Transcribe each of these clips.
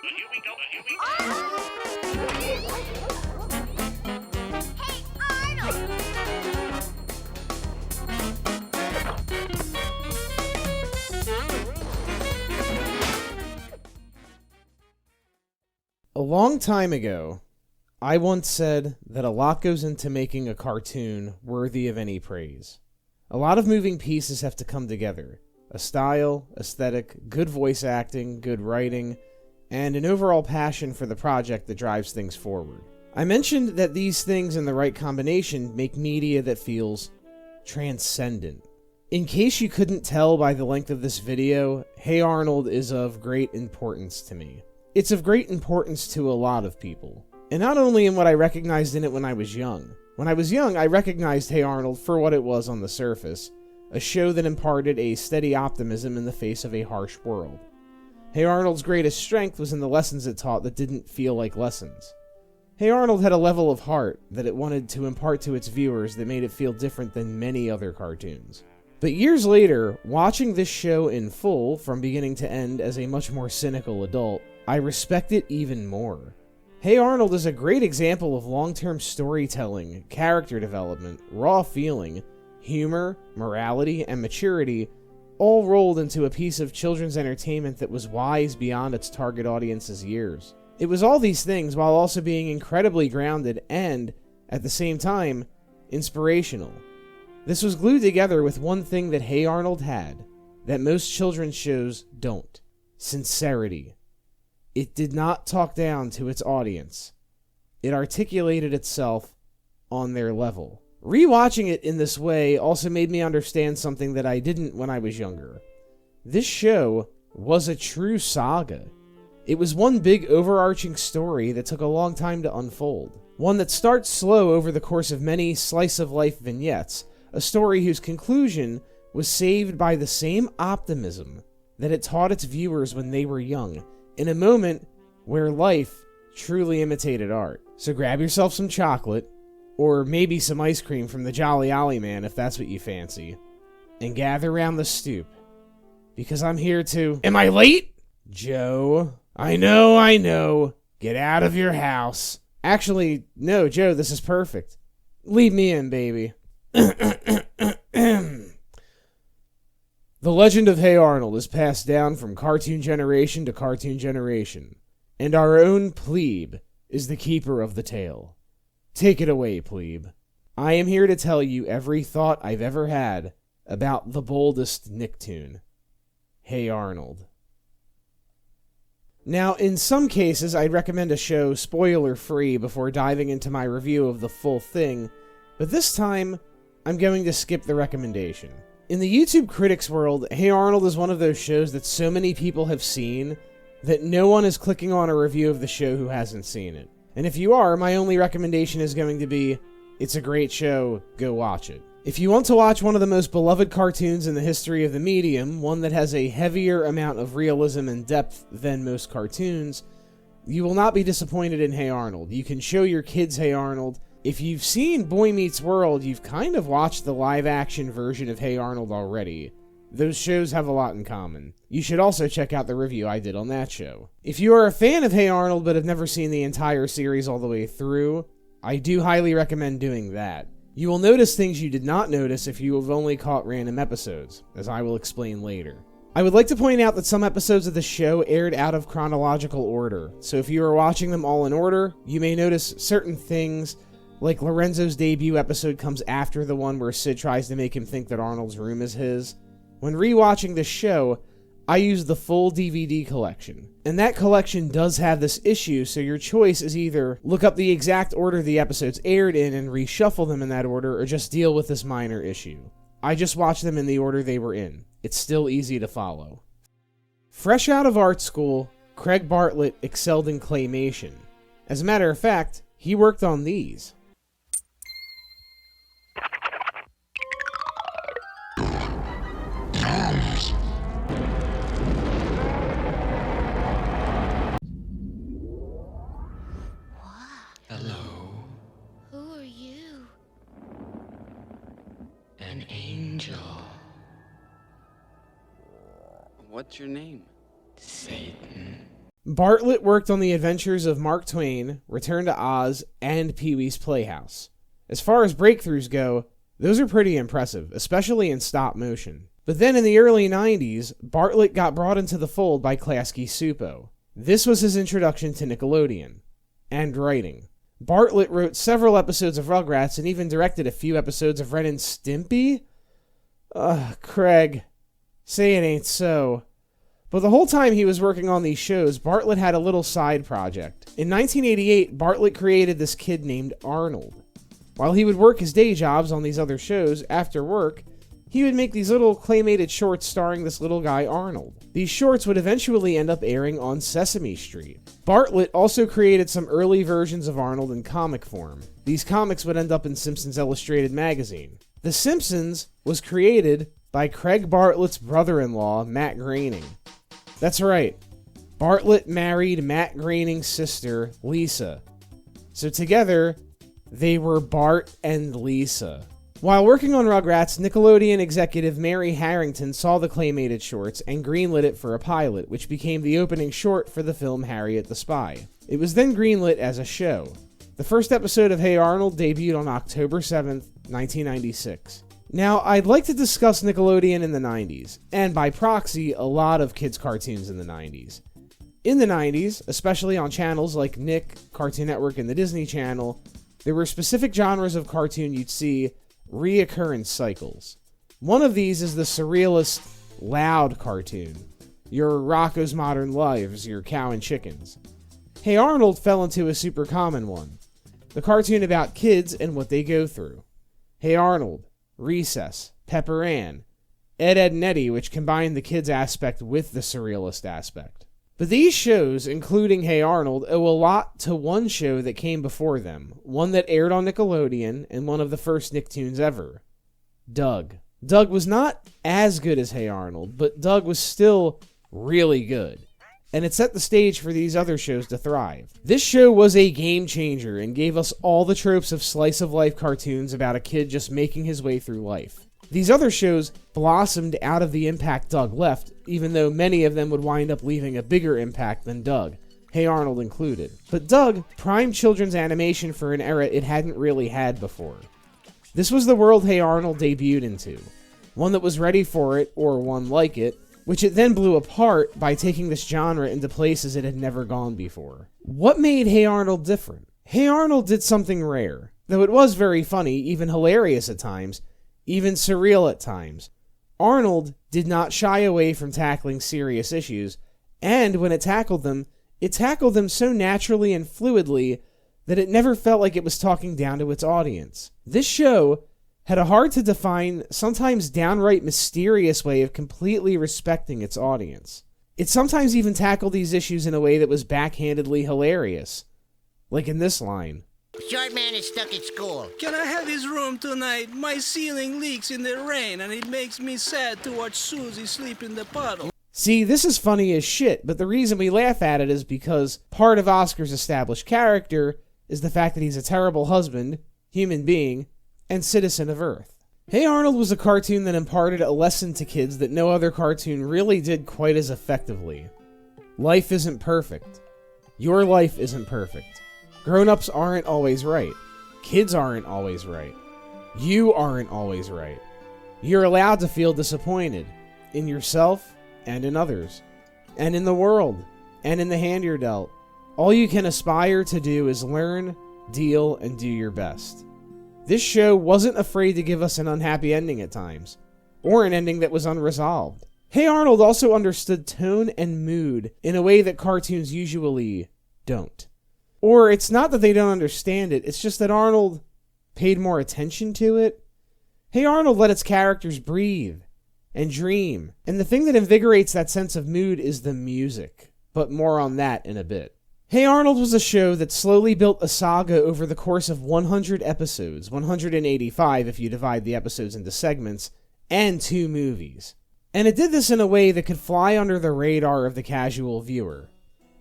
Hey, Arnold! A long time ago, I once said that a lot goes into making a cartoon worthy of any praise. A lot of moving pieces have to come together. A style, aesthetic, good voice acting, good writing, and an overall passion for the project that drives things forward. I mentioned that these things in the right combination make media that feels transcendent. In case you couldn't tell by the length of this video, Hey Arnold is of great importance to me. It's of great importance to a lot of people. And not only in what I recognized in it when I was young. When I was young, I recognized Hey Arnold for what it was on the surface, a show that imparted a steady optimism in the face of a harsh world. Hey Arnold's greatest strength was in the lessons it taught that didn't feel like lessons. Hey Arnold had a level of heart that it wanted to impart to its viewers that made it feel different than many other cartoons. But years later, watching this show in full, from beginning to end as a much more cynical adult, I respect it even more. Hey Arnold is a great example of long-term storytelling, character development, raw feeling, humor, morality, and maturity, all rolled into a piece of children's entertainment that was wise beyond its target audience's years. It was all these things while also being incredibly grounded and, at the same time, inspirational. This was glued together with one thing that Hey Arnold had, that most children's shows don't: sincerity. It did not talk down to its audience. It articulated itself on their level. Rewatching it in this way also made me understand something that I didn't when I was younger. This show was a true saga. It was one big overarching story that took a long time to unfold. One that starts slow over the course of many slice-of-life vignettes, a story whose conclusion was saved by the same optimism that it taught its viewers when they were young, in a moment where life truly imitated art. So grab yourself some chocolate, or maybe some ice cream from the Jolly Ollie Man if that's what you fancy, and gather round the stoop, because I'm here to... Am I late? Joe, I know. Get out of your house. Actually, no, Joe, this is perfect. Leave me in, baby. The legend of Hey Arnold is passed down from cartoon generation to cartoon generation, and our own plebe is the keeper of the tale. Take it away, plebe. I am here to tell you every thought I've ever had about the boldest Nicktoon, Hey Arnold. Now, in some cases, I'd recommend a show spoiler-free before diving into my review of the full thing, but this time, I'm going to skip the recommendation. In the YouTube critics world, Hey Arnold is one of those shows that so many people have seen that no one is clicking on a review of the show who hasn't seen it. And if you are, my only recommendation is going to be, it's a great show, go watch it. If you want to watch one of the most beloved cartoons in the history of the medium, one that has a heavier amount of realism and depth than most cartoons, you will not be disappointed in Hey Arnold. You can show your kids Hey Arnold. If you've seen Boy Meets World, you've kind of watched the live-action version of Hey Arnold already. Those shows have a lot in common. You should also check out the review I did on that show. If you are a fan of Hey Arnold but have never seen the entire series all the way through, I do highly recommend doing that. You will notice things you did not notice if you have only caught random episodes, as I will explain later. I would like to point out that some episodes of the show aired out of chronological order, so if you are watching them all in order, you may notice certain things, like Lorenzo's debut episode comes after the one where Sid tries to make him think that Arnold's room is his. When rewatching this show, I used the full DVD collection. And that collection does have this issue, so your choice is either look up the exact order the episodes aired in and reshuffle them in that order, or just deal with this minor issue. I just watched them in the order they were in. It's still easy to follow. Fresh out of art school, Craig Bartlett excelled in claymation. As a matter of fact, he worked on these. Hello, Who are you? an angel. What's your name? Satan. Bartlett worked on the adventures of Mark Twain, Return to Oz, and Pee-wee's Playhouse. As far as breakthroughs go, those are pretty impressive, especially in stop motion. But then in the early 90s, Bartlett got brought into the fold by Klasky Csupo. This was his introduction to Nickelodeon. And writing. Bartlett wrote several episodes of Rugrats and even directed a few episodes of Ren and Stimpy? Craig. Say it ain't so. But the whole time he was working on these shows, Bartlett had a little side project. In 1988, Bartlett created this kid named Arnold. While he would work his day jobs on these other shows, after work, he would make these little claymated shorts starring this little guy Arnold. These shorts would eventually end up airing on Sesame Street. Bartlett also created some early versions of Arnold in comic form. These comics would end up in Simpsons Illustrated magazine. The Simpsons was created by Craig Bartlett's brother-in-law, Matt Groening. That's right. Bartlett married Matt Groening's sister, Lisa. So together, they were Bart and Lisa. While working on Rugrats, Nickelodeon executive Mary Harrington saw the claymated shorts and greenlit it for a pilot, which became the opening short for the film Harriet the Spy. It was then greenlit as a show. The first episode of Hey Arnold debuted on October 7th, 1996. Now, I'd like to discuss Nickelodeon in the 90s, and by proxy, a lot of kids' cartoons in the 90s. In the 90s, especially on channels like Nick, Cartoon Network, and the Disney Channel, there were specific genres of cartoon you'd see reoccurrence cycles. One of these is the surrealist, loud cartoon. Your Rocko's Modern Lives, your Cow and Chickens. Hey Arnold fell into a super common one. The cartoon about kids and what they go through. Hey Arnold, Recess, Pepper Ann, Ed, Edd n Eddy, which combined the kids aspect with the surrealist aspect. But these shows, including Hey Arnold, owe a lot to one show that came before them, one that aired on Nickelodeon, and one of the first Nicktoons ever. Doug. Doug was not as good as Hey Arnold, but Doug was still really good. And it set the stage for these other shows to thrive. This show was a game changer and gave us all the tropes of slice-of-life cartoons about a kid just making his way through life. These other shows blossomed out of the impact Doug left, even though many of them would wind up leaving a bigger impact than Doug, Hey Arnold included. But Doug primed children's animation for an era it hadn't really had before. This was the world Hey Arnold debuted into, one that was ready for it, or one like it, which it then blew apart by taking this genre into places it had never gone before. What made Hey Arnold different? Hey Arnold did something rare, though it was very funny, even hilarious at times, even surreal at times. Arnold did not shy away from tackling serious issues, and when it tackled them so naturally and fluidly that it never felt like it was talking down to its audience. This show had a hard-to-define, sometimes downright mysterious way of completely respecting its audience. It sometimes even tackled these issues in a way that was backhandedly hilarious. Like in this line. Short man is stuck at school. Can I have his room tonight? My ceiling leaks in the rain and it makes me sad to watch Susie sleep in the puddle. See, this is funny as shit, but the reason we laugh at it is because part of Oscar's established character is the fact that he's a terrible husband, human being, and citizen of Earth. Hey Arnold was a cartoon that imparted a lesson to kids that no other cartoon really did quite as effectively. Life isn't perfect. Your life isn't perfect. Grown-ups aren't always right. Kids aren't always right. You aren't always right. You're allowed to feel disappointed in yourself and in others, and in the world, and in the hand you're dealt. All you can aspire to do is learn, deal, and do your best. This show wasn't afraid to give us an unhappy ending at times, or an ending that was unresolved. Hey Arnold also understood tone and mood in a way that cartoons usually don't. Or it's not that they don't understand it, it's just that Arnold paid more attention to it. Hey Arnold let its characters breathe and dream, and the thing that invigorates that sense of mood is the music, but more on that in a bit. Hey Arnold was a show that slowly built a saga over the course of 100 episodes, 185 if you divide the episodes into segments, and 2 movies. And it did this in a way that could fly under the radar of the casual viewer.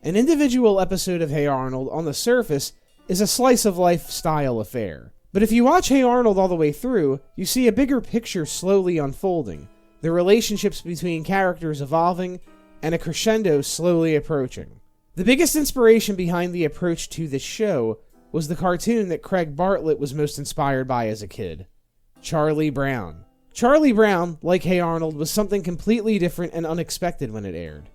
An individual episode of Hey Arnold, on the surface, is a slice-of-life style affair. But if you watch Hey Arnold all the way through, you see a bigger picture slowly unfolding, the relationships between characters evolving, and a crescendo slowly approaching. The biggest inspiration behind the approach to this show was the cartoon that Craig Bartlett was most inspired by as a kid, Charlie Brown. Charlie Brown, like Hey Arnold, was something completely different and unexpected when it aired.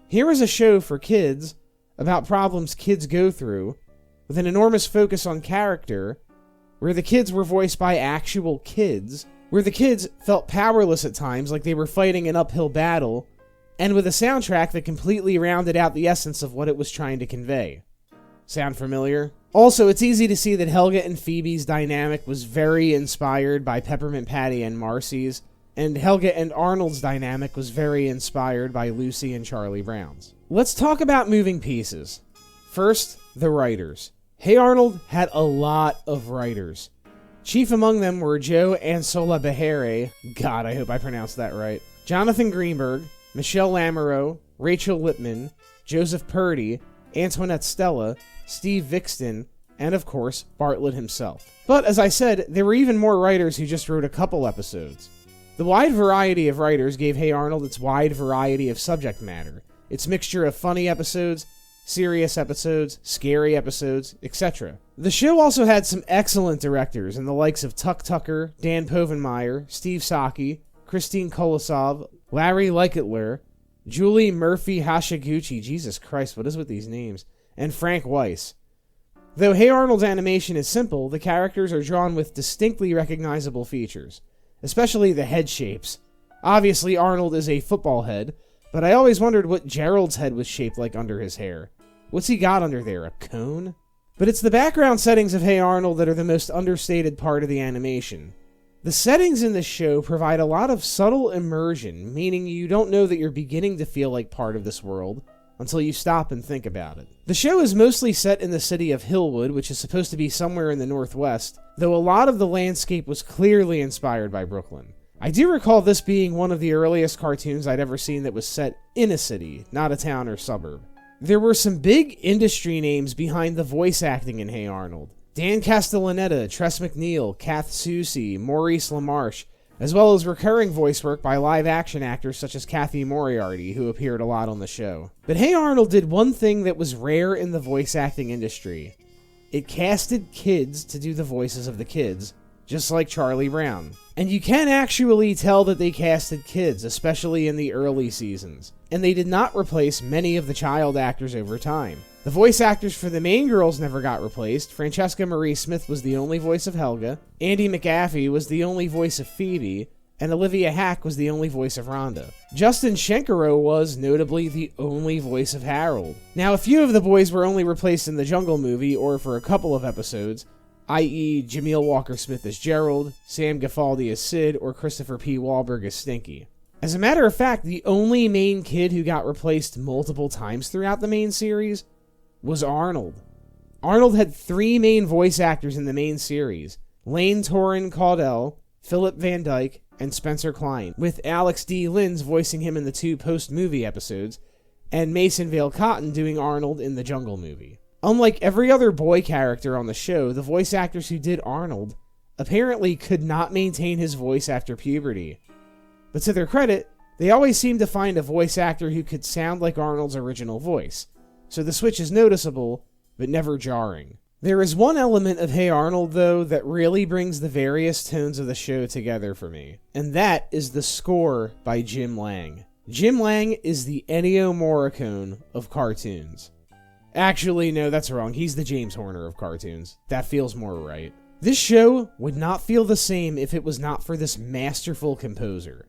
Here was a show for kids about problems kids go through, with an enormous focus on character, where the kids were voiced by actual kids, where the kids felt powerless at times like they were fighting an uphill battle, and with a soundtrack that completely rounded out the essence of what it was trying to convey. Sound familiar? Also, it's easy to see that Helga and Phoebe's dynamic was very inspired by Peppermint Patty and Marcy's, and Helga and Arnold's dynamic was very inspired by Lucy and Charlie Brown's. Let's talk about moving pieces. First, the writers. Hey Arnold had a lot of writers. Chief among them were Joe Ansola Behere, God, I hope I pronounced that right, Jonathan Greenberg, Michelle Lamoureux, Rachel Lippman, Joseph Purdy, Antoinette Stella, Steve Vixton, and of course, Bartlett himself. But as I said, there were even more writers who just wrote a couple episodes. The wide variety of writers gave Hey Arnold its wide variety of subject matter, its mixture of funny episodes, serious episodes, scary episodes, etc. The show also had some excellent directors in the likes of Tuck Tucker, Dan Povenmire, Steve Saki, Christine Kolosov, Larry Liketler, Julie Murphy Hashiguchi, Jesus Christ, what is with these names, and Frank Weiss. Though Hey Arnold's animation is simple, the characters are drawn with distinctly recognizable features, especially the head shapes. Obviously, Arnold is a football head, but I always wondered what Gerald's head was shaped like under his hair. What's he got under there, a cone? But it's the background settings of Hey Arnold that are the most understated part of the animation. The settings in this show provide a lot of subtle immersion, meaning you don't know that you're beginning to feel like part of this world until you stop and think about it. The show is mostly set in the city of Hillwood, which is supposed to be somewhere in the Northwest, though a lot of the landscape was clearly inspired by Brooklyn. I do recall this being one of the earliest cartoons I'd ever seen that was set in a city, not a town or suburb. There were some big industry names behind the voice acting in Hey Arnold. Dan Castellaneta, Tress MacNeille, Kath Soucie, Maurice LaMarche, as well as recurring voice work by live-action actors such as Kathy Moriarty, who appeared a lot on the show. But Hey Arnold did one thing that was rare in the voice acting industry. It casted kids to do the voices of the kids, just like Charlie Brown. And you can actually tell that they casted kids, especially in the early seasons. And they did not replace many of the child actors over time. The voice actors for the main girls never got replaced. Francesca Marie Smith was the only voice of Helga, Andy McAfee was the only voice of Phoebe, and Olivia Hack was the only voice of Rhonda. Justin Schenkero was, notably, the only voice of Harold. Now, a few of the boys were only replaced in the Jungle movie, or for a couple of episodes, i.e. Jameel Walker-Smith as Gerald, Sam Gafaldi as Sid, or Christopher P. Wahlberg as Stinky. As a matter of fact, the only main kid who got replaced multiple times throughout the main series was Arnold. Arnold had 3 main voice actors in the main series, Lane Torrin Caudell, Philip Van Dyke, and Spencer Klein, with Alex D. Linz voicing him in the 2 post-movie episodes, and Mason Vale Cotton doing Arnold in the Jungle movie. Unlike every other boy character on the show, the voice actors who did Arnold apparently could not maintain his voice after puberty. But to their credit, they always seemed to find a voice actor who could sound like Arnold's original voice, so the switch is noticeable, but never jarring. There is one element of Hey Arnold, though, that really brings the various tones of the show together for me, and that is the score by Jim Lang. Jim Lang is the Ennio Morricone of cartoons. Actually, no, that's wrong. He's the James Horner of cartoons. That feels more right. This show would not feel the same if it was not for this masterful composer.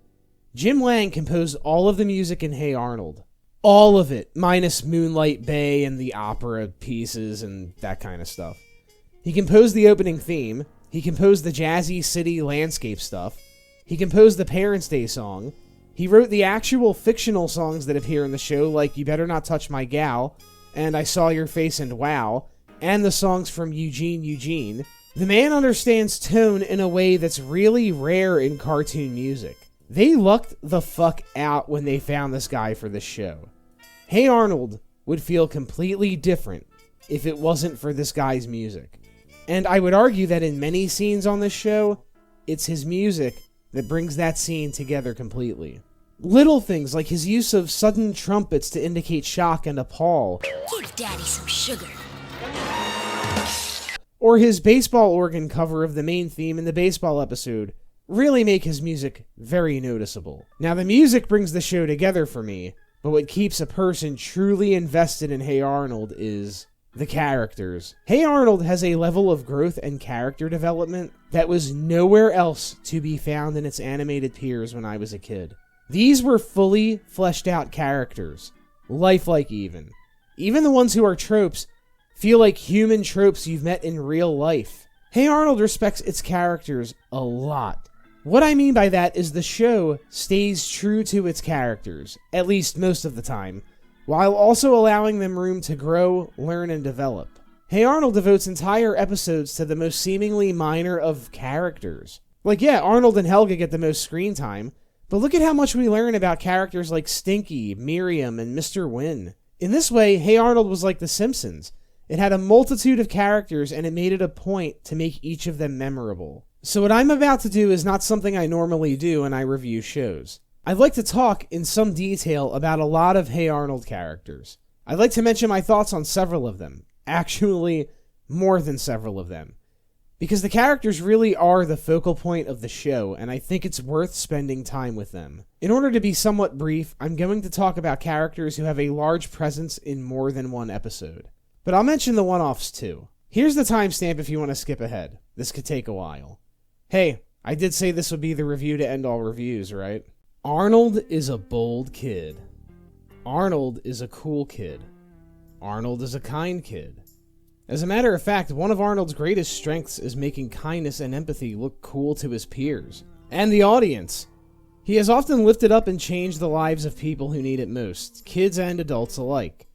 Jim Lang composed all of the music in Hey Arnold. All of it, minus Moonlight Bay and the opera pieces and that kind of stuff. He composed the opening theme. He composed the jazzy city landscape stuff. He composed the Parents' Day song. He wrote the actual fictional songs that appear in the show, like You Better Not Touch My Gal, and I Saw Your Face and Wow, and the songs from Eugene Eugene. The man understands tone in a way that's really rare in cartoon music. They lucked the fuck out when they found this guy for this show. Hey Arnold would feel completely different if it wasn't for this guy's music. And I would argue that in many scenes on this show, it's his music that brings that scene together completely. Little things like his use of sudden trumpets to indicate shock and appall, Give Daddy some sugar. or his baseball organ cover of the main theme in the baseball episode really make his music very noticeable. Now, the music brings the show together for me, but what keeps a person truly invested in Hey Arnold is the characters. Hey Arnold has a level of growth and character development that was nowhere else to be found in its animated peers when I was a kid. These were fully fleshed out characters, lifelike even. Even the ones who are tropes feel like human tropes you've met in real life. Hey Arnold respects its characters a lot. What I mean by that is the show stays true to its characters, at least most of the time, while also allowing them room to grow, learn, and develop. Hey Arnold devotes entire episodes to the most seemingly minor of characters. Like, yeah, Arnold and Helga get the most screen time, but look at how much we learn about characters like Stinky, Miriam, and Mr. Wynn. In this way, Hey Arnold was like The Simpsons. It had a multitude of characters, and it made it a point to make each of them memorable. So what I'm about to do is not something I normally do when I review shows. I'd like to talk in some detail about a lot of Hey Arnold characters. I'd like to mention my thoughts on several of them. Actually, more than several of them. Because the characters really are the focal point of the show, and I think it's worth spending time with them. In order to be somewhat brief, I'm going to talk about characters who have a large presence in more than one episode. But I'll mention the one-offs too. Here's the timestamp if you want to skip ahead. This could take a while. Hey, I did say this would be the review to end all reviews, right? Arnold is a bold kid. Arnold is a cool kid. Arnold is a kind kid. As a matter of fact, one of Arnold's greatest strengths is making kindness and empathy look cool to his peers and the audience. He has often lifted up and changed the lives of people who need it most, kids and adults alike.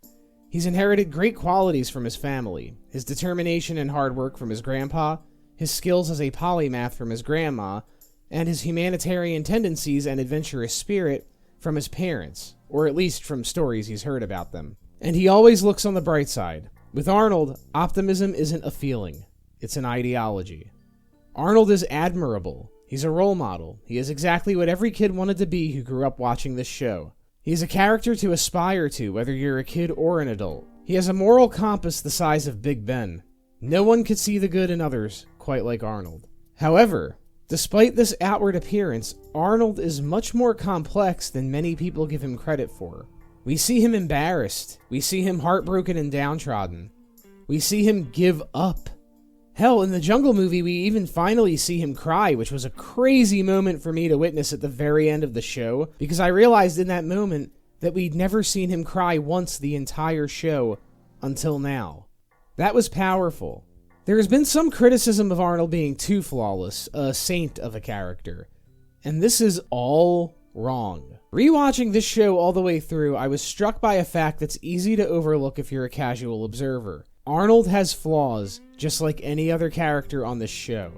He's inherited great qualities from his family, his determination and hard work from his grandpa, his skills as a polymath from his grandma, and his humanitarian tendencies and adventurous spirit from his parents, or at least from stories he's heard about them. And he always looks on the bright side. With Arnold, optimism isn't a feeling, it's an ideology. Arnold is admirable. He's a role model. He is exactly what every kid wanted to be who grew up watching this show. He is a character to aspire to, whether you're a kid or an adult. He has a moral compass the size of Big Ben. No one could see the good in others quite like Arnold. However, despite this outward appearance, Arnold is much more complex than many people give him credit for. We see him embarrassed. We see him heartbroken and downtrodden. We see him give up. Hell, in the Jungle movie, we even finally see him cry, which was a crazy moment for me to witness at the very end of the show, because I realized in that moment that we'd never seen him cry once the entire show until now. That was powerful. There has been some criticism of Arnold being too flawless, a saint of a character, and this is all wrong. Rewatching this show all the way through, I was struck by a fact that's easy to overlook if you're a casual observer. Arnold has flaws, just like any other character on this show.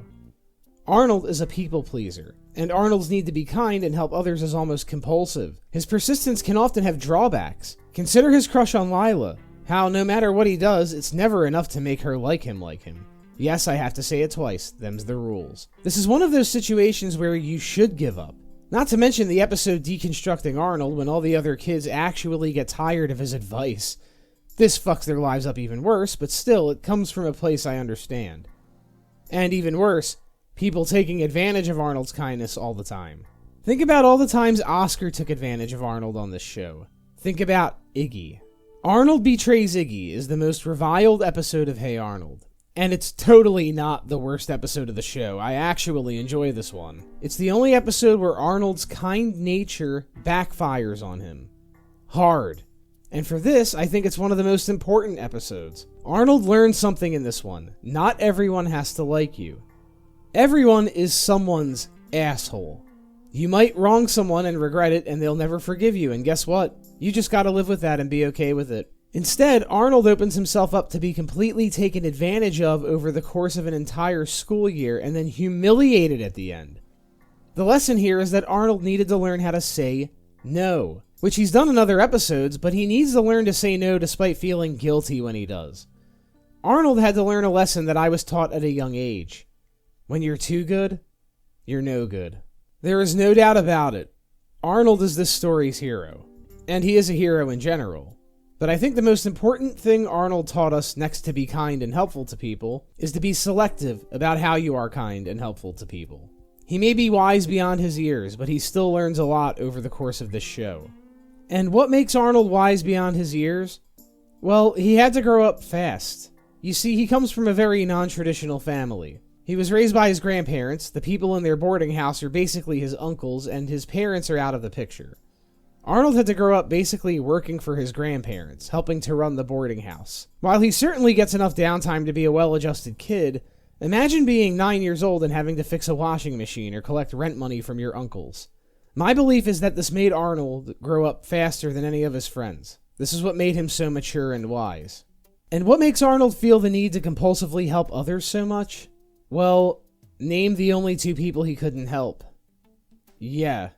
Arnold is a people pleaser, and Arnold's need to be kind and help others is almost compulsive. His persistence can often have drawbacks. Consider his crush on Lila. How no matter what he does, it's never enough to make her like him. Yes, I have to say it twice. Them's the rules. This is one of those situations where you should give up. Not to mention the episode deconstructing Arnold when all the other kids actually get tired of his advice. This fucks their lives up even worse, but still, it comes from a place I understand. And even worse, people taking advantage of Arnold's kindness all the time. Think about all the times Oscar took advantage of Arnold on this show. Think about Iggy. Arnold Betrays Iggy is the most reviled episode of Hey Arnold. And it's totally not the worst episode of the show. I actually enjoy this one. It's the only episode where Arnold's kind nature backfires on him. Hard. And for this, I think it's one of the most important episodes. Arnold learns something in this one. Not everyone has to like you. Everyone is someone's asshole. You might wrong someone and regret it, and they'll never forgive you, and guess what? You just gotta live with that and be okay with it. Instead, Arnold opens himself up to be completely taken advantage of over the course of an entire school year and then humiliated at the end. The lesson here is that Arnold needed to learn how to say no, which he's done in other episodes, but he needs to learn to say no despite feeling guilty when he does. Arnold had to learn a lesson that I was taught at a young age. When you're too good, you're no good. There is no doubt about it. Arnold is this story's hero, and he is a hero in general. But I think the most important thing Arnold taught us, next to be kind and helpful to people, is to be selective about how you are kind and helpful to people. He may be wise beyond his years, but he still learns a lot over the course of this show. And what makes Arnold wise beyond his years? Well, he had to grow up fast. You see, he comes from a very non-traditional family. He was raised by his grandparents, the people in their boarding house are basically his uncles, and his parents are out of the picture. Arnold had to grow up basically working for his grandparents, helping to run the boarding house. While he certainly gets enough downtime to be a well-adjusted kid, imagine being 9 years old and having to fix a washing machine or collect rent money from your uncles. My belief is that this made Arnold grow up faster than any of his friends. This is what made him so mature and wise. And what makes Arnold feel the need to compulsively help others so much? Well, name the only two people he couldn't help. Yeah.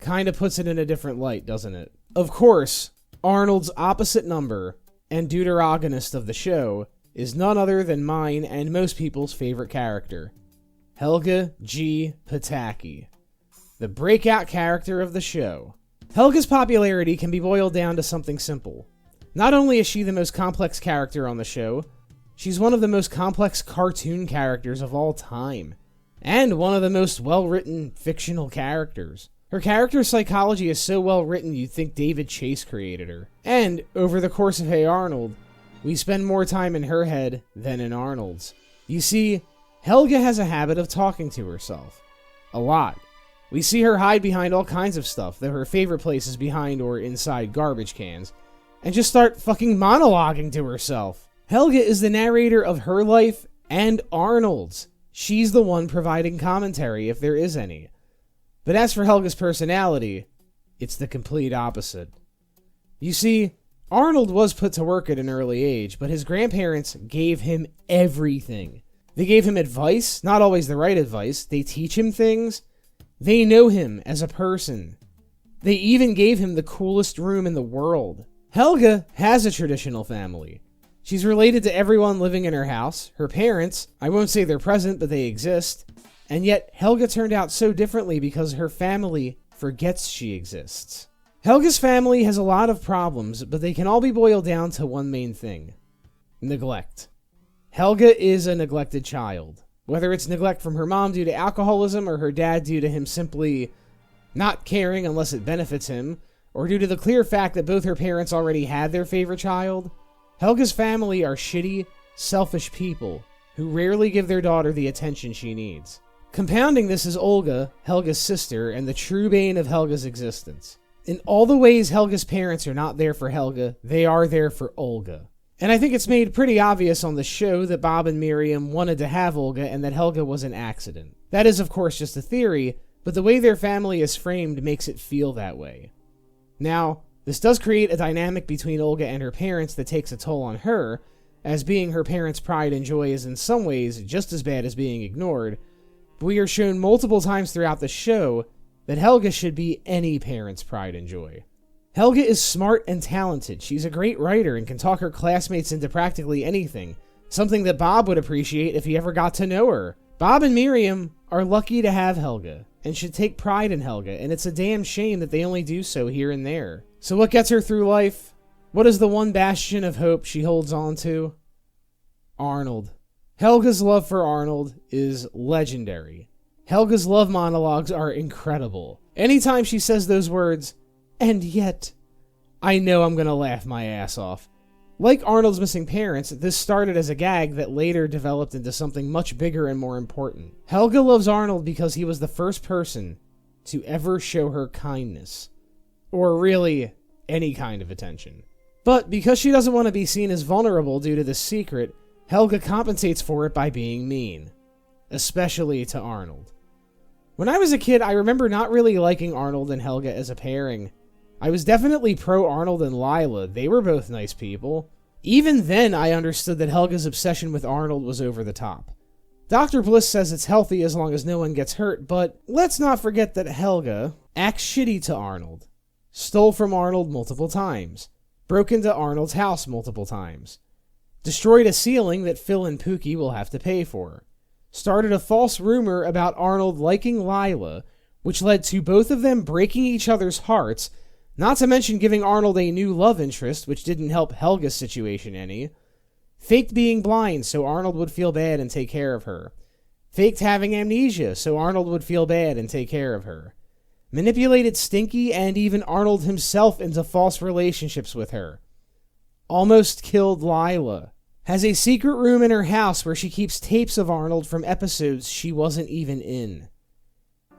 Kinda puts it in a different light, doesn't it? Of course, Arnold's opposite number, and deuteragonist of the show, is none other than mine and most people's favorite character, Helga G. Pataki, the breakout character of the show. Helga's popularity can be boiled down to something simple. Not only is she the most complex character on the show, she's one of the most complex cartoon characters of all time, and one of the most well-written fictional characters. Her character's psychology is so well written you'd think David Chase created her. And, over the course of Hey Arnold, we spend more time in her head than in Arnold's. You see, Helga has a habit of talking to herself. A lot. We see her hide behind all kinds of stuff, though her favorite place is behind or inside garbage cans, and just start fucking monologuing to herself. Helga is the narrator of her life and Arnold's. She's the one providing commentary, if there is any. But as for Helga's personality, it's the complete opposite. You see, Arnold was put to work at an early age, but his grandparents gave him everything. They gave him advice, not always the right advice. They teach him things. They know him as a person. They even gave him the coolest room in the world. Helga has a traditional family. She's related to everyone living in her house. Her parents, I won't say they're present, but they exist. And yet, Helga turned out so differently because her family forgets she exists. Helga's family has a lot of problems, but they can all be boiled down to one main thing: neglect. Helga is a neglected child. Whether it's neglect from her mom due to alcoholism or her dad due to him simply not caring unless it benefits him, or due to the clear fact that both her parents already had their favorite child, Helga's family are shitty, selfish people who rarely give their daughter the attention she needs. Compounding this is Olga, Helga's sister, and the true bane of Helga's existence. In all the ways Helga's parents are not there for Helga, they are there for Olga. And I think it's made pretty obvious on the show that Bob and Miriam wanted to have Olga and that Helga was an accident. That is, of course, just a theory, but the way their family is framed makes it feel that way. Now, this does create a dynamic between Olga and her parents that takes a toll on her, as being her parents' pride and joy is in some ways just as bad as being ignored, but we are shown multiple times throughout the show that Helga should be any parent's pride and joy. Helga is smart and talented. She's a great writer and can talk her classmates into practically anything, something that Bob would appreciate if he ever got to know her. Bob and Miriam are lucky to have Helga, and should take pride in Helga, and it's a damn shame that they only do so here and there. So what gets her through life? What is the one bastion of hope she holds on to? Arnold. Helga's love for Arnold is legendary. Helga's love monologues are incredible. Anytime she says those words, "and yet," I know I'm gonna laugh my ass off. Like Arnold's missing parents, this started as a gag that later developed into something much bigger and more important. Helga loves Arnold because he was the first person to ever show her kindness. Or really, any kind of attention. But because she doesn't want to be seen as vulnerable due to this secret, Helga compensates for it by being mean. Especially to Arnold. When I was a kid, I remember not really liking Arnold and Helga as a pairing. I was definitely pro-Arnold and Lila. They were both nice people. Even then, I understood that Helga's obsession with Arnold was over the top. Dr. Bliss says it's healthy as long as no one gets hurt, but let's not forget that Helga acts shitty to Arnold. Stole from Arnold multiple times. Broke into Arnold's house multiple times. Destroyed a ceiling that Phil and Pookie will have to pay for. Started a false rumor about Arnold liking Lila, which led to both of them breaking each other's hearts, not to mention giving Arnold a new love interest, which didn't help Helga's situation any. Faked being blind so Arnold would feel bad and take care of her. Faked having amnesia so Arnold would feel bad and take care of her. Manipulated Stinky and even Arnold himself into false relationships with her. Almost killed Lila. Has a secret room in her house where she keeps tapes of Arnold from episodes she wasn't even in.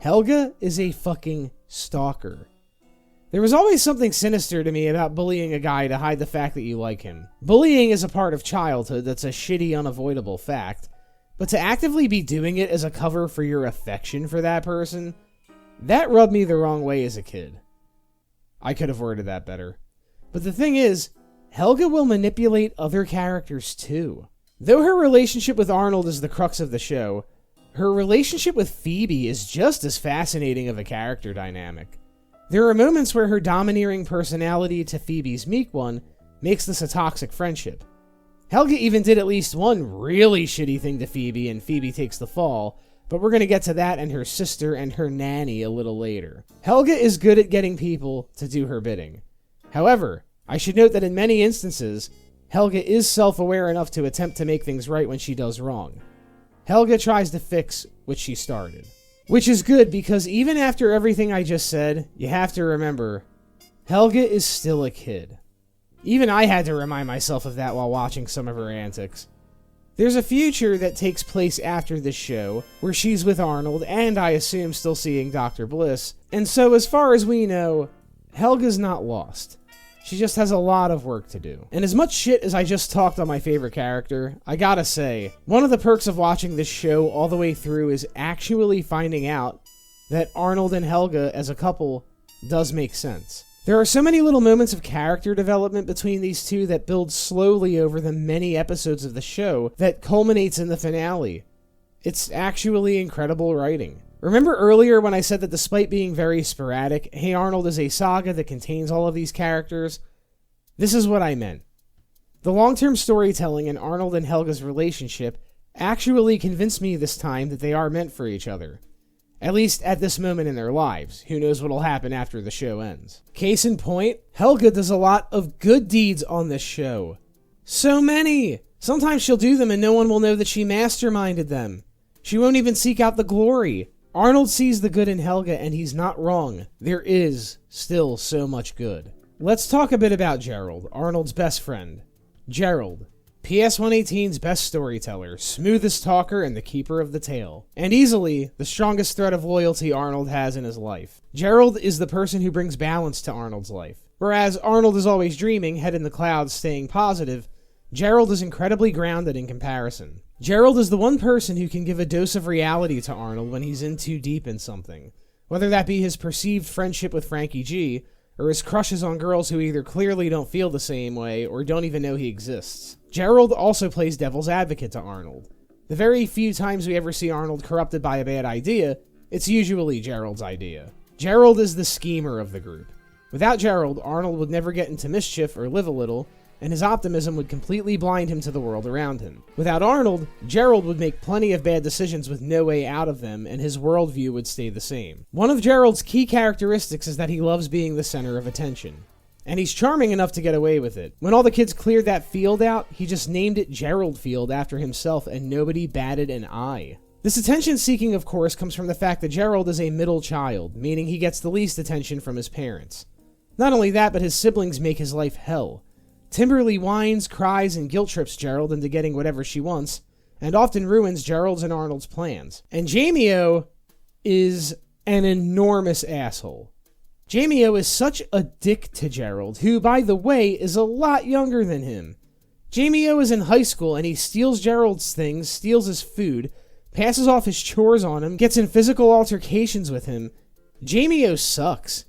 Helga is a fucking stalker. There was always something sinister to me about bullying a guy to hide the fact that you like him. Bullying is a part of childhood that's a shitty, unavoidable fact, but to actively be doing it as a cover for your affection for that person, that rubbed me the wrong way as a kid. I could have worded that better. But the thing is, Helga will manipulate other characters too. Though her relationship with Arnold is the crux of the show, her relationship with Phoebe is just as fascinating of a character dynamic. There are moments where her domineering personality to Phoebe's meek one makes this a toxic friendship. Helga even did at least one really shitty thing to Phoebe, and Phoebe takes the fall, but we're going to get to that and her sister and her nanny a little later. Helga is good at getting people to do her bidding. However, I should note that in many instances, Helga is self-aware enough to attempt to make things right when she does wrong. Helga tries to fix what she started. Which is good because even after everything I just said, you have to remember, Helga is still a kid. Even I had to remind myself of that while watching some of her antics. There's a future that takes place after this show, where she's with Arnold, and I assume still seeing Dr. Bliss, and so as far as we know, Helga's not lost. She just has a lot of work to do. And as much shit as I just talked on my favorite character, I gotta say, one of the perks of watching this show all the way through is actually finding out that Arnold and Helga as a couple does make sense. There are so many little moments of character development between these two that build slowly over the many episodes of the show that culminates in the finale. It's actually incredible writing. Remember earlier when I said that despite being very sporadic, Hey Arnold is a saga that contains all of these characters? This is what I meant. The long-term storytelling in Arnold and Helga's relationship actually convinced me this time that they are meant for each other. At least at this moment in their lives. Who knows what'll happen after the show ends. Case in point, Helga does a lot of good deeds on this show. So many! Sometimes she'll do them and no one will know that she masterminded them. She won't even seek out the glory. Arnold sees the good in Helga and he's not wrong. There is still so much good. Let's talk a bit about Gerald, Arnold's best friend. Gerald, PS 118's best storyteller, smoothest talker, and the keeper of the tale. And easily, the strongest thread of loyalty Arnold has in his life. Gerald is the person who brings balance to Arnold's life. Whereas Arnold is always dreaming, head in the clouds, staying positive, Gerald is incredibly grounded in comparison. Gerald is the one person who can give a dose of reality to Arnold when he's in too deep in something. Whether that be his perceived friendship with Frankie G, or his crushes on girls who either clearly don't feel the same way or don't even know he exists. Gerald also plays devil's advocate to Arnold. The very few times we ever see Arnold corrupted by a bad idea, it's usually Gerald's idea. Gerald is the schemer of the group. Without Gerald, Arnold would never get into mischief or live a little, and his optimism would completely blind him to the world around him. Without Arnold, Gerald would make plenty of bad decisions with no way out of them, and his worldview would stay the same. One of Gerald's key characteristics is that he loves being the center of attention. And he's charming enough to get away with it. When all the kids cleared that field out, he just named it Gerald Field after himself, and nobody batted an eye. This attention-seeking, of course, comes from the fact that Gerald is a middle child, meaning he gets the least attention from his parents. Not only that, but his siblings make his life hell. Timberly whines, cries, and guilt-trips Gerald into getting whatever she wants, and often ruins Gerald's and Arnold's plans. And Jamie-O is an enormous asshole. Jamie-O is such a dick to Gerald, who, by the way, is a lot younger than him. Jamie-O is in high school, and he steals Gerald's things, steals his food, passes off his chores on him, gets in physical altercations with him. Jamie-O sucks.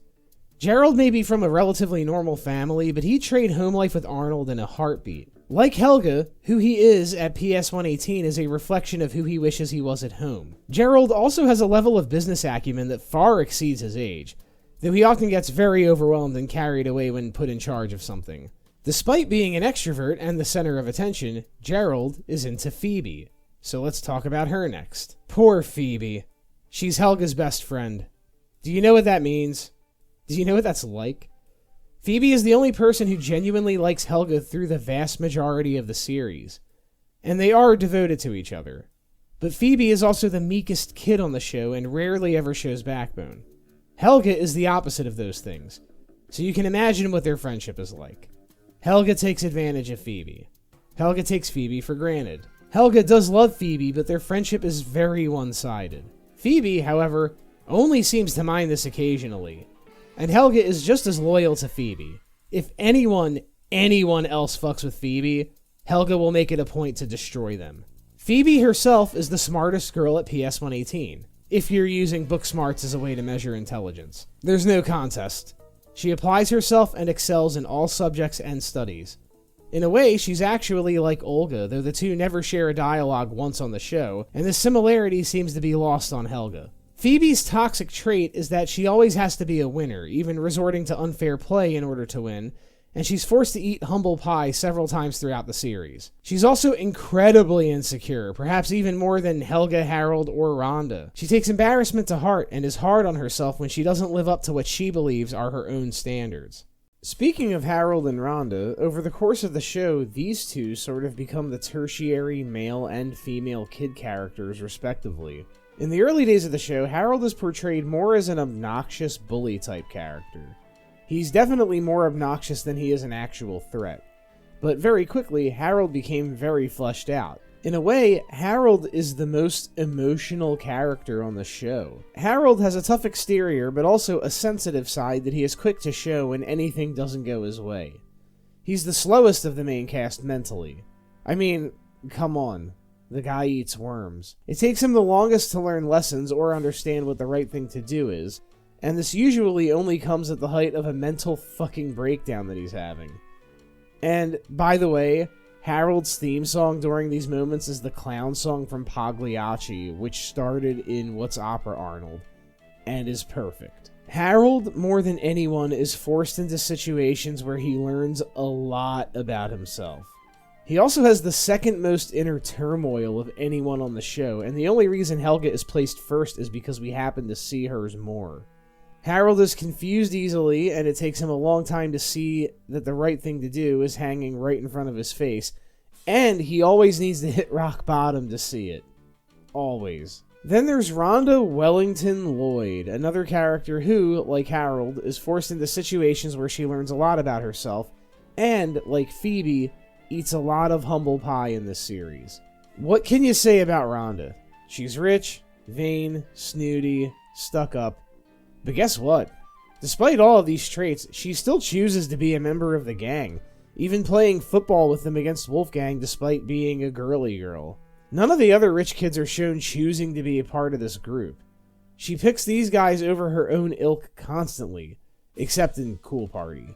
Gerald may be from a relatively normal family, but he'd trade home life with Arnold in a heartbeat. Like Helga, who he is at PS 118 is a reflection of who he wishes he was at home. Gerald also has a level of business acumen that far exceeds his age, though he often gets very overwhelmed and carried away when put in charge of something. Despite being an extrovert and the center of attention, Gerald is into Phoebe. So let's talk about her next. Poor Phoebe. She's Helga's best friend. Do you know what that means? Do you know what that's like? Phoebe is the only person who genuinely likes Helga through the vast majority of the series, and they are devoted to each other. But Phoebe is also the meekest kid on the show and rarely ever shows backbone. Helga is the opposite of those things, so you can imagine what their friendship is like. Helga takes advantage of Phoebe. Helga takes Phoebe for granted. Helga does love Phoebe, but their friendship is very one-sided. Phoebe, however, only seems to mind this occasionally, and Helga is just as loyal to Phoebe. If anyone else fucks with Phoebe, Helga will make it a point to destroy them. Phoebe herself is the smartest girl at PS 118, if you're using book smarts as a way to measure intelligence. There's no contest. She applies herself and excels in all subjects and studies. In a way, she's actually like Olga, though the two never share a dialogue once on the show, and the similarity seems to be lost on Helga. Phoebe's toxic trait is that she always has to be a winner, even resorting to unfair play in order to win, and she's forced to eat humble pie several times throughout the series. She's also incredibly insecure, perhaps even more than Helga, Harold, or Rhonda. She takes embarrassment to heart and is hard on herself when she doesn't live up to what she believes are her own standards. Speaking of Harold and Rhonda, over the course of the show, these two sort of become the tertiary male and female kid characters, respectively. In the early days of the show, Harold is portrayed more as an obnoxious bully-type character. He's definitely more obnoxious than he is an actual threat. But very quickly, Harold became very fleshed out. In a way, Harold is the most emotional character on the show. Harold has a tough exterior, but also a sensitive side that he is quick to show when anything doesn't go his way. He's the slowest of the main cast mentally. I mean, come on. The guy eats worms. It takes him the longest to learn lessons or understand what the right thing to do is, and this usually only comes at the height of a mental fucking breakdown that he's having. And, by the way, Harold's theme song during these moments is the clown song from Pagliacci, which started in What's Opera Arnold, and is perfect. Harold, more than anyone, is forced into situations where he learns a lot about himself. He also has the second most inner turmoil of anyone on the show, and the only reason Helga is placed first is because we happen to see hers more. Harold is confused easily, and it takes him a long time to see that the right thing to do is hanging right in front of his face, and he always needs to hit rock bottom to see it. Always. Then there's Rhonda Wellington Lloyd, another character who, like Harold, is forced into situations where she learns a lot about herself, and, like Phoebe, eats a lot of humble pie in this series. What can you say about Rhonda? She's rich, vain, snooty, stuck up. But guess what? Despite all of these traits, she still chooses to be a member of the gang, even playing football with them against Wolfgang despite being a girly girl. None of the other rich kids are shown choosing to be a part of this group. She picks these guys over her own ilk constantly, except in Cool Party.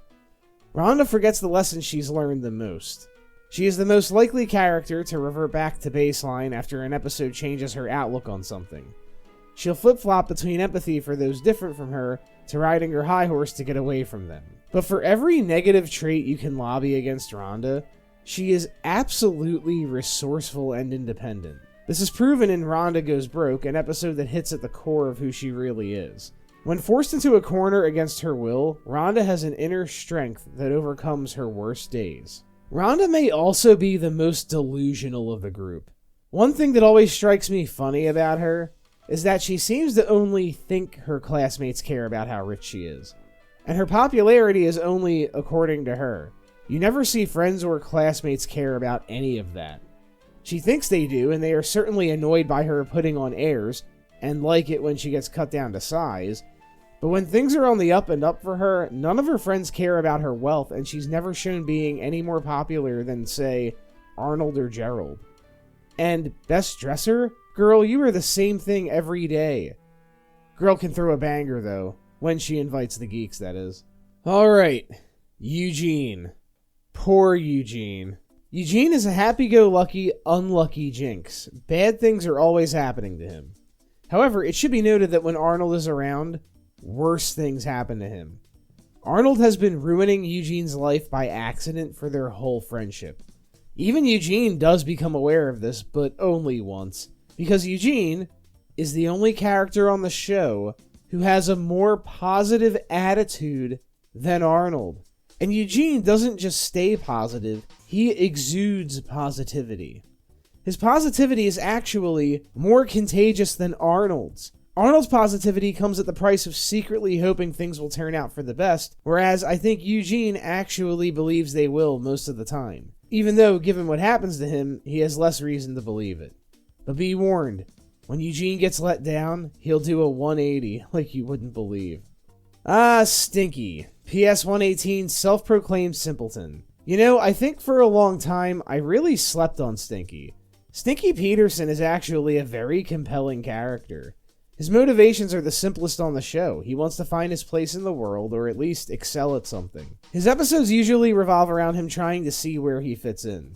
Rhonda forgets the lessons she's learned the most. She is the most likely character to revert back to baseline after an episode changes her outlook on something. She'll flip-flop between empathy for those different from her to riding her high horse to get away from them. But for every negative trait you can lobby against Rhonda, she is absolutely resourceful and independent. This is proven in Rhonda Goes Broke, an episode that hits at the core of who she really is. When forced into a corner against her will, Rhonda has an inner strength that overcomes her worst days. Rhonda may also be the most delusional of the group. One thing that always strikes me funny about her is that she seems to only think her classmates care about how rich she is. And her popularity is only according to her. You never see friends or classmates care about any of that. She thinks they do, and they are certainly annoyed by her putting on airs, and like it when she gets cut down to size. But when things are on the up and up for her, none of her friends care about her wealth, and she's never shown being any more popular than, say, Arnold or Gerald. And best dresser? Girl, you are the same thing every day. Girl can throw a banger, though. When she invites the geeks, that is. Alright. Eugene. Poor Eugene. Eugene is a happy-go-lucky, unlucky jinx. Bad things are always happening to him. However, it should be noted that when Arnold is around, worse things happen to him. Arnold has been ruining Eugene's life by accident for their whole friendship. Even Eugene does become aware of this, but only once. Because Eugene is the only character on the show who has a more positive attitude than Arnold. And Eugene doesn't just stay positive, he exudes positivity. His positivity is actually more contagious than Arnold's. Arnold's positivity comes at the price of secretly hoping things will turn out for the best, whereas I think Eugene actually believes they will most of the time. Even though, given what happens to him, he has less reason to believe it. But be warned, when Eugene gets let down, he'll do a 180 like you wouldn't believe. Stinky. PS 118 self-proclaimed simpleton. You know, I think for a long time, I really slept on Stinky. Stinky Peterson is actually a very compelling character. His motivations are the simplest on the show. He wants to find his place in the world, or at least excel at something. His episodes usually revolve around him trying to see where he fits in.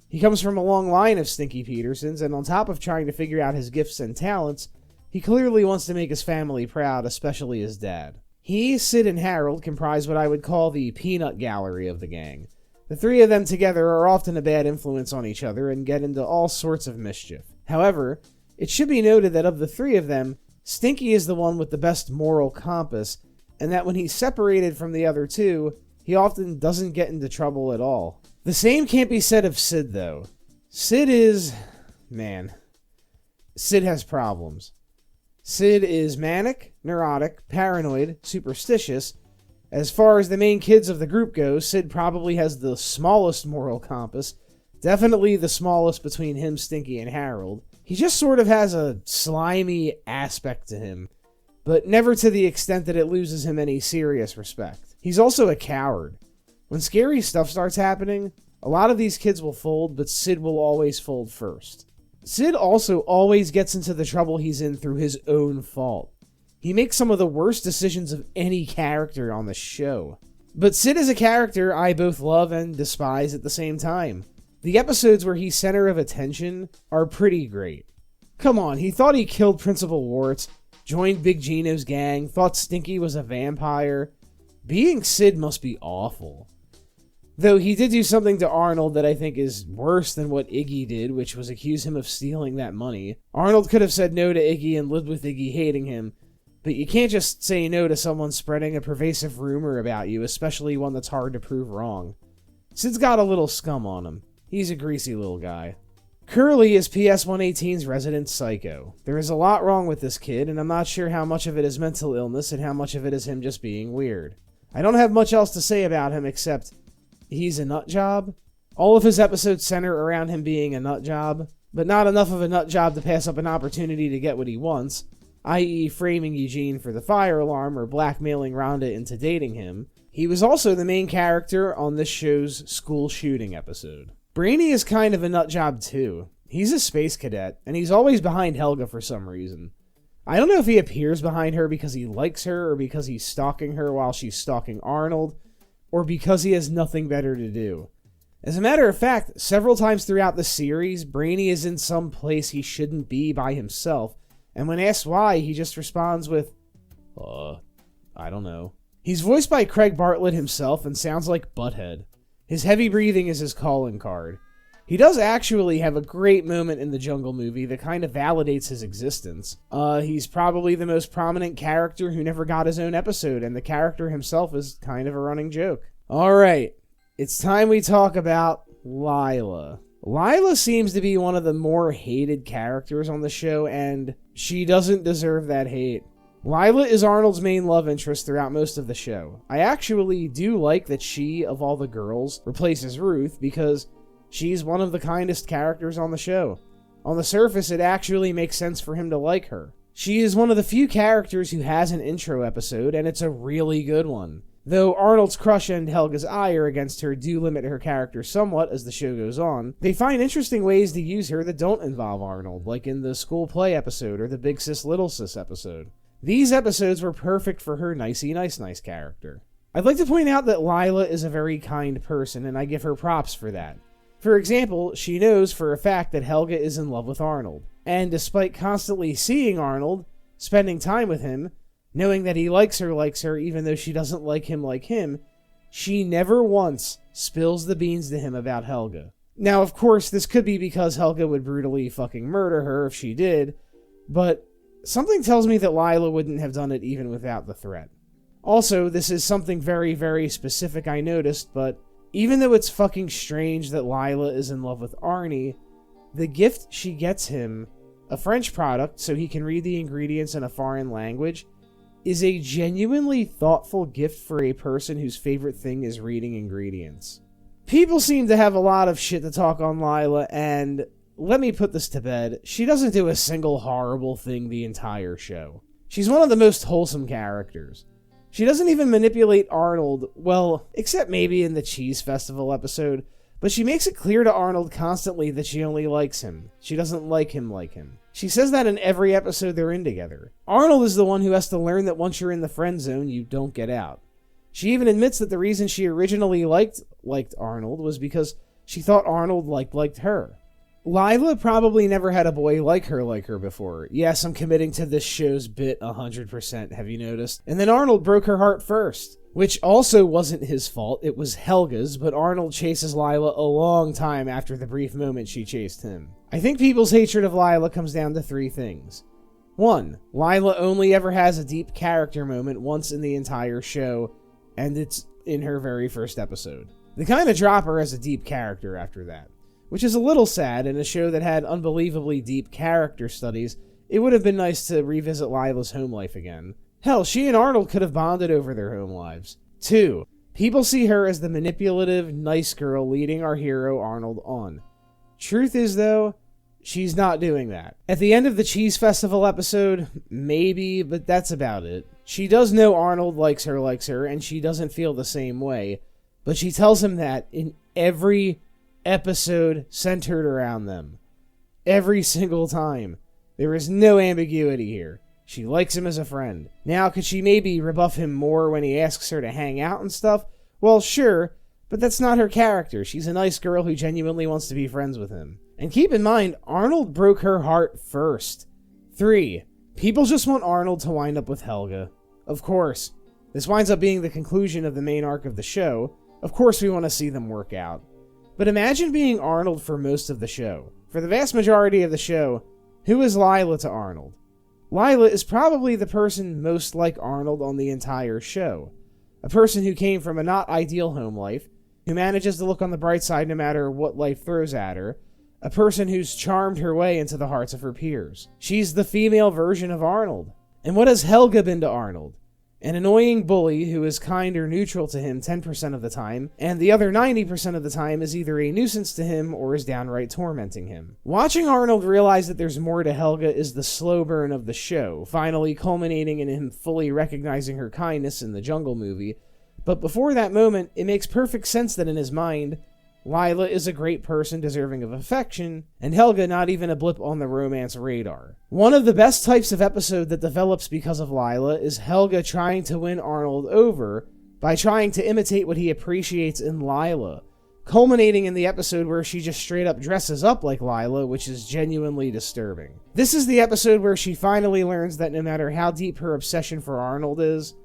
He comes from a long line of Stinky Petersons, and on top of trying to figure out his gifts and talents, he clearly wants to make his family proud, especially his dad. He, Sid, and Harold comprise what I would call the peanut gallery of the gang. The three of them together are often a bad influence on each other and get into all sorts of mischief. However, it should be noted that of the three of them, Stinky is the one with the best moral compass, and that when he's separated from the other two, he often doesn't get into trouble at all. The same can't be said of Sid, though. Sid has problems. Sid is manic, neurotic, paranoid, superstitious. As far as the main kids of the group go, Sid probably has the smallest moral compass, definitely the smallest between him, Stinky, and Harold. He just sort of has a slimy aspect to him, but never to the extent that it loses him any serious respect. He's also a coward. When scary stuff starts happening, a lot of these kids will fold, but Sid will always fold first. Sid also always gets into the trouble he's in through his own fault. He makes some of the worst decisions of any character on the show. But Sid is a character I both love and despise at the same time. The episodes where he's center of attention are pretty great. Come on, he thought he killed Principal Warts, joined Big Gino's gang, thought Stinky was a vampire. Being Sid must be awful. Though he did do something to Arnold that I think is worse than what Iggy did, which was accuse him of stealing that money. Arnold could have said no to Iggy and lived with Iggy hating him, but you can't just say no to someone spreading a pervasive rumor about you, especially one that's hard to prove wrong. Sid's got a little scum on him. He's a greasy little guy. Curly is PS 118's resident psycho. There is a lot wrong with this kid, and I'm not sure how much of it is mental illness and how much of it is him just being weird. I don't have much else to say about him except he's a nut job. All of his episodes center around him being a nut job, but not enough of a nut job to pass up an opportunity to get what he wants, i.e. framing Eugene for the fire alarm or blackmailing Rhonda into dating him. He was also the main character on this show's school shooting episode. Brainy is kind of a nut job too. He's a space cadet, and he's always behind Helga for some reason. I don't know if he appears behind her because he likes her, or because he's stalking her while she's stalking Arnold, or because he has nothing better to do. As a matter of fact, several times throughout the series, Brainy is in some place he shouldn't be by himself, and when asked why, he just responds with, I don't know. He's voiced by Craig Bartlett himself and sounds like Butthead. His heavy breathing is his calling card. He does actually have a great moment in the Jungle movie that kind of validates his existence. He's probably the most prominent character who never got his own episode, and the character himself is kind of a running joke. Alright, it's time we talk about Lila. Lila seems to be one of the more hated characters on the show, and she doesn't deserve that hate. Lila is Arnold's main love interest throughout most of the show. I actually do like that she, of all the girls, replaces Ruth because she's one of the kindest characters on the show. On the surface, it actually makes sense for him to like her. She is one of the few characters who has an intro episode, and it's a really good one. Though Arnold's crush and Helga's ire against her do limit her character somewhat as the show goes on, they find interesting ways to use her that don't involve Arnold, like in the school play episode or the Big Sis Little Sis episode. These episodes were perfect for her nicey nice character. I'd like to point out that Lila is a very kind person, and I give her props for that. For example, she knows for a fact that Helga is in love with Arnold, and despite constantly seeing Arnold, spending time with him, knowing that he likes her even though she doesn't like him, she never once spills the beans to him about Helga. Now, of course, this could be because Helga would brutally fucking murder her if she did, but something tells me that Lila wouldn't have done it even without the threat. Also, this is something very, very specific I noticed, but even though it's fucking strange that Lila is in love with Arnie, the gift she gets him, a French product so he can read the ingredients in a foreign language, is a genuinely thoughtful gift for a person whose favorite thing is reading ingredients. People seem to have a lot of shit to talk on Lila, and let me put this to bed, she doesn't do a single horrible thing the entire show. She's one of the most wholesome characters. She doesn't even manipulate Arnold, well, except maybe in the Cheese Festival episode, but she makes it clear to Arnold constantly that she only likes him. She doesn't like him. She says that in every episode they're in together. Arnold is the one who has to learn that once you're in the friend zone, you don't get out. She even admits that the reason she originally liked Arnold was because she thought Arnold liked her. Lila probably never had a boy like her before. Yes, I'm committing to this show's bit 100%, have you noticed? And then Arnold broke her heart first. Which also wasn't his fault, it was Helga's, but Arnold chases Lila a long time after the brief moment she chased him. I think people's hatred of Lila comes down to 3 things. 1. Lila only ever has a deep character moment once in the entire show, and it's in her very first episode. They kinda drop her as a deep character after that, which is a little sad. In a show that had unbelievably deep character studies, it would have been nice to revisit Lila's home life again. Hell, she and Arnold could have bonded over their home lives. 2. People see her as the manipulative, nice girl leading our hero Arnold on. Truth is, though, she's not doing that. At the end of the Cheese Festival episode, maybe, but that's about it. She does know Arnold likes her, and she doesn't feel the same way, but she tells him that in every episode centered around them. Every single time. There is no ambiguity here. She likes him as a friend. Now, could she maybe rebuff him more when he asks her to hang out and stuff? Well, sure, but that's not her character. She's a nice girl who genuinely wants to be friends with him. And keep in mind, Arnold broke her heart first. 3. People just want Arnold to wind up with Helga. Of course. This winds up being the conclusion of the main arc of the show. Of course we want to see them work out. But imagine being Arnold for most of the show. For the vast majority of the show, who is Lila to Arnold? Lila is probably the person most like Arnold on the entire show. A person who came from a not ideal home life, who manages to look on the bright side no matter what life throws at her, a person who's charmed her way into the hearts of her peers. She's the female version of Arnold. And what has Helga been to Arnold? An annoying bully who is kind or neutral to him 10% of the time, and the other 90% of the time is either a nuisance to him or is downright tormenting him. Watching Arnold realize that there's more to Helga is the slow burn of the show, finally culminating in him fully recognizing her kindness in the Jungle movie. But before that moment, it makes perfect sense that in his mind, Lila is a great person deserving of affection, and Helga not even a blip on the romance radar. One of the best types of episode that develops because of Lila is Helga trying to win Arnold over by trying to imitate what he appreciates in Lila, culminating in the episode where she just straight up dresses up like Lila, which is genuinely disturbing. This is the episode where she finally learns that no matter how deep her obsession for Arnold is,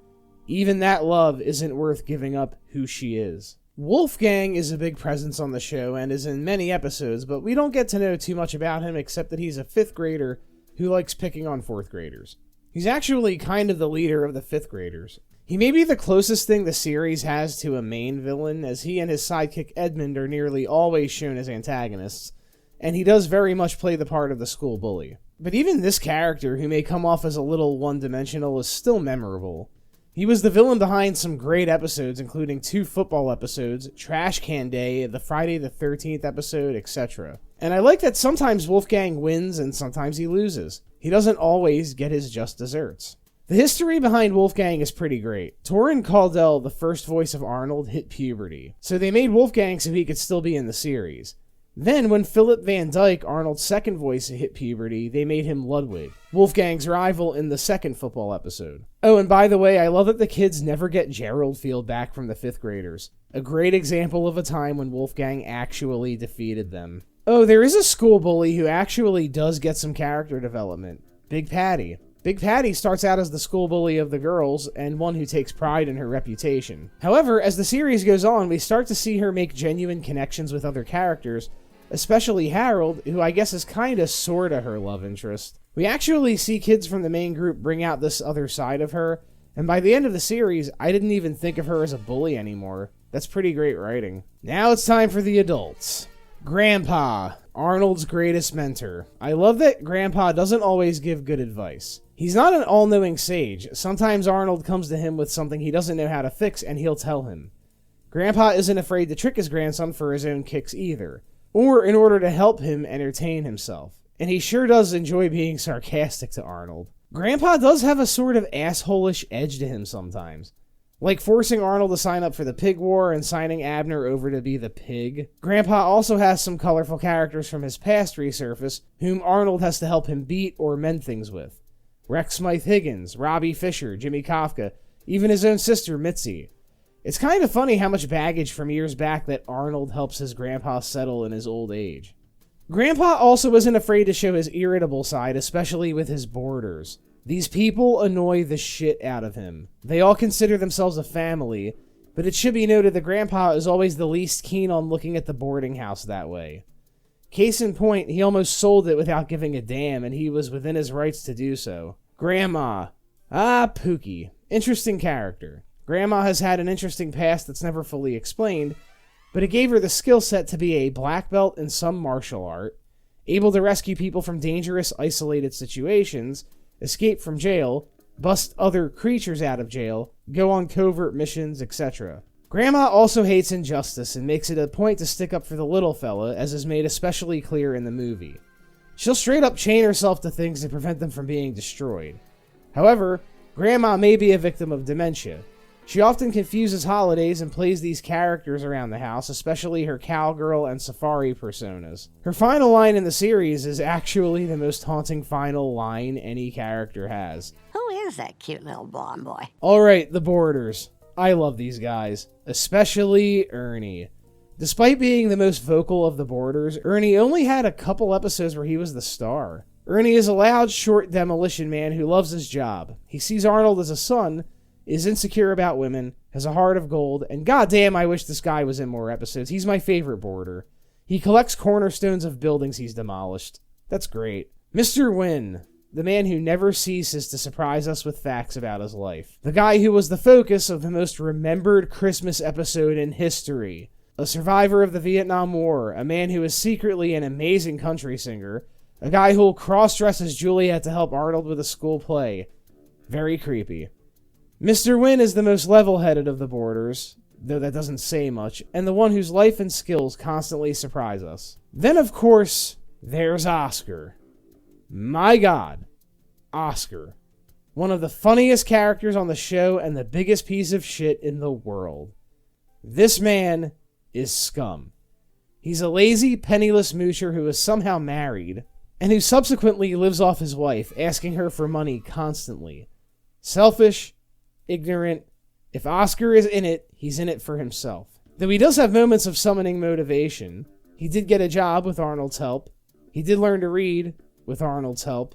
even that love isn't worth giving up who she is. Wolfgang is a big presence on the show and is in many episodes, but we don't get to know too much about him except that he's a 5th grader who likes picking on 4th graders. He's actually kind of the leader of the 5th graders. He may be the closest thing the series has to a main villain, as he and his sidekick Edmund are nearly always shown as antagonists, and he does very much play the part of the school bully. But even this character, who may come off as a little one-dimensional, is still memorable. He was the villain behind some great episodes, including 2 football episodes, Trash Can Day, the Friday the 13th episode, etc. And I like that sometimes Wolfgang wins and sometimes he loses. He doesn't always get his just desserts. The history behind Wolfgang is pretty great. Torrin Caldell, the first voice of Arnold, hit puberty, so they made Wolfgang so he could still be in the series. Then, when Philip Van Dyke, Arnold's second voice, hit puberty, they made him Ludwig, Wolfgang's rival in the 2nd football episode. Oh, and by the way, I love that the kids never get Gerald Field back from the 5th graders. A great example of a time when Wolfgang actually defeated them. Oh, there is a school bully who actually does get some character development. Big Patty. Big Patty starts out as the school bully of the girls, and one who takes pride in her reputation. However, as the series goes on, we start to see her make genuine connections with other characters, especially Harold, who I guess is kinda sorta her love interest. We actually see kids from the main group bring out this other side of her, and by the end of the series, I didn't even think of her as a bully anymore. That's pretty great writing. Now it's time for the adults. Grandpa, Arnold's greatest mentor. I love that Grandpa doesn't always give good advice. He's not an all-knowing sage. Sometimes Arnold comes to him with something he doesn't know how to fix, and he'll tell him. Grandpa isn't afraid to trick his grandson for his own kicks either, or in order to help him entertain himself. And he sure does enjoy being sarcastic to Arnold. Grandpa does have a sort of asshole-ish edge to him sometimes. Like forcing Arnold to sign up for the pig war and signing Abner over to be the pig. Grandpa also has some colorful characters from his past resurface, whom Arnold has to help him beat or mend things with. Rex Smythe Higgins, Robbie Fisher, Jimmy Kafka, even his own sister Mitzi. It's kind of funny how much baggage from years back that Arnold helps his grandpa settle in his old age. Grandpa also isn't afraid to show his irritable side, especially with his boarders. These people annoy the shit out of him. They all consider themselves a family, but it should be noted that Grandpa is always the least keen on looking at the boarding house that way. Case in point, he almost sold it without giving a damn, and he was within his rights to do so. Grandma. Pookie. Interesting character. Grandma has had an interesting past that's never fully explained, but it gave her the skill set to be a black belt in some martial art, able to rescue people from dangerous, isolated situations, escape from jail, bust other creatures out of jail, go on covert missions, etc. Grandma also hates injustice and makes it a point to stick up for the little fella, as is made especially clear in the movie. She'll straight up chain herself to things to prevent them from being destroyed. However, Grandma may be a victim of dementia. She often confuses holidays and plays these characters around the house, especially her cowgirl and safari personas. Her final line in the series is actually the most haunting final line any character has. Who is that cute little blonde boy? Alright, the boarders. I love these guys, especially Ernie. Despite being the most vocal of the boarders, Ernie only had a couple episodes where he was the star. Ernie is a loud, short demolition man who loves his job. He sees Arnold as a son, is insecure about women, has a heart of gold, and goddamn, I wish this guy was in more episodes. He's my favorite boarder. He collects cornerstones of buildings he's demolished. That's great. Mr. Wynn, the man who never ceases to surprise us with facts about his life. The guy who was the focus of the most remembered Christmas episode in history. A survivor of the Vietnam War, a man who is secretly an amazing country singer, a guy who will cross-dress as Juliet to help Arnold with a school play. Very creepy. Mr. Wynn is the most level-headed of the boarders, though that doesn't say much, and the one whose life and skills constantly surprise us. Then, of course, there's Oscar. My God, Oscar. One of the funniest characters on the show and the biggest piece of shit in the world. This man is scum. He's a lazy, penniless moocher who is somehow married, and who subsequently lives off his wife, asking her for money constantly. Selfish, ignorant. If Oscar is in it, he's in it for himself. Though he does have moments of summoning motivation. He did get a job with Arnold's help. He did learn to read with Arnold's help.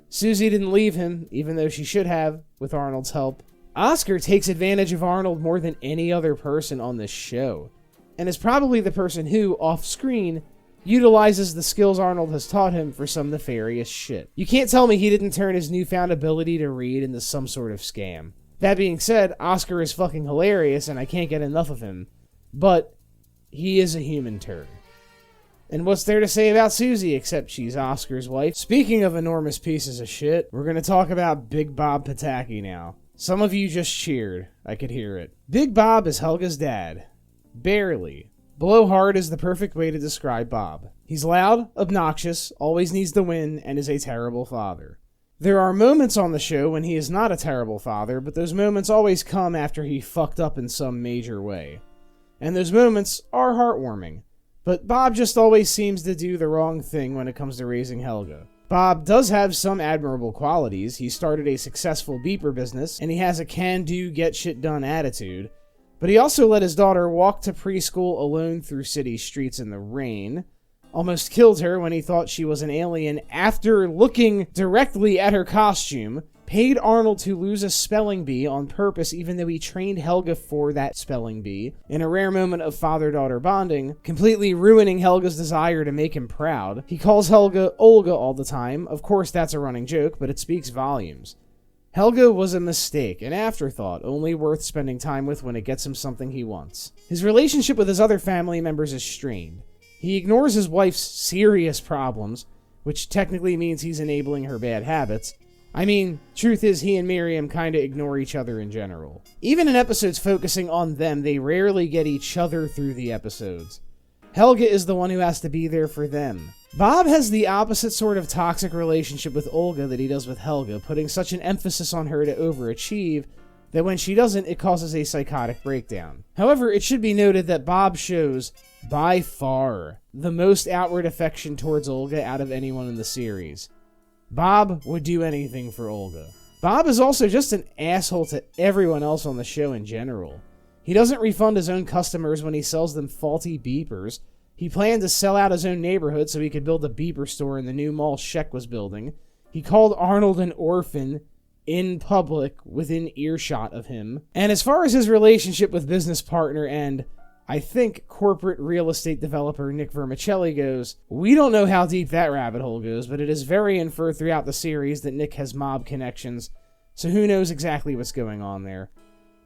Susie didn't leave him, even though she should have, with Arnold's help. Oscar takes advantage of Arnold more than any other person on this show, and is probably the person who, off-screen, utilizes the skills Arnold has taught him for some nefarious shit. You can't tell me he didn't turn his newfound ability to read into some sort of scam. That being said, Oscar is fucking hilarious and I can't get enough of him, but he is a human turd. And what's there to say about Susie except she's Oscar's wife? Speaking of enormous pieces of shit, we're going to talk about Big Bob Pataki now. Some of you just cheered. I could hear it. Big Bob is Helga's dad. Barely. Blowhard is the perfect way to describe Bob. He's loud, obnoxious, always needs to win, and is a terrible father. There are moments on the show when he is not a terrible father, but those moments always come after he fucked up in some major way. And those moments are heartwarming. But Bob just always seems to do the wrong thing when it comes to raising Helga. Bob does have some admirable qualities. He started a successful beeper business, and he has a can-do, get-shit-done attitude. But he also let his daughter walk to preschool alone through city streets in the rain, almost killed her when he thought she was an alien after looking directly at her costume, paid Arnold to lose a spelling bee on purpose even though he trained Helga for that spelling bee, in a rare moment of father-daughter bonding, completely ruining Helga's desire to make him proud. He calls Helga Olga all the time. Of course, that's a running joke, but it speaks volumes. Helga was a mistake, an afterthought, only worth spending time with when it gets him something he wants. His relationship with his other family members is strained. He ignores his wife's serious problems, which technically means he's enabling her bad habits. I mean, truth is he and Miriam kinda ignore each other in general. Even in episodes focusing on them, they rarely get each other through the episodes. Helga is the one who has to be there for them. Bob has the opposite sort of toxic relationship with Olga that he does with Helga, putting such an emphasis on her to overachieve that when she doesn't, it causes a psychotic breakdown. However, it should be noted that Bob shows, by far, the most outward affection towards Olga out of anyone in the series. Bob would do anything for Olga. Bob is also just an asshole to everyone else on the show in general. He doesn't refund his own customers when he sells them faulty beepers. He planned to sell out his own neighborhood so he could build a beeper store in the new mall Sheck was building. He called Arnold an orphan in public within earshot of him. And as far as his relationship with business partner and, I think, corporate real estate developer Nick Vermicelli goes, we don't know how deep that rabbit hole goes, but it is very inferred throughout the series that Nick has mob connections, so who knows exactly what's going on there.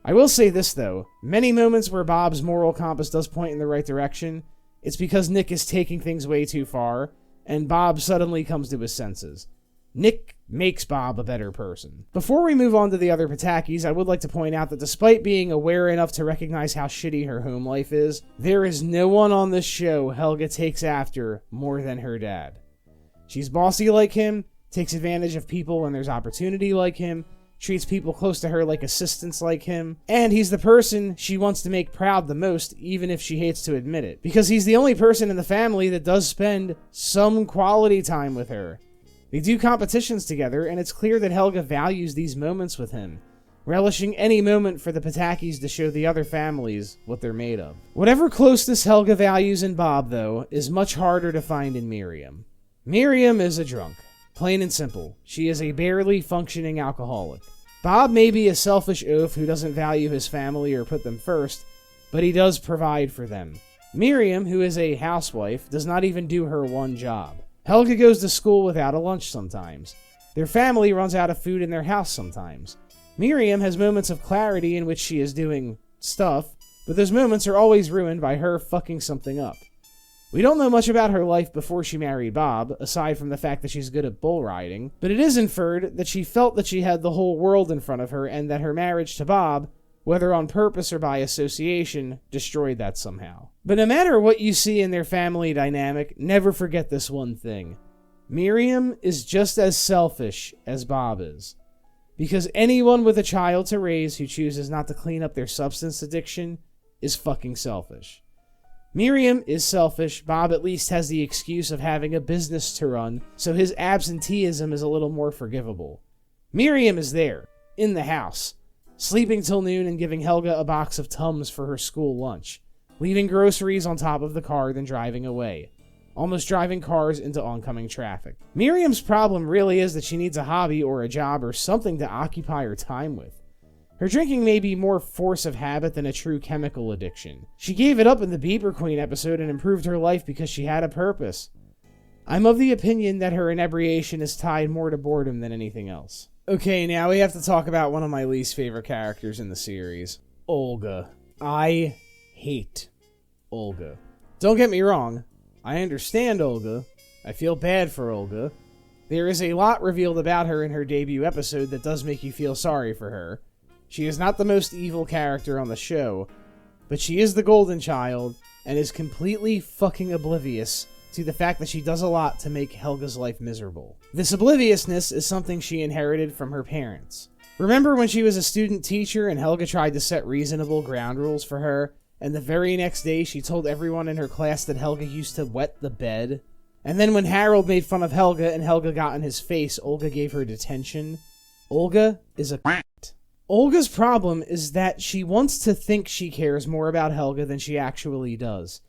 I will say this though, many moments where Bob's moral compass does point in the right direction, it's because Nick is taking things way too far, and Bob suddenly comes to his senses. Nick makes Bob a better person. Before we move on to the other Patakis, I would like to point out that despite being aware enough to recognize how shitty her home life is, there is no one on this show Helga takes after more than her dad. She's bossy like him, takes advantage of people when there's opportunity like him, treats people close to her like assistants like him, and he's the person she wants to make proud the most, even if she hates to admit it, because he's the only person in the family that does spend some quality time with her. They do competitions together, and it's clear that Helga values these moments with him, relishing any moment for the Patakis to show the other families what they're made of. Whatever closeness Helga values in Bob, though, is much harder to find in Miriam. Miriam is a drunk. Plain and simple. She is a barely functioning alcoholic. Bob may be a selfish oaf who doesn't value his family or put them first, but he does provide for them. Miriam, who is a housewife, does not even do her one job. Helga goes to school without a lunch sometimes. Their family runs out of food in their house sometimes. Miriam has moments of clarity in which she is doing stuff, but those moments are always ruined by her fucking something up. We don't know much about her life before she married Bob, aside from the fact that she's good at bull riding, but it is inferred that she felt that she had the whole world in front of her and that her marriage to Bob, whether on purpose or by association, destroyed that somehow. But no matter what you see in their family dynamic, never forget this one thing. Miriam is just as selfish as Bob is. Because anyone with a child to raise who chooses not to clean up their substance addiction is fucking selfish. Miriam is selfish. Bob at least has the excuse of having a business to run, so his absenteeism is a little more forgivable. Miriam is there, in the house, sleeping till noon and giving Helga a box of Tums for her school lunch, leaving groceries on top of the car, then driving away, almost driving cars into oncoming traffic. Miriam's problem really is that she needs a hobby or a job or something to occupy her time with. Her drinking may be more force of habit than a true chemical addiction. She gave it up in the Beeper Queen episode and improved her life because she had a purpose. I'm of the opinion that her inebriation is tied more to boredom than anything else. Okay, now we have to talk about one of my least favorite characters in the series, Olga. I hate Olga. Don't get me wrong, I understand Olga. I feel bad for Olga. There is a lot revealed about her in her debut episode that does make you feel sorry for her. She is not the most evil character on the show, but she is the golden child and is completely fucking oblivious to the fact that she does a lot to make Helga's life miserable. This obliviousness is something she inherited from her parents. Remember when she was a student teacher and Helga tried to set reasonable ground rules for her, and the very next day she told everyone in her class that Helga used to wet the bed? And then when Harold made fun of Helga and Helga got in his face, Olga gave her detention? Olga is a cunt. Olga's problem is that she wants to think she cares more about Helga than she actually does.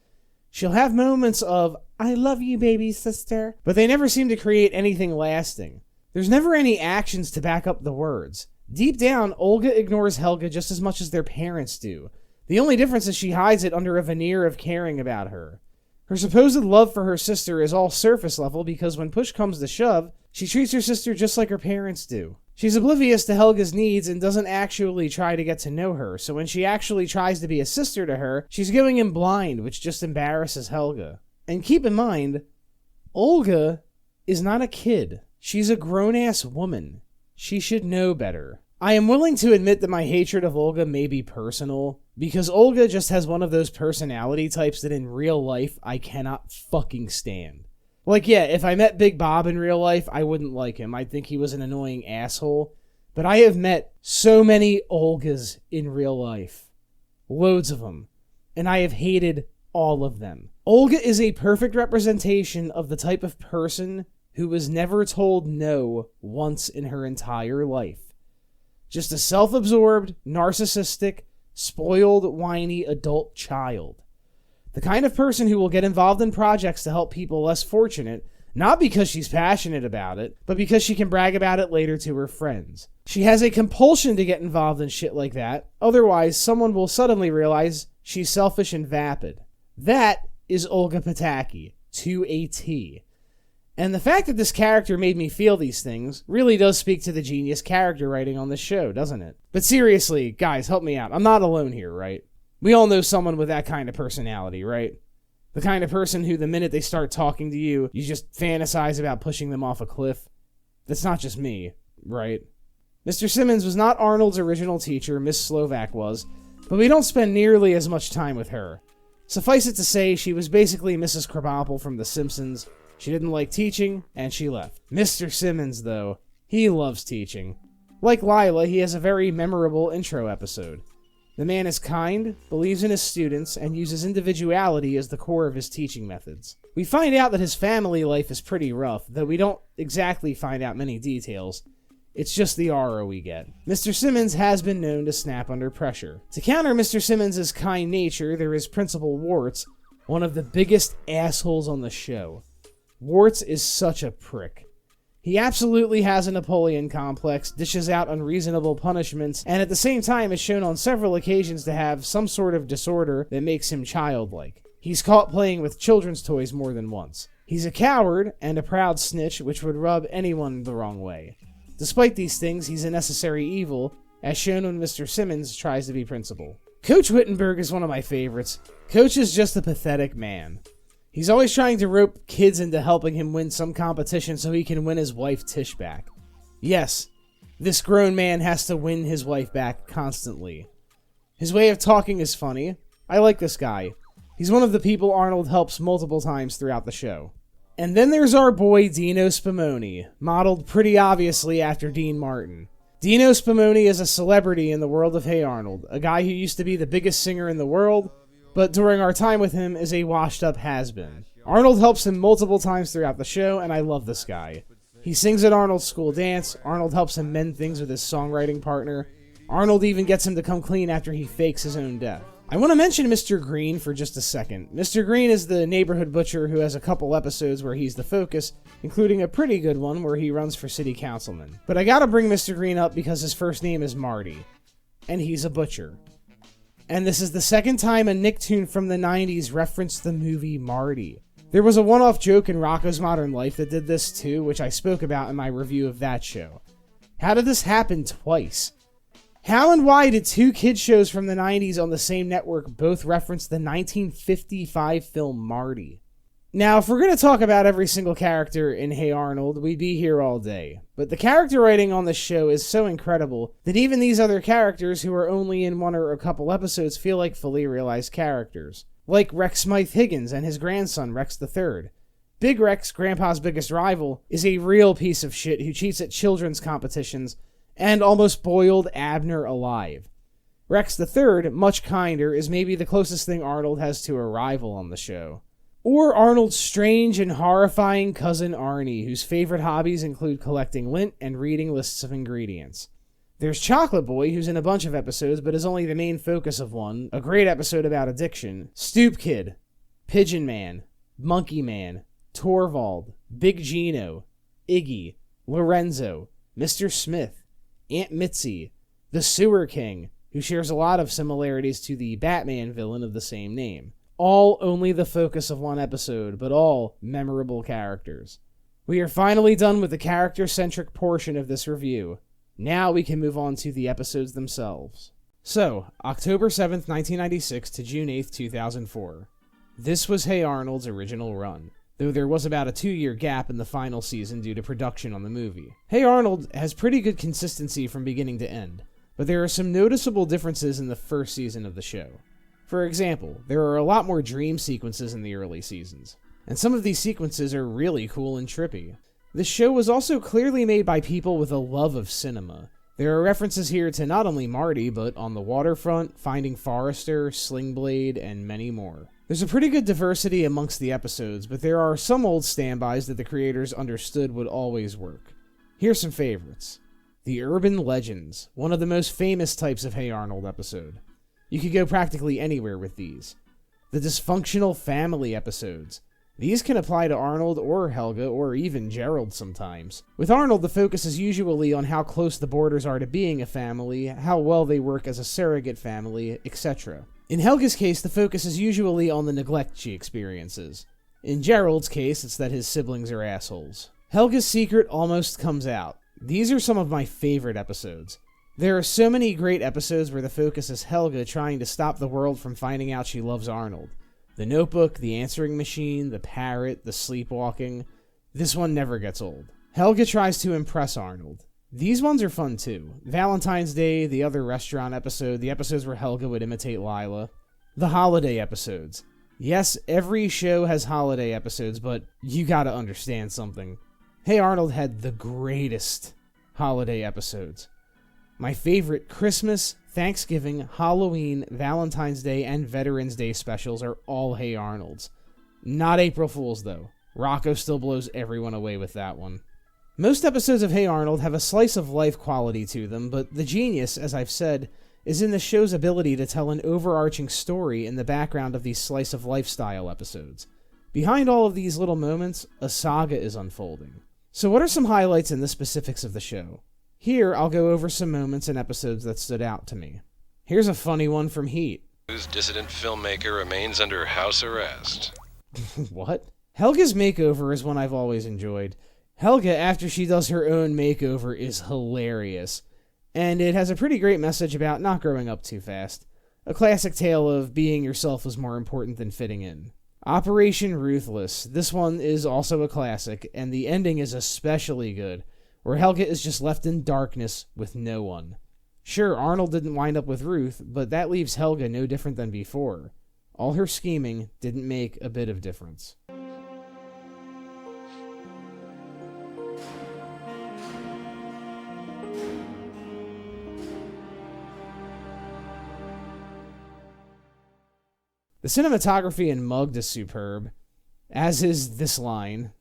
She'll have moments of, I love you, baby sister, but they never seem to create anything lasting. There's never any actions to back up the words. Deep down, Olga ignores Helga just as much as their parents do. The only difference is she hides it under a veneer of caring about her. Her supposed love for her sister is all surface level because when push comes to shove, she treats her sister just like her parents do. She's oblivious to Helga's needs and doesn't actually try to get to know her, so when she actually tries to be a sister to her, she's going in blind, which just embarrasses Helga. And keep in mind, Olga is not a kid. She's a grown-ass woman. She should know better. I am willing to admit that my hatred of Olga may be personal, because Olga just has one of those personality types that in real life I cannot fucking stand. Like, yeah, if I met Big Bob in real life, I wouldn't like him. I'd think he was an annoying asshole. But I have met so many Olgas in real life. Loads of them. And I have hated all of them. Olga is a perfect representation of the type of person who was never told no once in her entire life. Just a self-absorbed, narcissistic, spoiled, whiny adult child. The kind of person who will get involved in projects to help people less fortunate, not because she's passionate about it, but because she can brag about it later to her friends. She has a compulsion to get involved in shit like that, otherwise someone will suddenly realize she's selfish and vapid. That is Olga Pataki, to a T. And the fact that this character made me feel these things really does speak to the genius character writing on this show, doesn't it? But seriously, guys, help me out. I'm not alone here, right? We all know someone with that kind of personality, right? The kind of person who the minute they start talking to you, you just fantasize about pushing them off a cliff. That's not just me, right? Mr. Simmons was not Arnold's original teacher, Miss Slovak was, but we don't spend nearly as much time with her. Suffice it to say, she was basically Mrs. Krabappel from The Simpsons. She didn't like teaching, and she left. Mr. Simmons, though, he loves teaching. Like Lila, he has a very memorable intro episode. The man is kind, believes in his students, and uses individuality as the core of his teaching methods. We find out that his family life is pretty rough, though we don't exactly find out many details. It's just the aura we get. Mr. Simmons has been known to snap under pressure. To counter Mr. Simmons' kind nature, there is Principal Warts, one of the biggest assholes on the show. Warts is such a prick. He absolutely has a Napoleon complex, dishes out unreasonable punishments, and at the same time is shown on several occasions to have some sort of disorder that makes him childlike. He's caught playing with children's toys more than once. He's a coward and a proud snitch, which would rub anyone the wrong way. Despite these things, he's a necessary evil, as shown when Mr. Simmons tries to be principal. Coach Wittenberg is one of my favorites. Coach is just a pathetic man. He's always trying to rope kids into helping him win some competition so he can win his wife Tish back. Yes, this grown man has to win his wife back constantly. His way of talking is funny. I like this guy. He's one of the people Arnold helps multiple times throughout the show. And then there's our boy Dino Spumoni, modeled pretty obviously after Dean Martin. Dino Spumoni is a celebrity in the world of Hey Arnold, a guy who used to be the biggest singer in the world, but during our time with him is a washed-up has-been. Arnold helps him multiple times throughout the show, and I love this guy. He sings at Arnold's school dance, Arnold helps him mend things with his songwriting partner, Arnold even gets him to come clean after he fakes his own death. I want to mention Mr. Green for just a second. Mr. Green is the neighborhood butcher who has a couple episodes where he's the focus, including a pretty good one where he runs for city councilman. But I gotta bring Mr. Green up because his first name is Marty, and he's a butcher. And this is the second time a Nicktoon from the 90s referenced the movie Marty. There was a one-off joke in Rocko's Modern Life that did this too, which I spoke about in my review of that show. How did this happen twice? How and why did two kids shows from the 90s on the same network both reference the 1955 film Marty? Now, if we're going to talk about every single character in Hey Arnold, we'd be here all day. But the character writing on this show is so incredible that even these other characters who are only in one or a couple episodes feel like fully realized characters. Like Rex Smythe Higgins and his grandson, Rex III. Big Rex, Grandpa's biggest rival, is a real piece of shit who cheats at children's competitions and almost boiled Abner alive. Rex III, much kinder, is maybe the closest thing Arnold has to a rival on the show. Or Arnold's strange and horrifying cousin Arnie, whose favorite hobbies include collecting lint and reading lists of ingredients. There's Chocolate Boy, who's in a bunch of episodes but is only the main focus of one, a great episode about addiction. Stoop Kid, Pigeon Man, Monkey Man, Torvald, Big Gino, Iggy, Lorenzo, Mr. Smith, Aunt Mitzi, the Sewer King, who shares a lot of similarities to the Batman villain of the same name. All only the focus of one episode, but all memorable characters. We are finally done with the character-centric portion of this review. Now we can move on to the episodes themselves. So, October 7th, 1996 to June 8th, 2004. This was Hey Arnold's original run, though there was about a 2-year gap in the final season due to production on the movie. Hey Arnold has pretty good consistency from beginning to end, but there are some noticeable differences in the first season of the show. For example, there are a lot more dream sequences in the early seasons, and some of these sequences are really cool and trippy. This show was also clearly made by people with a love of cinema. There are references here to not only Marty, but On the Waterfront, Finding Forrester, Sling Blade, and many more. There's a pretty good diversity amongst the episodes, but there are some old standbys that the creators understood would always work. Here's some favorites. The Urban Legends, one of the most famous types of Hey Arnold episode. You could go practically anywhere with these. The Dysfunctional Family episodes. These can apply to Arnold or Helga or even Gerald sometimes. With Arnold, the focus is usually on how close the borders are to being a family, how well they work as a surrogate family, etc. In Helga's case, the focus is usually on the neglect she experiences. In Gerald's case, it's that his siblings are assholes. Helga's secret almost comes out. These are some of my favorite episodes. There are so many great episodes where the focus is Helga trying to stop the world from finding out she loves Arnold. The Notebook, The Answering Machine, The Parrot, The Sleepwalking. This one never gets old. Helga tries to impress Arnold. These ones are fun too. Valentine's Day, the other restaurant episode, the episodes where Helga would imitate Lila. The holiday episodes. Yes, every show has holiday episodes, but you gotta understand something. Hey Arnold had the greatest holiday episodes. My favorite Christmas, Thanksgiving, Halloween, Valentine's Day, and Veterans Day specials are all Hey Arnold's. Not April Fool's, though. Rocko still blows everyone away with that one. Most episodes of Hey Arnold have a slice-of-life quality to them, but the genius, as I've said, is in the show's ability to tell an overarching story in the background of these slice-of-life style episodes. Behind all of these little moments, a saga is unfolding. So what are some highlights in the specifics of the show? Here, I'll go over some moments and episodes that stood out to me. Here's a funny one from Heat. Whose dissident filmmaker remains under house arrest. What? Helga's makeover is one I've always enjoyed. Helga, after she does her own makeover, is hilarious. And it has a pretty great message about not growing up too fast. A classic tale of being yourself is more important than fitting in. Operation Ruthless. This one is also a classic, and the ending is especially good, where Helga is just left in darkness with no one. Sure, Arnold didn't wind up with Ruth, but that leaves Helga no different than before. All her scheming didn't make a bit of difference. The cinematography in Mugged is superb, as is this line.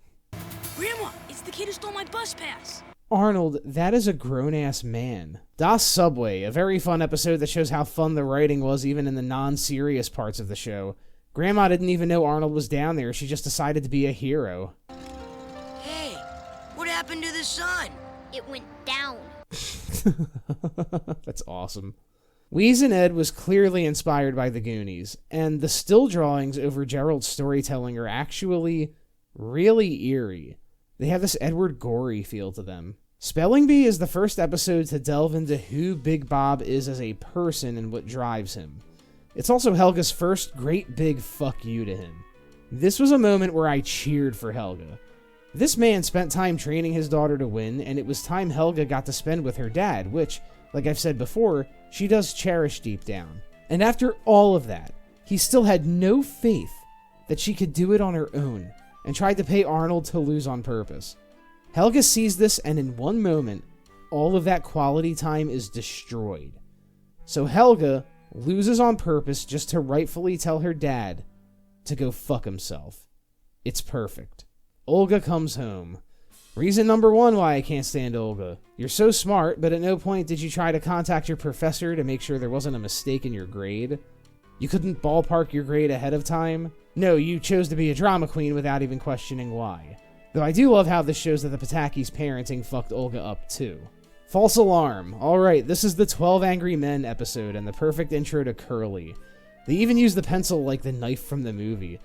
Grandma, it's the kid who stole my bus pass. Arnold, that is a grown-ass man. Das Subway, a very fun episode that shows how fun the writing was even in the non-serious parts of the show. Grandma didn't even know Arnold was down there, she just decided to be a hero. Hey, what happened to the sun? It went down. That's awesome. Wheeze and Ed was clearly inspired by the Goonies, and the still drawings over Gerald's storytelling are actually really eerie. They have this Edward Gorey feel to them. Spelling Bee is the first episode to delve into who Big Bob is as a person and what drives him. It's also Helga's first great big fuck you to him. This was a moment where I cheered for Helga. This man spent time training his daughter to win, and it was time Helga got to spend with her dad, which, like I've said before, she does cherish deep down. And after all of that, he still had no faith that she could do it on her own, and tried to pay Arnold to lose on purpose. Helga sees this, and in one moment, all of that quality time is destroyed. So Helga loses on purpose just to rightfully tell her dad to go fuck himself. It's perfect. Olga comes home. Reason number one why I can't stand Olga. You're so smart, but at no point did you try to contact your professor to make sure there wasn't a mistake in your grade. You couldn't ballpark your grade ahead of time. No, you chose to be a drama queen without even questioning why. Though I do love how this shows that the Pataki's parenting fucked Olga up too. False alarm. Alright, this is the 12 Angry Men episode and the perfect intro to Curly. They even use the pencil like the knife from the movie.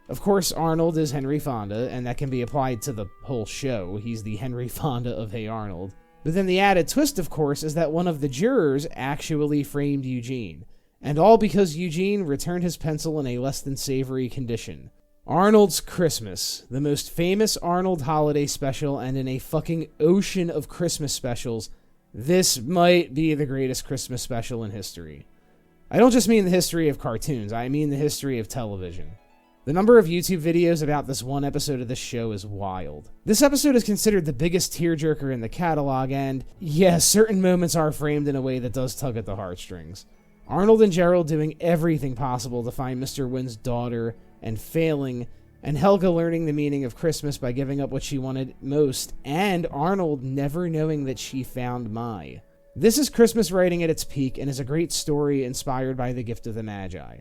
Of course, Arnold is Henry Fonda, and that can be applied to the whole show. He's the Henry Fonda of Hey Arnold. But then the added twist, of course, is that one of the jurors actually framed Eugene. And all because Eugene returned his pencil in a less than savory condition. Arnold's Christmas, the most famous Arnold holiday special, and in a fucking ocean of Christmas specials, this might be the greatest Christmas special in history. I don't just mean the history of cartoons, I mean the history of television. The number of YouTube videos about this one episode of this show is wild. This episode is considered the biggest tearjerker in the catalog, and yes, certain moments are framed in a way that does tug at the heartstrings. Arnold and Gerald doing everything possible to find Mr. Wynn's daughter, and failing, and Helga learning the meaning of Christmas by giving up what she wanted most, and Arnold never knowing that she found Mai. This is Christmas writing at its peak, and is a great story inspired by the gift of the Magi.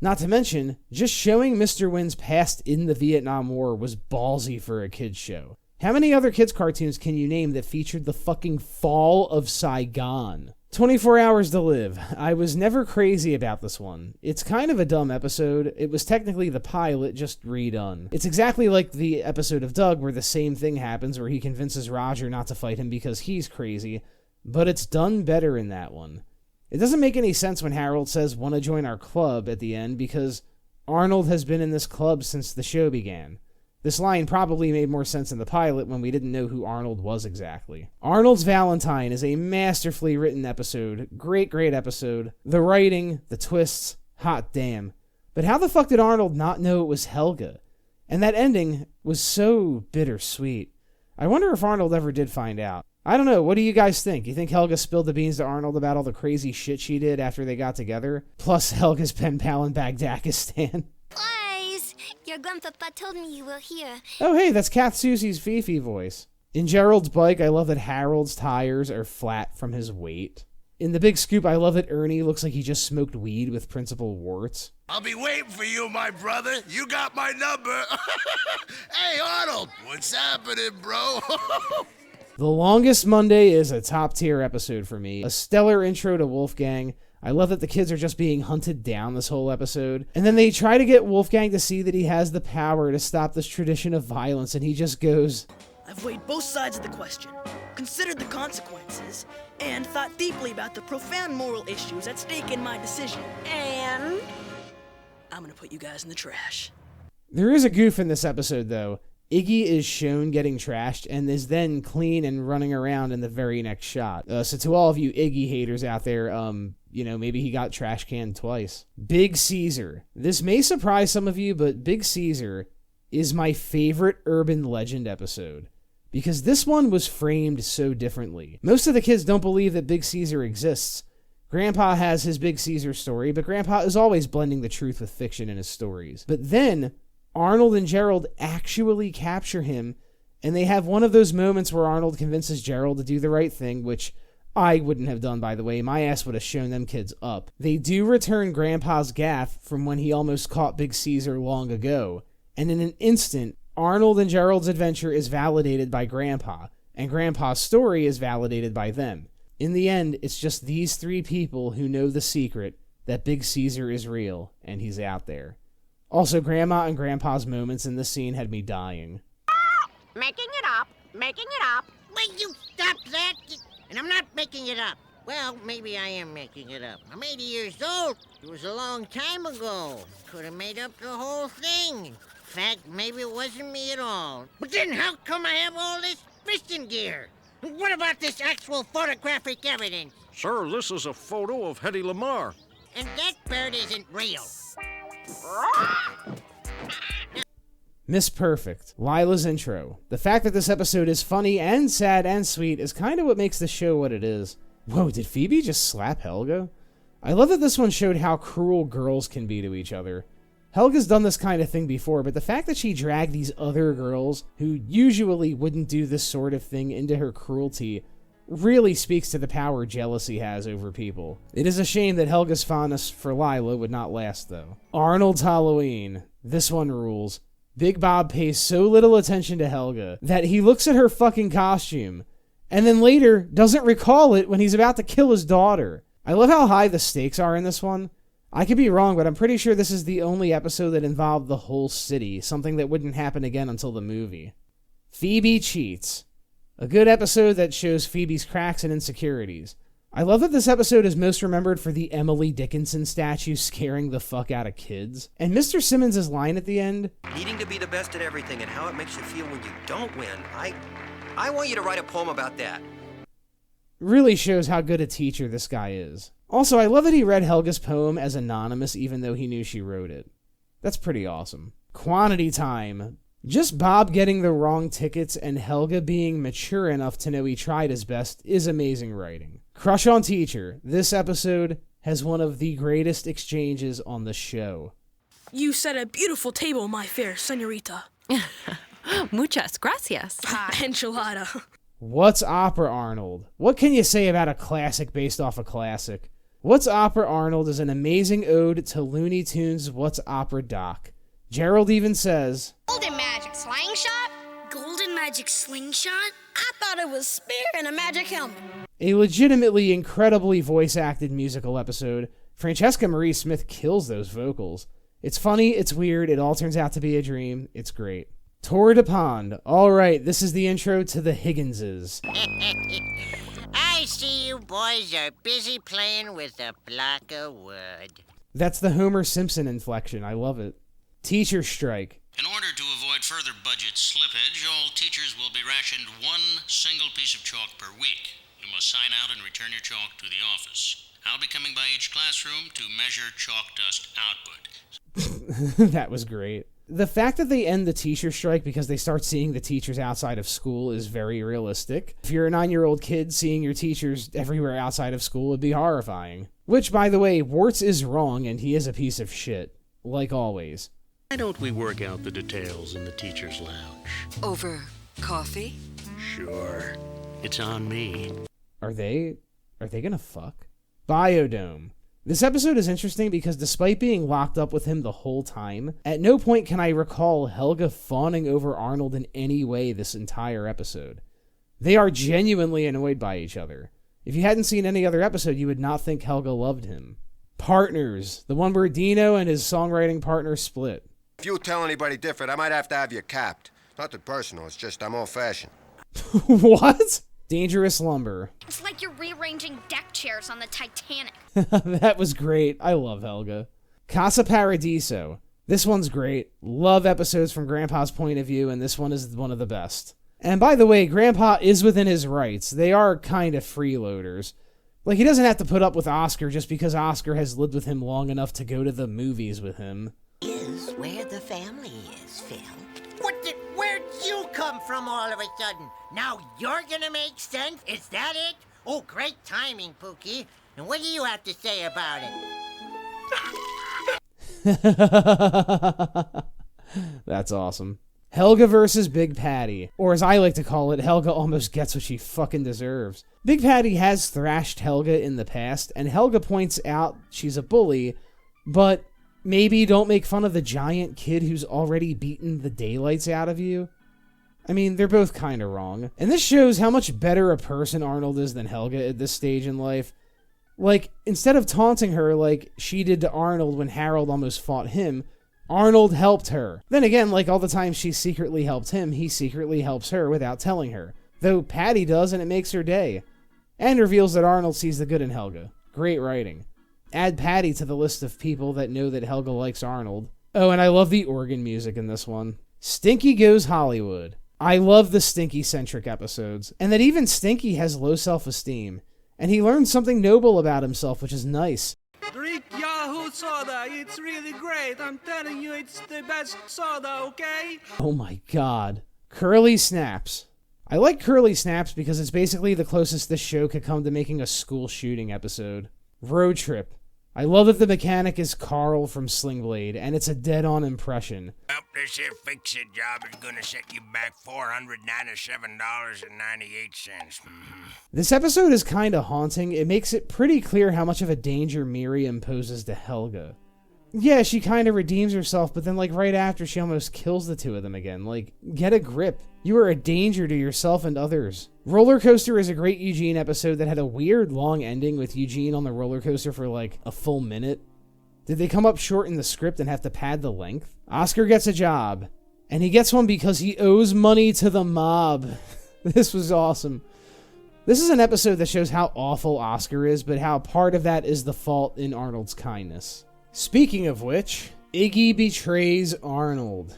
Not to mention, just showing Mr. Wynn's past in the Vietnam War was ballsy for a kid's show. How many other kids' cartoons can you name that featured the fucking fall of Saigon? 24 Hours to Live. I was never crazy about this one. It's kind of a dumb episode. It was technically the pilot, just redone. It's exactly like the episode of Doug where the same thing happens, where he convinces Roger not to fight him because he's crazy, but it's done better in that one. It doesn't make any sense when Harold says, "Want to join our club?" at the end, because Arnold has been in this club since the show began. This line probably made more sense in the pilot when we didn't know who Arnold was exactly. Arnold's Valentine is a masterfully written episode. Great episode. The writing, the twists, hot damn. But how the fuck did Arnold not know it was Helga? And that ending was so bittersweet. I wonder if Arnold ever did find out. I don't know, what do you guys think? You think Helga spilled the beans to Arnold about all the crazy shit she did after they got together? Plus Helga's pen pal in Bagdakistan. Guys, your grandpapa told me you were here. Oh hey, that's Kath Susie's Fifi voice. In Gerald's bike, I love that Harold's tires are flat from his weight. In The Big Scoop, I love that Ernie looks like he just smoked weed with Principal Warts. I'll be waiting for you, my brother. You got my number. Hey, Arnold, what's happening, bro? The Longest Monday is a top-tier episode for me. A stellar intro to Wolfgang. I love that the kids are just being hunted down this whole episode. And then they try to get Wolfgang to see that he has the power to stop this tradition of violence, and he just goes, I've weighed both sides of the question, considered the consequences, and thought deeply about the profound moral issues at stake in my decision. And I'm gonna put you guys in the trash. There is a goof in this episode, though. Iggy is shown getting trashed and is then clean and running around in the very next shot. So to all of you Iggy haters out there, maybe he got trash canned twice. Big Caesar. This may surprise some of you, but Big Caesar is my favorite urban legend episode, because this one was framed so differently. Most of the kids don't believe that Big Caesar exists. Grandpa has his Big Caesar story, but Grandpa is always blending the truth with fiction in his stories. But then Arnold and Gerald actually capture him, and they have one of those moments where Arnold convinces Gerald to do the right thing, which I wouldn't have done, by the way. My ass would have shown them kids up. They do return Grandpa's gaff from when he almost caught Big Caesar long ago, and in an instant, Arnold and Gerald's adventure is validated by Grandpa, and Grandpa's story is validated by them. In the end, it's just these three people who know the secret that Big Caesar is real, and he's out there. Also, Grandma and Grandpa's moments in this scene had me dying. Making it up. Will you stop that? And I'm not making it up. Well, maybe I am making it up. I'm 80 years old. It was a long time ago. Could have made up the whole thing. In fact, maybe it wasn't me at all. But then how come I have all this fishing gear? What about this actual photographic evidence? Sir, this is a photo of Hedy Lamarr. And that bird isn't real. Miss Perfect, Lila's intro. The fact that this episode is funny and sad and sweet is kind of what makes the show what it is. Whoa, did Phoebe just slap Helga? I love that this one showed how cruel girls can be to each other. Helga's done this kind of thing before, but the fact that she dragged these other girls, who usually wouldn't do this sort of thing, into her cruelty, really speaks to the power jealousy has over people. It is a shame that Helga's fondness for Lila would not last, though. Arnold's Halloween. This one rules. Big Bob pays so little attention to Helga that he looks at her fucking costume and then later doesn't recall it when he's about to kill his daughter. I love how high the stakes are in this one. I could be wrong, but I'm pretty sure this is the only episode that involved the whole city, something that wouldn't happen again until the movie. Phoebe Cheats. A good episode that shows Phoebe's cracks and insecurities. I love that this episode is most remembered for the Emily Dickinson statue scaring the fuck out of kids. And Mr. Simmons' line at the end, needing to be the best at everything and how it makes you feel when you don't win. I want you to write a poem about that. Really shows how good a teacher this guy is. Also, I love that he read Helga's poem as anonymous even though he knew she wrote it. That's pretty awesome. Quantity time. Just Bob getting the wrong tickets and Helga being mature enough to know he tried his best is amazing writing. Crush on Teacher. This episode has one of the greatest exchanges on the show. You set a beautiful table, my fair senorita. Muchas gracias. Enchilada. What's Opera Arnold? What can you say about a classic based off a classic? What's Opera Arnold is an amazing ode to Looney Tunes' What's Opera Doc. Gerald even says, Golden magic slingshot? Golden magic slingshot? I thought it was spear and a magic helmet. A legitimately incredibly voice-acted musical episode. Francesca Marie Smith kills those vocals. It's funny, it's weird, it all turns out to be a dream. It's great. Tour de Pond. Alright, this is the intro to the Higginses. I see you boys are busy playing with a block of wood. That's the Homer Simpson inflection. I love it. Teacher strike. In order to avoid further budget slippage, all teachers will be rationed one single piece of chalk per week. You must sign out and return your chalk to the office. I'll be coming by each classroom to measure chalk dust output. That was great. The fact that they end the teacher strike because they start seeing the teachers outside of school is very realistic. If you're a 9-year-old kid, seeing your teachers everywhere outside of school would be horrifying. Which, by the way, Warts is wrong and he is a piece of shit. Like always. Why don't we work out the details in the teacher's lounge? Over coffee? Sure. It's on me. Are they gonna fuck? Biodome. This episode is interesting because despite being locked up with him the whole time, at no point can I recall Helga fawning over Arnold in any way this entire episode. They are genuinely annoyed by each other. If you hadn't seen any other episode, you would not think Helga loved him. Partners. The one where Dino and his songwriting partner split. If you tell anybody different, I might have to have you capped. Nothing personal, it's just I'm old-fashioned. What? Dangerous Lumber. It's like you're rearranging deck chairs on the Titanic. That was great. I love Helga. Casa Paradiso. This one's great. Love episodes from Grandpa's point of view, and this one is one of the best. And by the way, Grandpa is within his rights. They are kind of freeloaders. Like, he doesn't have to put up with Oscar just because Oscar has lived with him long enough to go to the movies with him. Is where the family is, Phil. Where'd you come from all of a sudden? Now you're gonna make sense? Is that it? Oh, great timing, Pookie. And what do you have to say about it? That's awesome. Helga versus Big Patty. Or as I like to call it, Helga almost gets what she fucking deserves. Big Patty has thrashed Helga in the past, and Helga points out she's a bully, but maybe don't make fun of the giant kid who's already beaten the daylights out of you. I mean, they're both kind of wrong. And this shows how much better a person Arnold is than Helga at this stage in life. Like, instead of taunting her like she did to Arnold when Harold almost fought him, Arnold helped her. Then again, like all the times she secretly helped him, he secretly helps her without telling her. Though Patty does, and it makes her day. And reveals that Arnold sees the good in Helga. Great writing. Add Patty to the list of people that know that Helga likes Arnold. Oh, and I love the organ music in this one. Stinky Goes Hollywood. I love the Stinky-centric episodes, and that even Stinky has low self-esteem, and he learns something noble about himself, which is nice. Drink Yahoo soda, it's really great. I'm telling you, it's the best soda, okay? Oh my god. Curly Snaps. I like Curly Snaps because it's basically the closest this show could come to making a school shooting episode. Road Trip. I love that the mechanic is Carl from Sling Blade, and it's a dead-on impression. Well, this here fix-it job is gonna set you back $497.98. This episode is kinda haunting. It makes it pretty clear how much of a danger Miriam poses to Helga. yeah, she kind of redeems herself, but then, like, right after, she almost kills the two of them again. Like, get a grip. You are a danger to yourself and others. Roller Coaster is a great Eugene episode that had a weird long ending with Eugene on the roller coaster for, like, a full minute. Did they come up short in the script and have to pad the length? Oscar gets a job, and he gets one because he owes money to the mob. This was awesome. This is an episode that shows how awful Oscar is, but how part of that is the fault in Arnold's kindness. Speaking of which, Iggy betrays Arnold.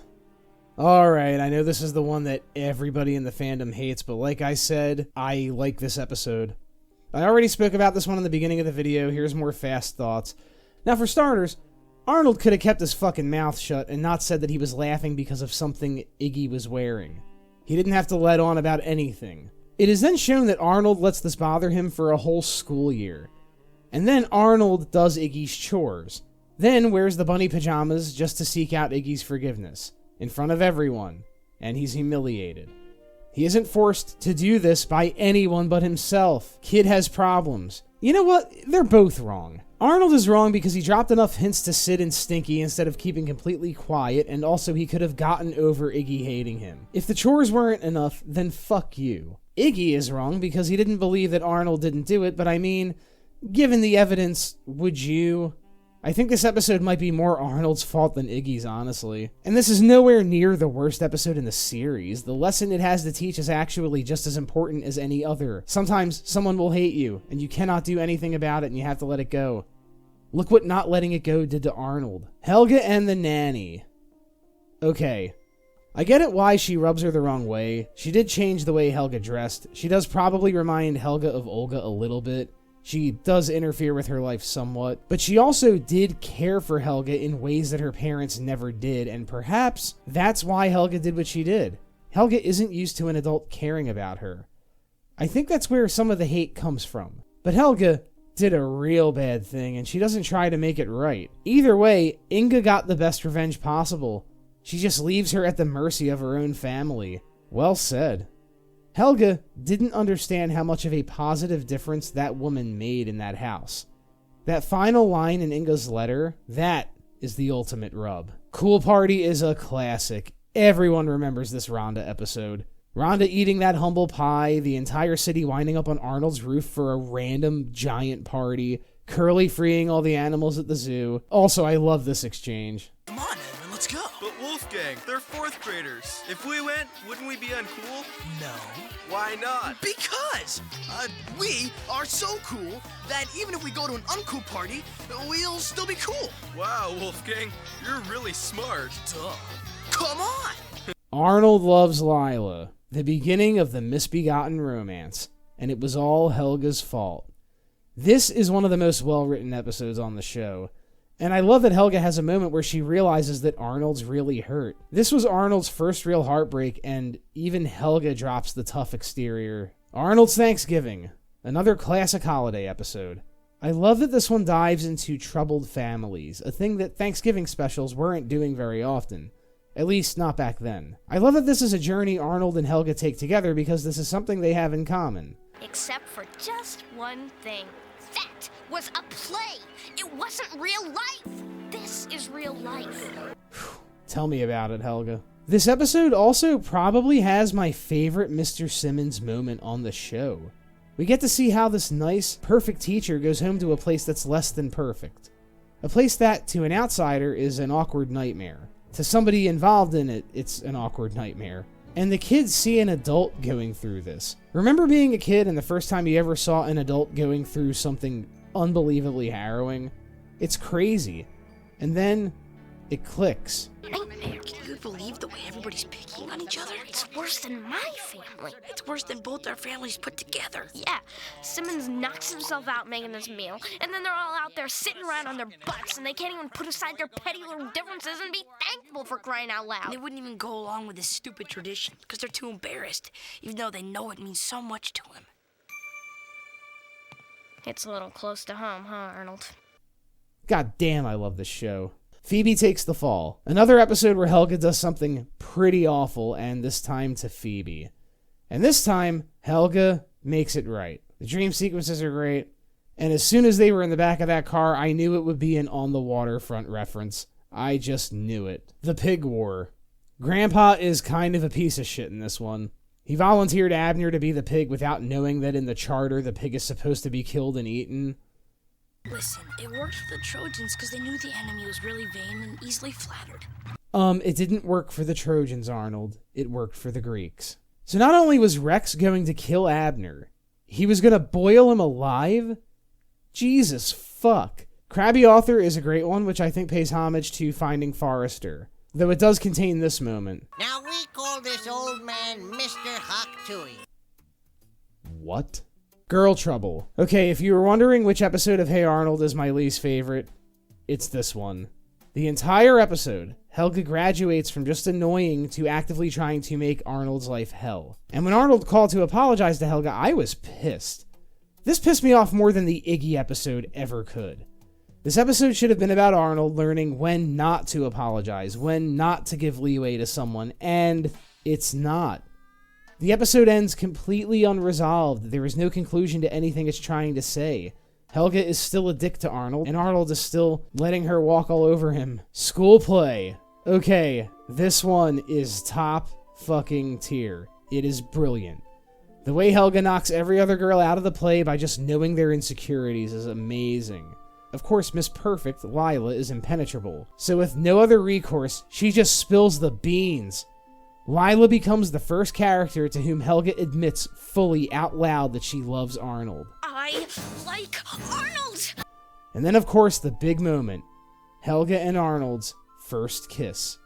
Alright, I know this is the one that everybody in the fandom hates, but like I said, I like this episode. I already spoke about this one in the beginning of the video. Here's more fast thoughts. Now, for starters, Arnold could have kept his fucking mouth shut and not said that he was laughing because of something Iggy was wearing. He didn't have to let on about anything. It is then shown that Arnold lets this bother him for a whole school year. And then Arnold does Iggy's chores. Then wears the bunny pajamas just to seek out Iggy's forgiveness, in front of everyone, and he's humiliated. He isn't forced to do this by anyone but himself. Kid has problems. You know what? They're both wrong. Arnold is wrong because he dropped enough hints to Sid and Stinky instead of keeping completely quiet, and also he could have gotten over Iggy hating him. If the chores weren't enough, then fuck you. Iggy is wrong because he didn't believe that Arnold didn't do it, but I mean, given the evidence, would you? I think this episode might be more Arnold's fault than Iggy's, honestly. And this is nowhere near the worst episode in the series. The lesson it has to teach is actually just as important as any other. Sometimes someone will hate you, and you cannot do anything about it, and you have to let it go. Look what not letting it go did to Arnold. Helga and the nanny. Okay. I get it why she rubs her the wrong way. She did change the way Helga dressed. She does probably remind Helga of Olga a little bit. She does interfere with her life somewhat, but she also did care for Helga in ways that her parents never did, and perhaps that's why Helga did what she did. Helga isn't used to an adult caring about her. I think that's where some of the hate comes from. But Helga did a real bad thing, and she doesn't try to make it right. Either way, Inga got the best revenge possible. She just leaves her at the mercy of her own family. Well said. Helga didn't understand how much of a positive difference that woman made in that house. That final line in Inga's letter, that is the ultimate rub. Cool Party is a classic. Everyone remembers this Rhonda episode. Rhonda eating that humble pie, the entire city winding up on Arnold's roof for a random giant party, Curly freeing all the animals at the zoo. Also, I love this exchange. Come on, Edwin, let's go. But Wolfgang, they're 4th graders. If we went, wouldn't we be uncool? No. Why not? Because we are so cool that even if we go to an uncool party, we'll still be cool. Wow, Wolfgang, you're really smart. Duh. Come on! Arnold loves Lila, the beginning of the misbegotten romance, and it was all Helga's fault. This is one of the most well-written episodes on the show, and I love that Helga has a moment where she realizes that Arnold's really hurt. This was Arnold's first real heartbreak, and even Helga drops the tough exterior. Arnold's Thanksgiving, another classic holiday episode. I love that this one dives into troubled families, a thing that Thanksgiving specials weren't doing very often. At least, not back then. I love that this is a journey Arnold and Helga take together because this is something they have in common. Except for just one thing. That was a play. It wasn't real life. This is real life. Tell me about it, Helga. This episode also probably has my favorite Mr. Simmons moment on the show. We get to see how this nice, perfect teacher goes home to a place that's less than perfect. A place that, to an outsider, is an awkward nightmare. To somebody involved in it, it's an awkward nightmare. And the kids see an adult going through this. Remember being a kid and the first time you ever saw an adult going through something unbelievably harrowing? It's crazy. And then it clicks. Nightmare. Can you believe the way everybody's picking on each other? It's worse than my family. It's worse than both our families put together. Yeah, Simmons knocks himself out making this meal, and then they're all out there sitting around on their butts, and they can't even put aside their petty little differences and be thankful for crying out loud. And they wouldn't even go along with this stupid tradition because they're too embarrassed, even though they know it means so much to him. It's a little close to home, huh, Arnold? God damn, I love this show. Phoebe takes the fall. Another episode where Helga does something pretty awful, and this time to Phoebe. And this time, Helga makes it right. The dream sequences are great. And as soon as they were in the back of that car, I knew it would be an On the Waterfront reference. I just knew it. The Pig War. Grandpa is kind of a piece of shit in this one. He volunteered Abner to be the pig without knowing that in the charter the pig is supposed to be killed and eaten. Listen, it worked for the Trojans because they knew the enemy was really vain and easily flattered. It didn't work for the Trojans, Arnold. It worked for the Greeks. So not only was Rex going to kill Abner, he was going to boil him alive? Jesus fuck. Krabby Author is a great one, which I think pays homage to Finding Forrester, though it does contain this moment. Now we call this old man Mr. Hoktui. What? Girl Trouble. Okay, if you were wondering which episode of Hey Arnold is my least favorite, it's this one. The entire episode, Helga graduates from just annoying to actively trying to make Arnold's life hell. And when Arnold called to apologize to Helga, I was pissed. This pissed me off more than the Iggy episode ever could. This episode should have been about Arnold learning when not to apologize, when not to give leeway to someone, and it's not. The episode ends completely unresolved. There is no conclusion to anything it's trying to say. Helga is still a dick to Arnold, and Arnold is still letting her walk all over him. School play. Okay, this one is top fucking tier. It is brilliant. The way Helga knocks every other girl out of the play by just knowing their insecurities is amazing. Of course, Miss Perfect, Lila, is impenetrable. So with no other recourse, she just spills the beans. Lila becomes the first character to whom Helga admits fully out loud that she loves Arnold. I like Arnold! And then, of course, the big moment. Helga and Arnold's first kiss.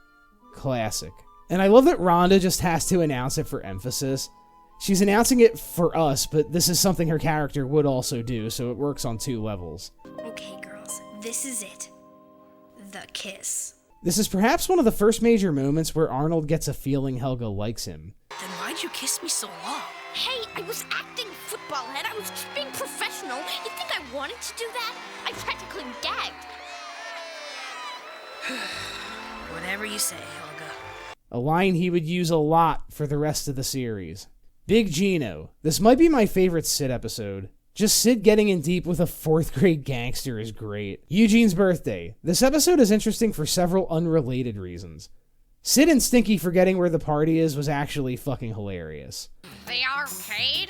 Classic. And I love that Rhonda just has to announce it for emphasis. She's announcing it for us, but this is something her character would also do, so it works on two levels. Okay, girls, this is it. The kiss. This is perhaps one of the first major moments where Arnold gets a feeling Helga likes him. Then why'd you kiss me so long? Hey, I was acting football head. I was just being professional. You think I wanted to do that? I practically gagged. Whatever you say, Helga. A line he would use a lot for the rest of the series. Big Gino. This might be my favorite Sid episode. Just Sid getting in deep with a 4th grade gangster is great. Eugene's birthday. This episode is interesting for several unrelated reasons. Sid and Stinky forgetting where the party is was actually fucking hilarious. The arcade?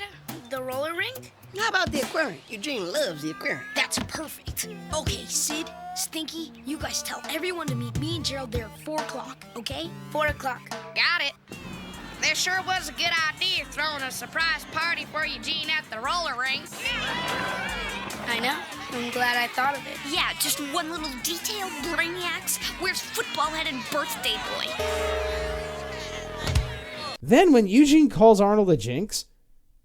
The roller rink? How about the aquarium? Eugene loves the aquarium. That's perfect. Okay, Sid, Stinky, you guys tell everyone to meet me and Gerald there at 4 o'clock, okay? 4 o'clock. Got it. There sure was a good idea throwing a surprise party for Eugene at the roller rink. I know. I'm glad I thought of it. Yeah, just one little detail, brainiacs. Where's football head and birthday boy? Then when Eugene calls Arnold a jinx,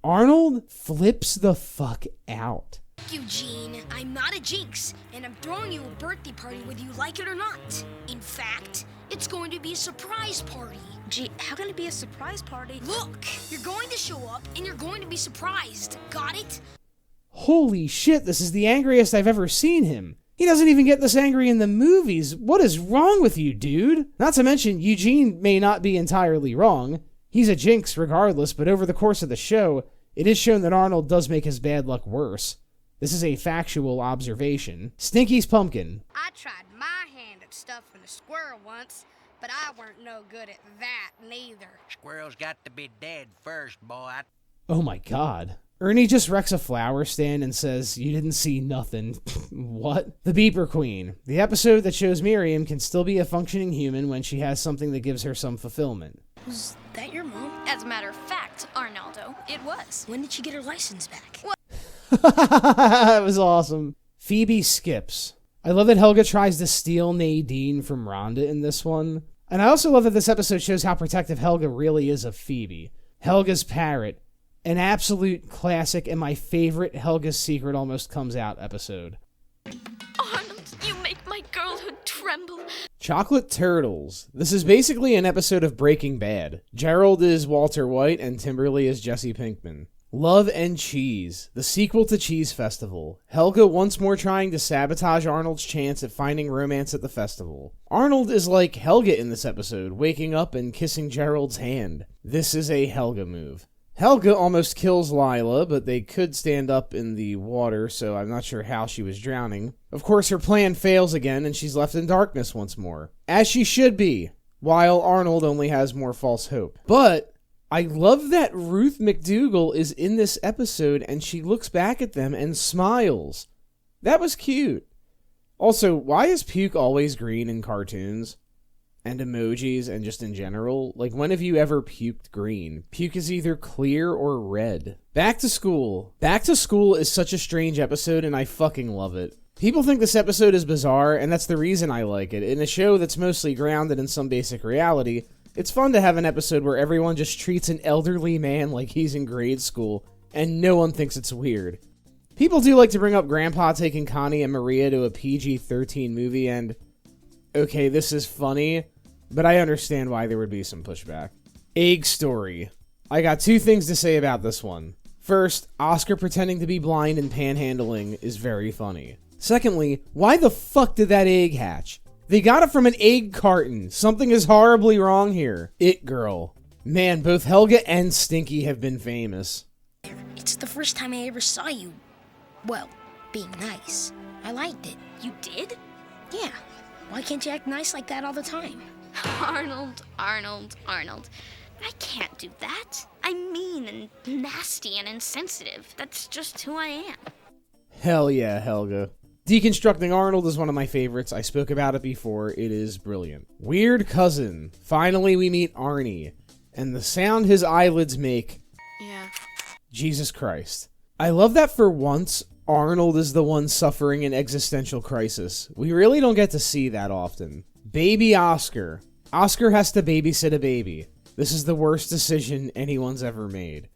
Arnold flips the fuck out. Eugene, I'm not a jinx, and I'm throwing you a birthday party whether you like it or not. In fact, it's going to be a surprise party. Gee, how can it be a surprise party? Look, you're going to show up, and you're going to be surprised. Got it? Holy shit, this is the angriest I've ever seen him. He doesn't even get this angry in the movies. What is wrong with you, dude? Not to mention, Eugene may not be entirely wrong. He's a jinx regardless, but over the course of the show, it is shown that Arnold does make his bad luck worse. This is a factual observation. Stinky's pumpkin. I tried my hand at stuffing a squirrel once, but I weren't no good at that neither. Squirrel's got to be dead first, boy. Oh my god. Ernie just wrecks a flower stand and says, "You didn't see nothing." What? The Beeper Queen. The episode that shows Miriam can still be a functioning human when she has something that gives her some fulfillment. Was that your mom? As a matter of fact, Arnaldo, it was. When did she get her license back? What? That was awesome. Phoebe skips. I love that Helga tries to steal Nadine from Rhonda in this one. And I also love that this episode shows how protective Helga really is of Phoebe. Helga's parrot. An absolute classic and my favorite Helga's Secret Almost Comes Out episode. Arnold, you make my girlhood tremble. Chocolate Turtles. This is basically an episode of Breaking Bad. Gerald is Walter White and Timberly is Jesse Pinkman. Love and Cheese, the sequel to Cheese Festival. Helga once more trying to sabotage Arnold's chance at finding romance at the festival. Arnold is like Helga in this episode, waking up and kissing Gerald's hand. This is a Helga move. Helga almost kills Lila, but they could stand up in the water, so I'm not sure how she was drowning. Of course, her plan fails again, and she's left in darkness once more. As she should be, while Arnold only has more false hope. But I love that Ruth McDougal is in this episode, and she looks back at them and smiles. That was cute. Also, why is puke always green in cartoons? And emojis and just in general? Like, when have you ever puked green? Puke is either clear or red. Back to School. Back to School is such a strange episode, and I fucking love it. People think this episode is bizarre, and that's the reason I like it. In a show that's mostly grounded in some basic reality, it's fun to have an episode where everyone just treats an elderly man like he's in grade school, and no one thinks it's weird. People do like to bring up Grandpa taking Connie and Maria to a PG-13 movie, and okay, this is funny, but I understand why there would be some pushback. Egg Story. I got two things to say about this one. First, Oscar pretending to be blind and panhandling is very funny. Secondly, why the fuck did that egg hatch? They got it from an egg carton. Something is horribly wrong here. It Girl. Man, both Helga and Stinky have been famous. It's the first time I ever saw you, well, being nice. I liked it. You did? Yeah. Why can't you act nice like that all the time? Arnold. I can't do that. I'm mean and nasty and insensitive. That's just who I am. Hell yeah, Helga. Deconstructing Arnold is one of my favorites. I spoke about it before. It is brilliant. Weird Cousin. Finally, we meet Arnie. And the sound his eyelids make. Yeah. Jesus Christ. I love that for once, Arnold is the one suffering an existential crisis. We really don't get to see that often. Baby Oscar. Oscar has to babysit a baby. This is the worst decision anyone's ever made.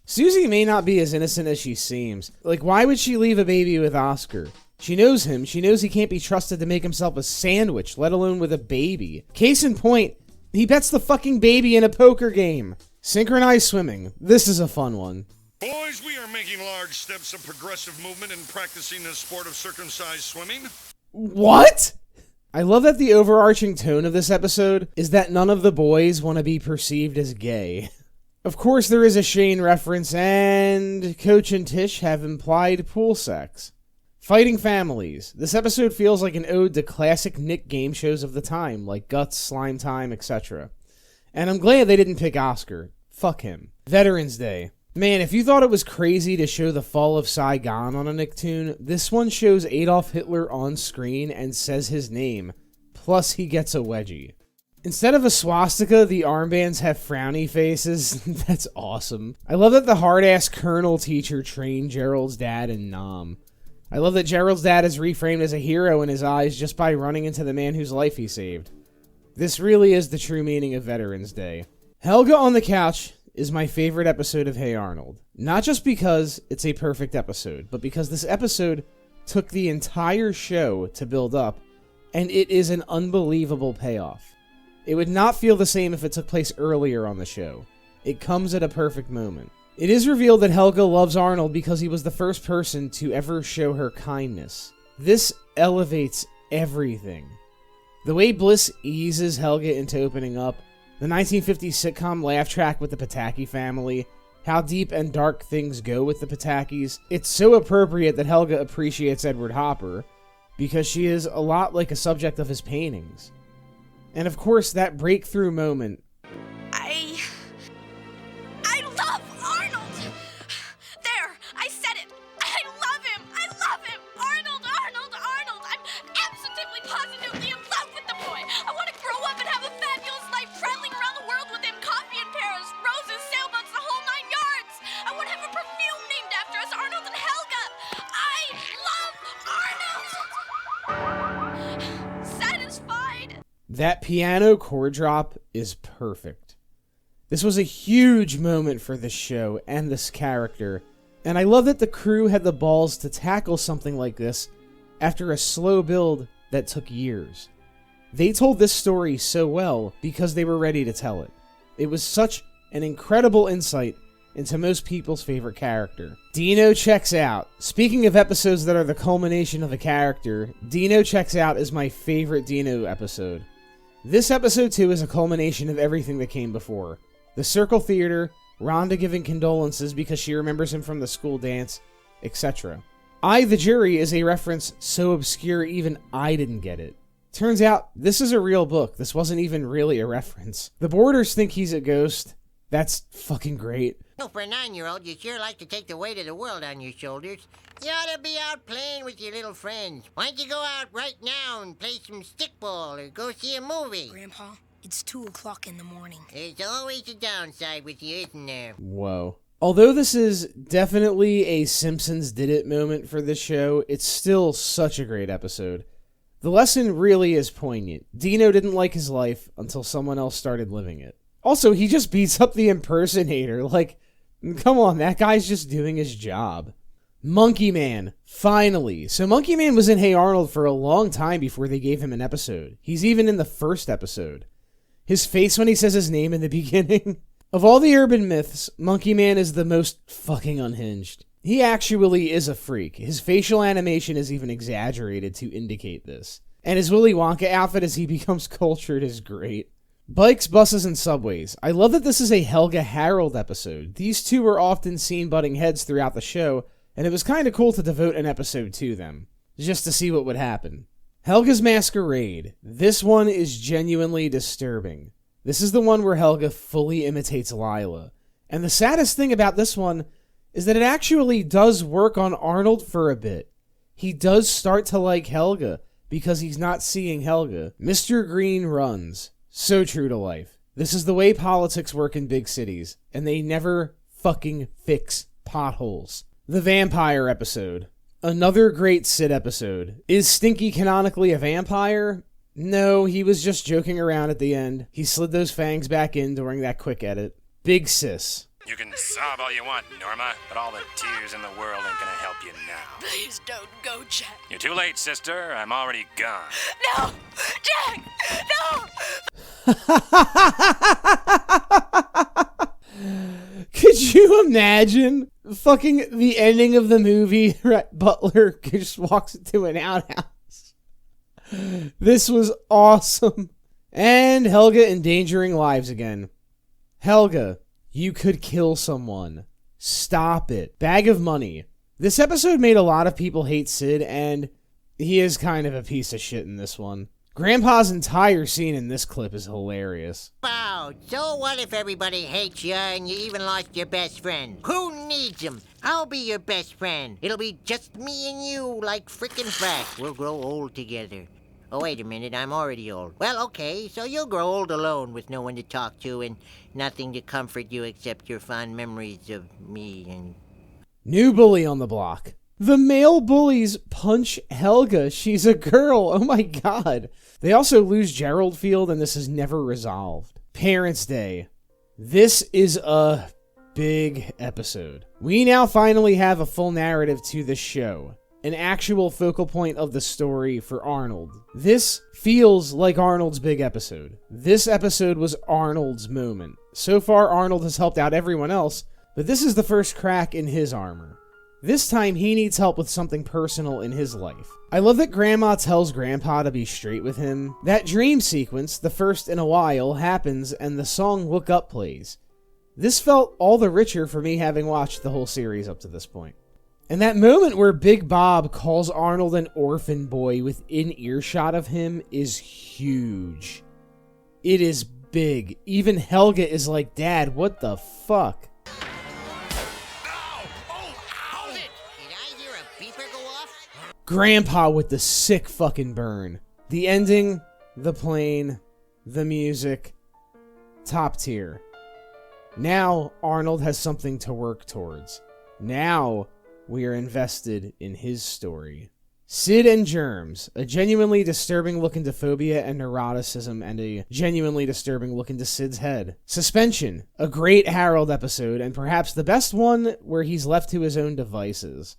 Susie may not be as innocent as she seems. Like, why would she leave a baby with Oscar? She knows him. She knows he can't be trusted to make himself a sandwich, let alone with a baby. Case in point, he bets the fucking baby in a poker game. Synchronized swimming. This is a fun one. Boys, we are making large steps of progressive movement in practicing the sport of circumcised swimming. What? I love that the overarching tone of this episode is that none of the boys want to be perceived as gay. Of course, there is a Shane reference, and Coach and Tish have implied pool sex. Fighting Families. This episode feels like an ode to classic Nick game shows of the time, like Guts, Slime Time, etc. And I'm glad they didn't pick Oscar. Fuck him. Veterans Day. Man, if you thought it was crazy to show the fall of Saigon on a Nicktoon, this one shows Adolf Hitler on screen and says his name, plus he gets a wedgie. Instead of a swastika, the armbands have frowny faces. That's awesome. I love that the hard-ass Colonel teacher trained Gerald's dad in Nam. I love that Gerald's dad is reframed as a hero in his eyes just by running into the man whose life he saved. This really is the true meaning of Veterans Day. Helga on the Couch is my favorite episode of Hey Arnold. Not just because it's a perfect episode, but because this episode took the entire show to build up, and it is an unbelievable payoff. It would not feel the same if it took place earlier on the show. It comes at a perfect moment. It is revealed that Helga loves Arnold because he was the first person to ever show her kindness. This elevates everything. The way Bliss eases Helga into opening up, the 1950s sitcom laugh track with the Pataki family, how deep and dark things go with the Patakis. It's so appropriate that Helga appreciates Edward Hopper, because she is a lot like a subject of his paintings. And of course, that breakthrough moment. I love Arnold! There, I said it! I love him! I love him! Arnold! I'm absolutely positively in love with the boy! I want to grow up and have a fabulous life traveling around the world with him, coffee in Paris, roses, sailboats, the whole 9 yards! I want to have a perfume named after us, Arnold and Helga! I love Arnold! Satisfied! That piano chord drop is perfect. This was a huge moment for this show and this character, and I love that the crew had the balls to tackle something like this after a slow build that took years. They told this story so well because they were ready to tell it. It was such an incredible insight into most people's favorite character. Dino Checks Out. Speaking of episodes that are the culmination of a character, Dino Checks Out is my favorite Dino episode. This episode too is a culmination of everything that came before. The Circle Theater, Rhonda giving condolences because she remembers him from the school dance, etc. I, the Jury is a reference so obscure even I didn't get it. Turns out, this is a real book. This wasn't even really a reference. The boarders think he's a ghost. That's fucking great. Oh, for a 9-year-old, you sure like to take the weight of the world on your shoulders. You ought to be out playing with your little friends. Why don't you go out right now and play some stickball or go see a movie? Grandpa, it's 2 o'clock in the morning. There's always a downside with you, isn't there? Whoa. Although this is definitely a Simpsons did it moment for this show, it's still such a great episode. The lesson really is poignant. Dino didn't like his life until someone else started living it. Also, he just beats up the impersonator. Like, come on, that guy's just doing his job. Monkey Man, finally. So Monkey Man was in Hey Arnold for a long time before they gave him an episode. He's even in the first episode. His face when he says his name in the beginning. Of all the urban myths, Monkey Man is the most fucking unhinged. He actually is a freak. His facial animation is even exaggerated to indicate this. And his Willy Wonka outfit as he becomes cultured is great. Bikes, buses, and subways. I love that this is a Helga Harold episode. These two were often seen butting heads throughout the show, and it was kind of cool to devote an episode to them, just to see what would happen. Helga's Masquerade. This one is genuinely disturbing. This is the one where Helga fully imitates Lila. And the saddest thing about this one is that it actually does work on Arnold for a bit. He does start to like Helga because he's not seeing Helga. Mr. Green runs. So true to life. This is the way politics work in big cities, and they never fucking fix potholes. The Vampire episode. Another great Sid episode. Is Stinky canonically a vampire? No, he was just joking around at the end. He slid those fangs back in during that quick edit. Big Sis. You can sob all you want, Norma, but all the tears in the world ain't gonna help you now. Please don't go, Jack. You're too late, sister. I'm already gone. No! Jack! No! Could you imagine fucking the ending of the movie? Butler just walks into an outhouse. This was awesome. And Helga endangering lives again. Helga, you could kill someone. Stop it. Bag of Money. This episode made a lot of people hate Sid, and he is kind of a piece of shit in this one. Grandpa's entire scene in this clip is hilarious. Wow, so what if everybody hates you and you even lost your best friend? Who needs him? I'll be your best friend. It'll be just me and you, like frickin' frack. We'll grow old together. Oh, wait a minute, I'm already old. Well, okay, so you'll grow old alone with no one to talk to and nothing to comfort you except your fond memories of me and... New bully on the block. The male bullies punch Helga. She's a girl. Oh my god. They also lose Gerald Field, and this is never resolved. Parents' Day. This is a big episode. We now finally have a full narrative to this show. An actual focal point of the story for Arnold. This feels like Arnold's big episode. This episode was Arnold's moment. So far, Arnold has helped out everyone else, but this is the first crack in his armor. This time, he needs help with something personal in his life. I love that Grandma tells Grandpa to be straight with him. That dream sequence, the first in a while, happens and the song Look Up plays. This felt all the richer for me having watched the whole series up to this point. And that moment where Big Bob calls Arnold an orphan boy within earshot of him is huge. It is big. Even Helga is like, Dad, what the fuck? Grandpa with the sick fucking burn. The ending, the plane, the music, top tier. Now Arnold has something to work towards. Now we are invested in his story. Sid and Germs, a genuinely disturbing look into phobia and neuroticism, and a genuinely disturbing look into Sid's head. Suspension, a great Harold episode, and perhaps the best one where he's left to his own devices.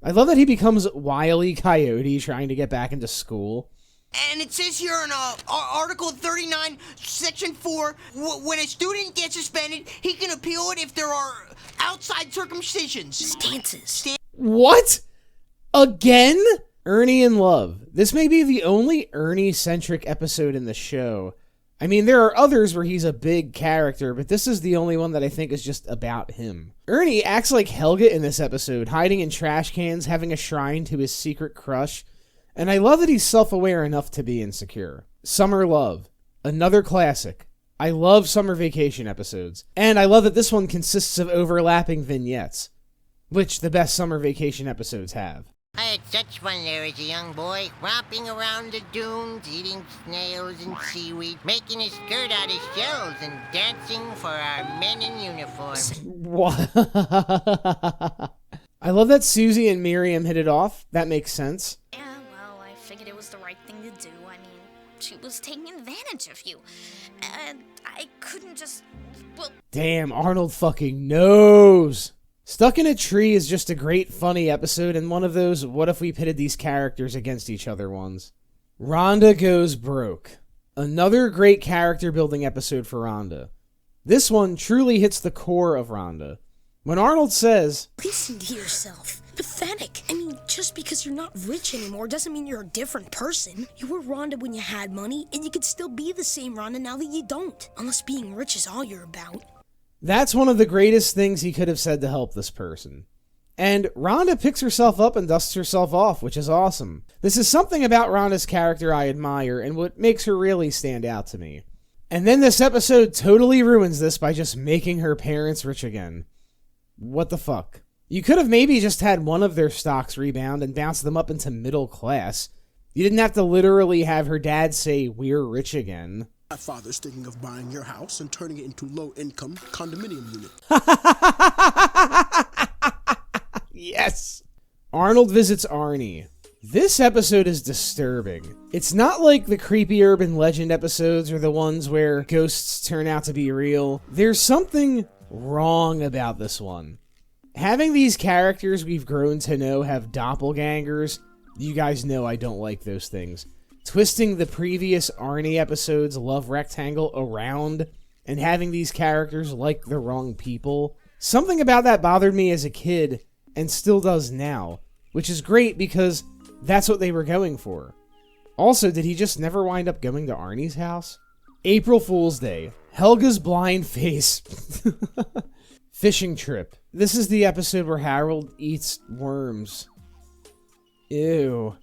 I love that he becomes Wile E. Coyote trying to get back into school. And it says here in Article 39, Section 4, when a student gets suspended, he can appeal it if there are outside circumcisions. Stances. What? Again? Ernie in Love. This may be the only Ernie-centric episode in the show. I mean, there are others where he's a big character, but this is the only one that I think is just about him. Ernie acts like Helga in this episode, hiding in trash cans, having a shrine to his secret crush, and I love that he's self-aware enough to be insecure. Summer Love, another classic. I love summer vacation episodes, and I love that this one consists of overlapping vignettes, which the best summer vacation episodes have. I had such fun there as a young boy, romping around the dunes, eating snails and seaweed, making a skirt out of shells, and dancing for our men in uniform. What? I love that Susie and Miriam hit it off. That makes sense. Yeah, well, I figured it was the right thing to do. I mean, she was taking advantage of you. And I couldn't just... well... Damn, Arnold fucking knows. Stuck in a Tree is just a great, funny episode and one of those what if we pitted these characters against each other ones. Rhonda Goes Broke. Another great character building episode for Rhonda. This one truly hits the core of Rhonda. When Arnold says, "Listen to yourself. Pathetic. I mean, just because you're not rich anymore doesn't mean you're a different person. You were Rhonda when you had money, and you could still be the same Rhonda now that you don't. Unless being rich is all you're about." That's one of the greatest things he could have said to help this person. And Rhonda picks herself up and dusts herself off, which is awesome. This is something about Rhonda's character I admire and what makes her really stand out to me. And then this episode totally ruins this by just making her parents rich again. What the fuck? You could have maybe just had one of their stocks rebound and bounce them up into middle class. You didn't have to literally have her dad say, "We're rich again." My father's thinking of buying your house and turning it into low-income condominium unit. Yes! Arnold visits Arnie. This episode is disturbing. It's not like the creepy urban legend episodes or the ones where ghosts turn out to be real. There's something wrong about this one. Having these characters we've grown to know have doppelgangers, you guys know I don't like those things. Twisting the previous Arnie episode's love rectangle around and having these characters like the wrong people. Something about that bothered me as a kid and still does now, which is great because that's what they were going for. Also, did he just never wind up going to Arnie's house? April Fool's Day. Helga's blind face. Fishing trip. This is the episode where Harold eats worms. Ew.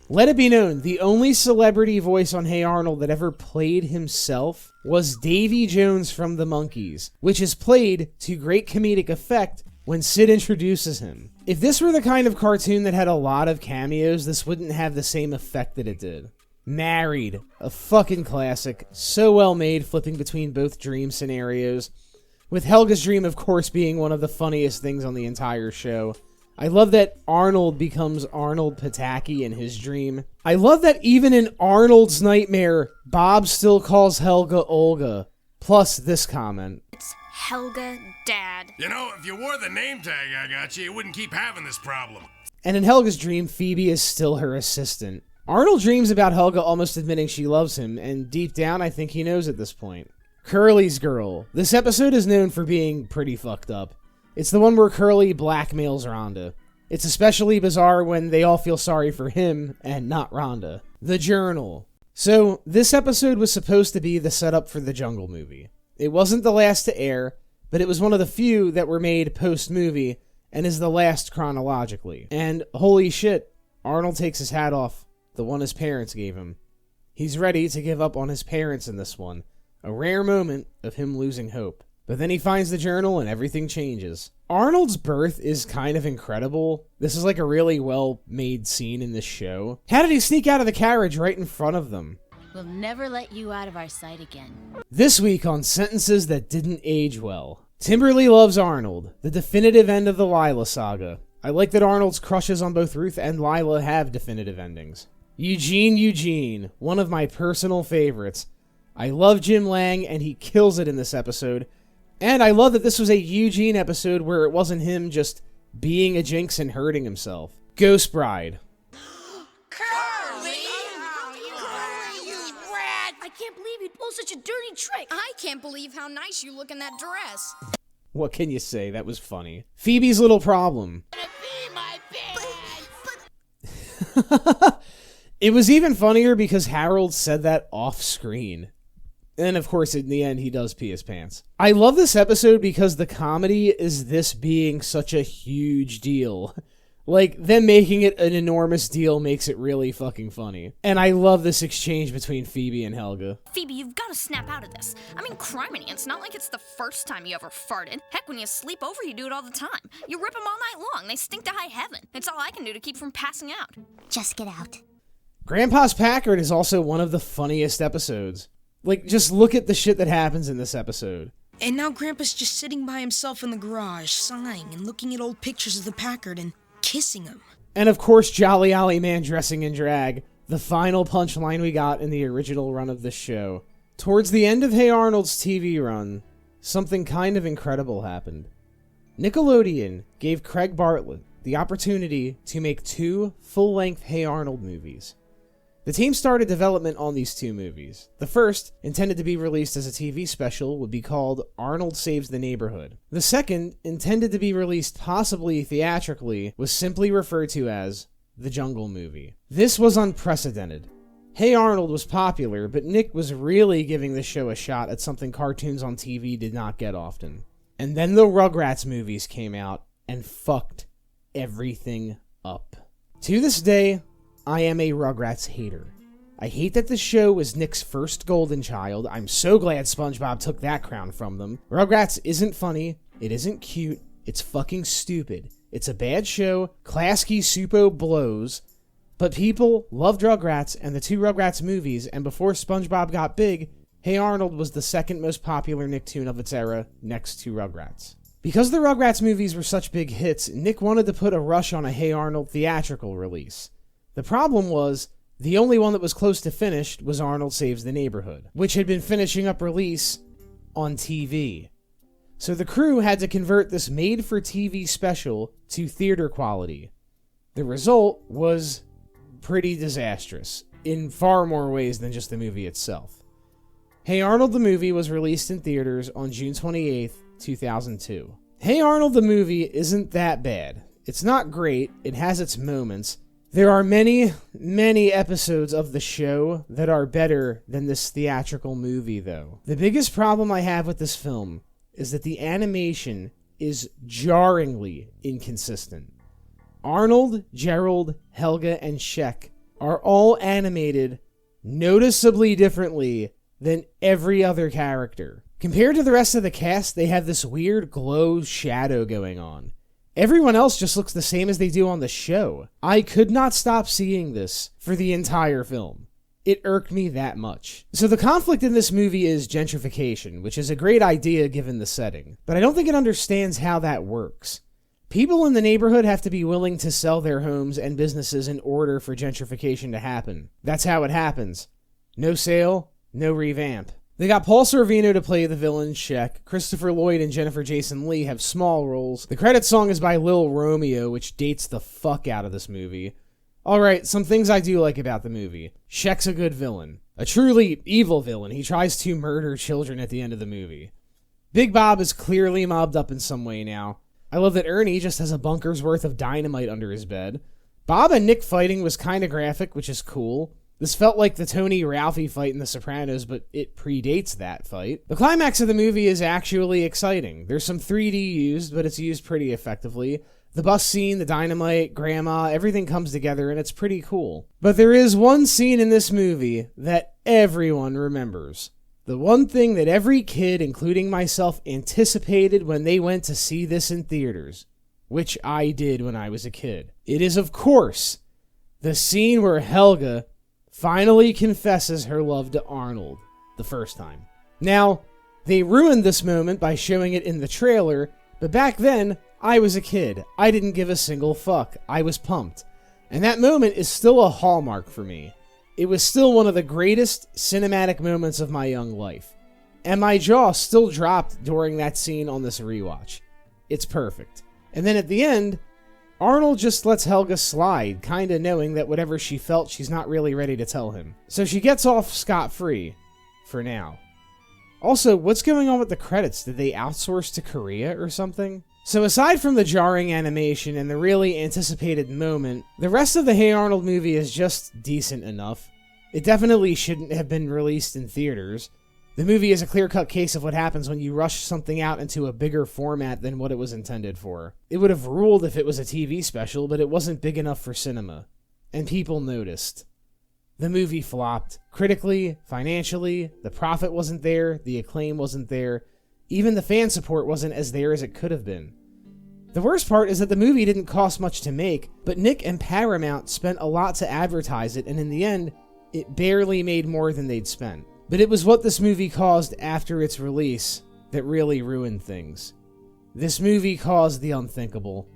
Let it be known, the only celebrity voice on Hey Arnold that ever played himself was Davy Jones from the Monkees, which is played to great comedic effect when Sid introduces him. If this were the kind of cartoon that had a lot of cameos, this wouldn't have the same effect that it did. Married, a fucking classic, so well made, flipping between both dream scenarios, with Helga's dream of course being one of the funniest things on the entire show. I love that Arnold becomes Arnold Pataki in his dream. I love that even in Arnold's nightmare, Bob still calls Helga Olga. Plus this comment. It's Helga, Dad. You know, if you wore the name tag I got you, you wouldn't keep having this problem. And in Helga's dream, Phoebe is still her assistant. Arnold dreams about Helga almost admitting she loves him, and deep down I think he knows at this point. Curly's Girl. This episode is known for being pretty fucked up. It's the one where Curly blackmails Rhonda. It's especially bizarre when they all feel sorry for him and not Rhonda. The Journal. So, this episode was supposed to be the setup for the Jungle movie. It wasn't the last to air, but it was one of the few that were made post-movie and is the last chronologically. And holy shit, Arnold takes his hat off, the one his parents gave him. He's ready to give up on his parents in this one, a rare moment of him losing hope. But then he finds the journal and everything changes. Arnold's birth is kind of incredible. This is like a really well-made scene in this show. How did he sneak out of the carriage right in front of them? We'll never let you out of our sight again. This week on Sentences That Didn't Age Well. Timberly loves Arnold, the definitive end of the Lila saga. I like that Arnold's crushes on both Ruth and Lila have definitive endings. Eugene, one of my personal favorites. I love Jim Lang, and he kills it in this episode. And I love that this was a Eugene episode where it wasn't him just being a jinx and hurting himself. Ghost Bride. Curly, you rat! I can't believe you'd pull such a dirty trick. I can't believe how nice you look in that dress. What can you say? That was funny. Phoebe's Little Problem. It was even funnier because Harold said that off screen. And of course, in the end, he does pee his pants. I love this episode because the comedy is this being such a huge deal. Like, them making it an enormous deal makes it really fucking funny. And I love this exchange between Phoebe and Helga. Phoebe, you've got to snap out of this. I mean, criminy, it's not like it's the first time you ever farted. Heck, when you sleep over, you do it all the time. You rip them all night long. They stink to high heaven. It's all I can do to keep from passing out. Just get out. Grandpa's Packard is also one of the funniest episodes. Like, just look at the shit that happens in this episode. And now Grandpa's just sitting by himself in the garage, sighing and looking at old pictures of the Packard and kissing him. And of course, Jolly Ollie Man dressing in drag, the final punchline we got in the original run of this show. Towards the end of Hey Arnold's TV run, something kind of incredible happened. Nickelodeon gave Craig Bartlett the opportunity to make 2 full-length Hey Arnold movies. The team started development on these 2 movies. The first, intended to be released as a TV special, would be called Arnold Saves the Neighborhood. The second, intended to be released possibly theatrically, was simply referred to as The Jungle Movie. This was unprecedented. Hey Arnold was popular, but Nick was really giving the show a shot at something cartoons on TV did not get often. And then the Rugrats movies came out and fucked everything up. To this day, I am a Rugrats hater. I hate that the show was Nick's first golden child. I'm so glad SpongeBob took that crown from them. Rugrats isn't funny. It isn't cute. It's fucking stupid. It's a bad show. Klasky Supo blows. But people loved Rugrats and the 2 Rugrats movies, and before SpongeBob got big, Hey Arnold was the second most popular Nicktoon of its era, next to Rugrats. Because the Rugrats movies were such big hits, Nick wanted to put a rush on a Hey Arnold theatrical release. The problem was, the only one that was close to finished was Arnold Saves the Neighborhood, which had been finishing up release on TV. So the crew had to convert this made-for-TV special to theater quality. The result was pretty disastrous, in far more ways than just the movie itself. Hey Arnold the movie was released in theaters on June 28th, 2002. Hey Arnold the movie isn't that bad. It's not great, it has its moments. There are many, many episodes of the show that are better than this theatrical movie, though. The biggest problem I have with this film is that the animation is jarringly inconsistent. Arnold, Gerald, Helga, and Shek are all animated noticeably differently than every other character. Compared to the rest of the cast, they have this weird glow shadow going on. Everyone else just looks the same as they do on the show. I could not stop seeing this for the entire film. It irked me that much. So the conflict in this movie is gentrification, which is a great idea given the setting, but I don't think it understands how that works. People in the neighborhood have to be willing to sell their homes and businesses in order for gentrification to happen. That's how it happens. No sale, no revamp. They got Paul Sorvino to play the villain, Shek. Christopher Lloyd and Jennifer Jason Leigh have small roles. The credits song is by Lil Romeo, which dates the fuck out of this movie. Alright, some things I do like about the movie. Shek's a good villain. A truly evil villain. He tries to murder children at the end of the movie. Big Bob is clearly mobbed up in some way now. I love that Ernie just has a bunker's worth of dynamite under his bed. Bob and Nick fighting was kinda graphic, which is cool. This felt like the Tony Ralphie fight in The Sopranos, but it predates that fight. The climax of the movie is actually exciting. There's some 3D used, but it's used pretty effectively. The bus scene, the dynamite, grandma, everything comes together and it's pretty cool. But there is one scene in this movie that everyone remembers. The one thing that every kid, including myself, anticipated when they went to see this in theaters. Which I did when I was a kid. It is, of course, the scene where Helga finally confesses her love to Arnold the first time. Now, they ruined this moment by showing it in the trailer, but back then, I was a kid. I didn't give a single fuck. I was pumped. And that moment is still a hallmark for me. It was still one of the greatest cinematic moments of my young life. And my jaw still dropped during that scene on this rewatch. It's perfect. And then at the end, Arnold just lets Helga slide, kinda knowing that whatever she felt, she's not really ready to tell him. So she gets off scot-free. For now. Also, what's going on with the credits? Did they outsource to Korea or something? So aside from the jarring animation and the really anticipated moment, the rest of the Hey Arnold movie is just decent enough. It definitely shouldn't have been released in theaters. The movie is a clear-cut case of what happens when you rush something out into a bigger format than what it was intended for. It would have ruled if it was a TV special, but it wasn't big enough for cinema. And people noticed. The movie flopped. Critically, financially, the profit wasn't there, the acclaim wasn't there, even the fan support wasn't as there as it could have been. The worst part is that the movie didn't cost much to make, but Nick and Paramount spent a lot to advertise it, and in the end, it barely made more than they'd spent. But it was what this movie caused after its release that really ruined things. This movie caused the unthinkable.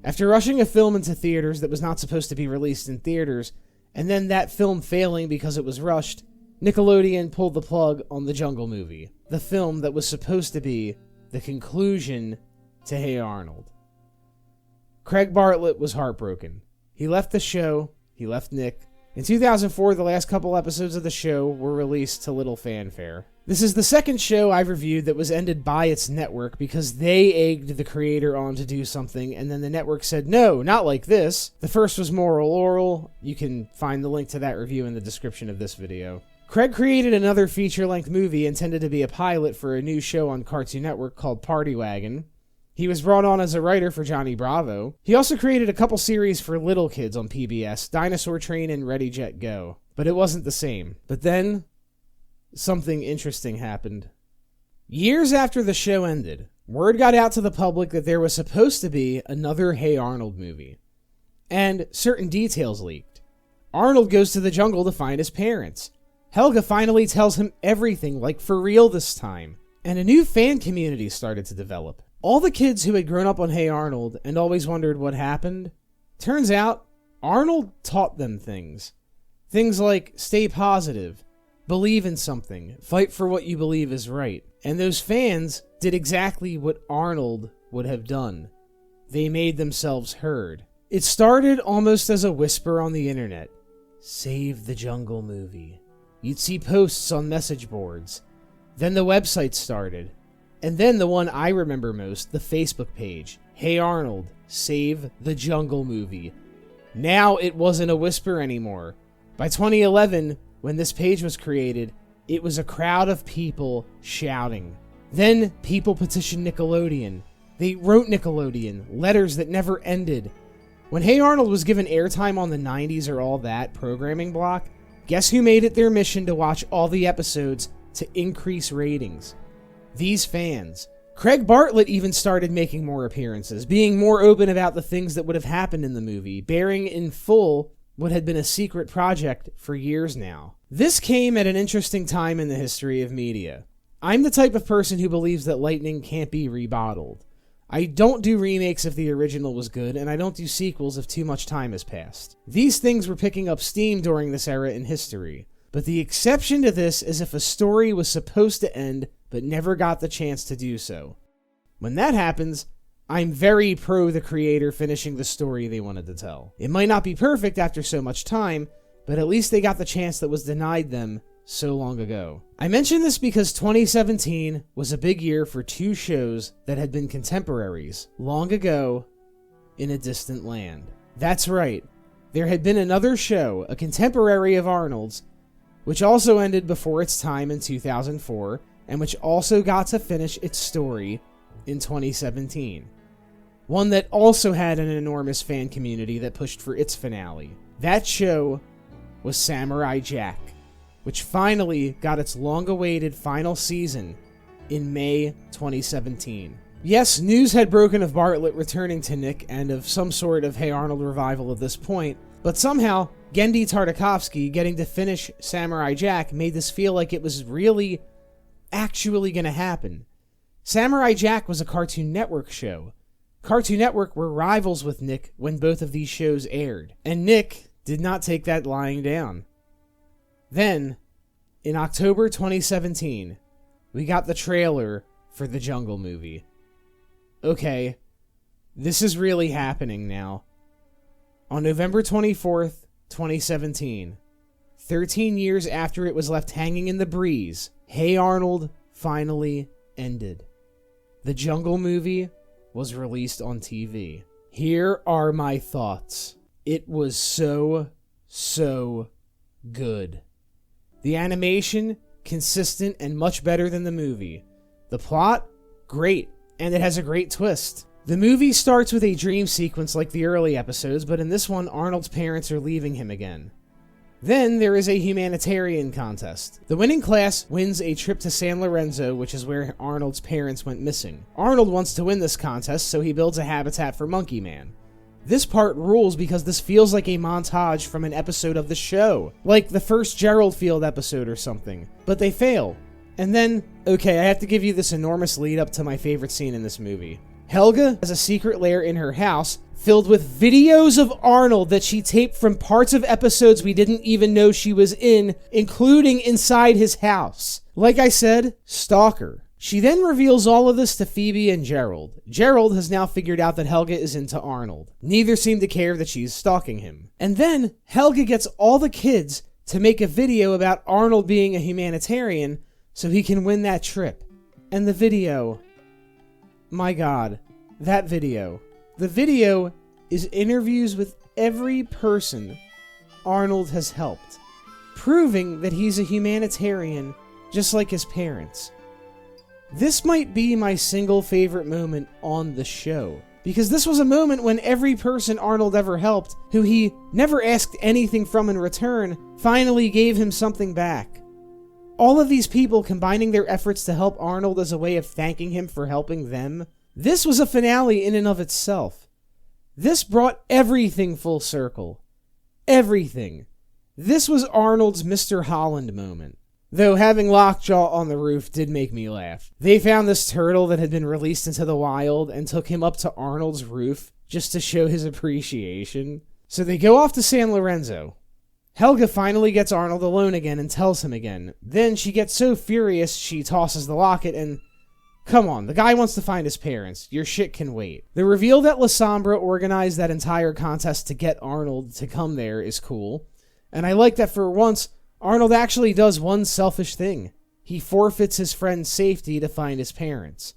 After rushing a film into theaters that was not supposed to be released in theaters, and then that film failing because it was rushed, Nickelodeon pulled the plug on The Jungle Movie, the film that was supposed to be the conclusion to Hey Arnold. Craig Bartlett was heartbroken. He left the show, he left Nick. In 2004, the last couple episodes of the show were released to little fanfare. This is the second show I've reviewed that was ended by its network because they egged the creator on to do something, and then the network said, no, not like this. The first was Moral Orel. You can find the link to that review in the description of this video. Craig created another feature-length movie intended to be a pilot for a new show on Cartoon Network called Party Wagon. He was brought on as a writer for Johnny Bravo. He also created a couple series for little kids on PBS, Dinosaur Train and Ready, Jet, Go. But it wasn't the same. But then, something interesting happened. Years after the show ended, word got out to the public that there was supposed to be another Hey Arnold movie. And certain details leaked. Arnold goes to the jungle to find his parents. Helga finally tells him everything, like for real this time. And a new fan community started to develop. All the kids who had grown up on Hey Arnold and always wondered what happened, turns out Arnold taught them things. Things like stay positive, believe in something, fight for what you believe is right. And those fans did exactly what Arnold would have done. They made themselves heard. It started almost as a whisper on the internet. Save the Jungle Movie. You'd see posts on message boards. Then the website started. And then the one I remember most, the Facebook page. Hey Arnold, save the Jungle Movie. Now it wasn't a whisper anymore. By 2011, when this page was created, it was a crowd of people shouting. Then people petitioned Nickelodeon. They wrote Nickelodeon, letters that never ended. When Hey Arnold was given airtime on the 90s or All That programming block, guess who made it their mission to watch all the episodes to increase ratings? These fans. Craig Bartlett even started making more appearances, being more open about the things that would have happened in the movie, bearing in full what had been a secret project for years now. This came at an interesting time in the history of media. I'm the type of person who believes that lightning can't be rebottled. I don't do remakes if the original was good, and I don't do sequels if too much time has passed. These things were picking up steam during this era in history. But the exception to this is if a story was supposed to end but never got the chance to do so. When that happens, I'm very pro the creator finishing the story they wanted to tell. It might not be perfect after so much time, but at least they got the chance that was denied them so long ago. I mention this because 2017 was a big year for two shows that had been contemporaries long ago in a distant land. That's right, there had been another show, a contemporary of Arnold's, which also ended before its time in 2004, and which also got to finish its story in 2017. One that also had an enormous fan community that pushed for its finale. That show was Samurai Jack, which finally got its long-awaited final season in May 2017. Yes, news had broken of Bartlett returning to Nick and of some sort of Hey Arnold revival at this point, but somehow Genndy Tartakovsky getting to finish Samurai Jack made this feel like it was really actually going to happen. Samurai Jack was a Cartoon Network show. Cartoon Network were rivals with Nick when both of these shows aired, and Nick did not take that lying down. Then, in October 2017, we got the trailer for The Jungle Movie. Okay, this is really happening now. On November 24th, 2017, 13 years after it was left hanging in the breeze, Hey Arnold finally ended. The Jungle Movie was released on TV. Here are my thoughts. It was so good. The animation consistent, and much better than the movie. The plot? Great, and it has a great twist. The movie starts with a dream sequence like the early episodes, but in this one, Arnold's parents are leaving him again. Then there is a humanitarian contest. The winning class wins a trip to San Lorenzo, which is where Arnold's parents went missing. Arnold wants to win this contest, so he builds a habitat for Monkey Man. This part rules because this feels like a montage from an episode of the show, like the first Gerald Field episode or something, but they fail. And then, okay, I have to give you this enormous lead up to my favorite scene in this movie. Helga has a secret lair in her house filled with videos of Arnold that she taped from parts of episodes we didn't even know she was in, including inside his house. Like I said, stalker. She then reveals all of this to Phoebe and Gerald. Gerald has now figured out that Helga is into Arnold. Neither seem to care that she's stalking him. And then Helga gets all the kids to make a video about Arnold being a humanitarian so he can win that trip. And the video... my God, that video. The video is interviews with every person Arnold has helped, proving that he's a humanitarian just like his parents. This might be my single favorite moment on the show, because this was a moment when every person Arnold ever helped, who he never asked anything from in return, finally gave him something back. All of these people combining their efforts to help Arnold as a way of thanking him for helping them. This was a finale in and of itself. This brought everything full circle. Everything. This was Arnold's Mr. Holland moment. Though having Lockjaw on the roof did make me laugh. They found this turtle that had been released into the wild and took him up to Arnold's roof just to show his appreciation. So they go off to San Lorenzo. Helga finally gets Arnold alone again and tells him again. Then she gets so furious she tosses the locket and... come on, the guy wants to find his parents. Your shit can wait. The reveal that La Sombra organized that entire contest to get Arnold to come there is cool. And I like that for once, Arnold actually does one selfish thing. He forfeits his friend's safety to find his parents.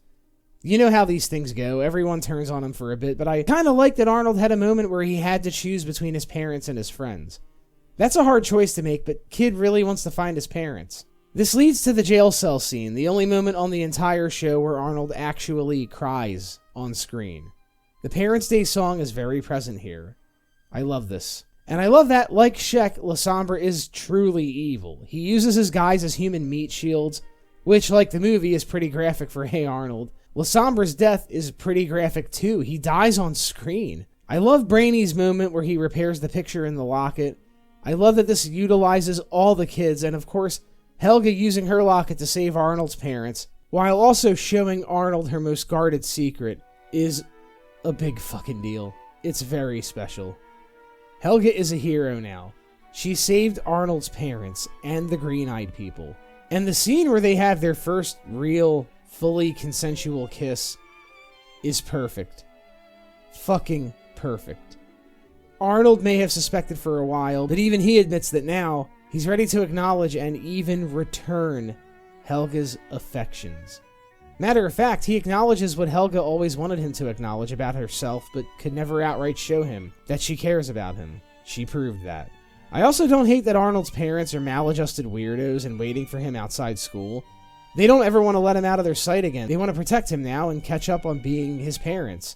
You know how these things go. Everyone turns on him for a bit, but I kind of like that Arnold had a moment where he had to choose between his parents and his friends. That's a hard choice to make, but kid really wants to find his parents. This leads to the jail cell scene, the only moment on the entire show where Arnold actually cries on screen. The Parents' Day song is very present here. I love this. And I love that, like Shek, La Sombra is truly evil. He uses his guys as human meat shields, which, like the movie, is pretty graphic for Hey Arnold. La Sombra's death is pretty graphic too. He dies on screen. I love Brainy's moment where he repairs the picture in the locket. I love that this utilizes all the kids, and of course, Helga using her locket to save Arnold's parents, while also showing Arnold her most guarded secret, is a big fucking deal. It's very special. Helga is a hero now. She saved Arnold's parents and the green-eyed people. And the scene where they have their first real, fully consensual kiss is perfect. Fucking perfect. Arnold may have suspected for a while, but even he admits that now, he's ready to acknowledge and even return Helga's affections. Matter of fact, he acknowledges what Helga always wanted him to acknowledge about herself, but could never outright show him, that she cares about him. She proved that. I also don't hate that Arnold's parents are maladjusted weirdos and waiting for him outside school. They don't ever want to let him out of their sight again. They want to protect him now and catch up on being his parents.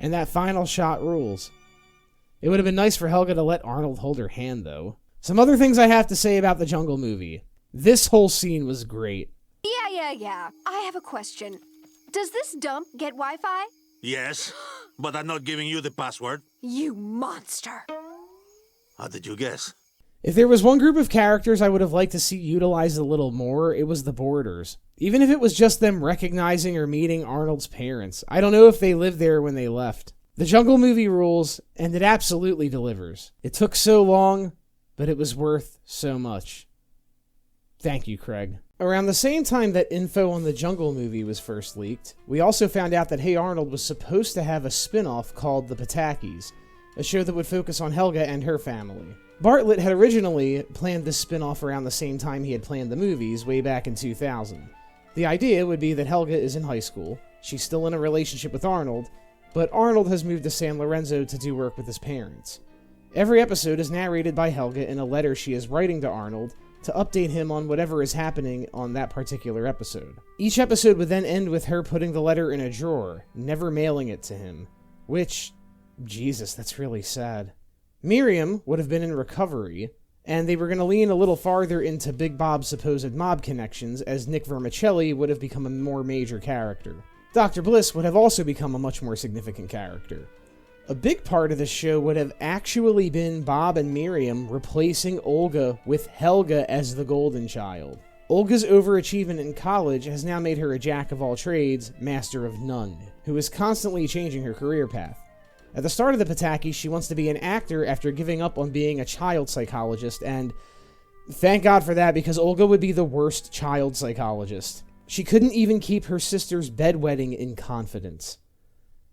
And that final shot rules. It would have been nice for Helga to let Arnold hold her hand, though. Some other things I have to say about the Jungle movie. This whole scene was great. Yeah. I have a question. Does this dump get Wi-Fi? Yes, but I'm not giving you the password. You monster. How did you guess? If there was one group of characters I would have liked to see utilized a little more, it was the boarders. Even if it was just them recognizing or meeting Arnold's parents. I don't know if they lived there when they left. The Jungle movie rules, and it absolutely delivers. It took so long, but it was worth so much. Thank you, Craig. Around the same time that info on the Jungle movie was first leaked, we also found out that Hey Arnold was supposed to have a spin-off called The Patakis, a show that would focus on Helga and her family. Bartlett had originally planned this spin-off around the same time he had planned the movies, way back in 2000. The idea would be that Helga is in high school, she's still in a relationship with Arnold, but Arnold has moved to San Lorenzo to do work with his parents. Every episode is narrated by Helga in a letter she is writing to Arnold, to update him on whatever is happening on that particular episode. Each episode would then end with her putting the letter in a drawer, never mailing it to him. Which, Jesus, that's really sad. Miriam would have been in recovery, and they were going to lean a little farther into Big Bob's supposed mob connections, as Nick Vermicelli would have become a more major character. Dr. Bliss would have also become a much more significant character. A big part of the show would have actually been Bob and Miriam replacing Olga with Helga as the golden child. Olga's overachievement in college has now made her a jack of all trades, master of none, who is constantly changing her career path. At the start of the Pataki, she wants to be an actor after giving up on being a child psychologist, and thank God for that, because Olga would be the worst child psychologist. She couldn't even keep her sister's bedwetting in confidence.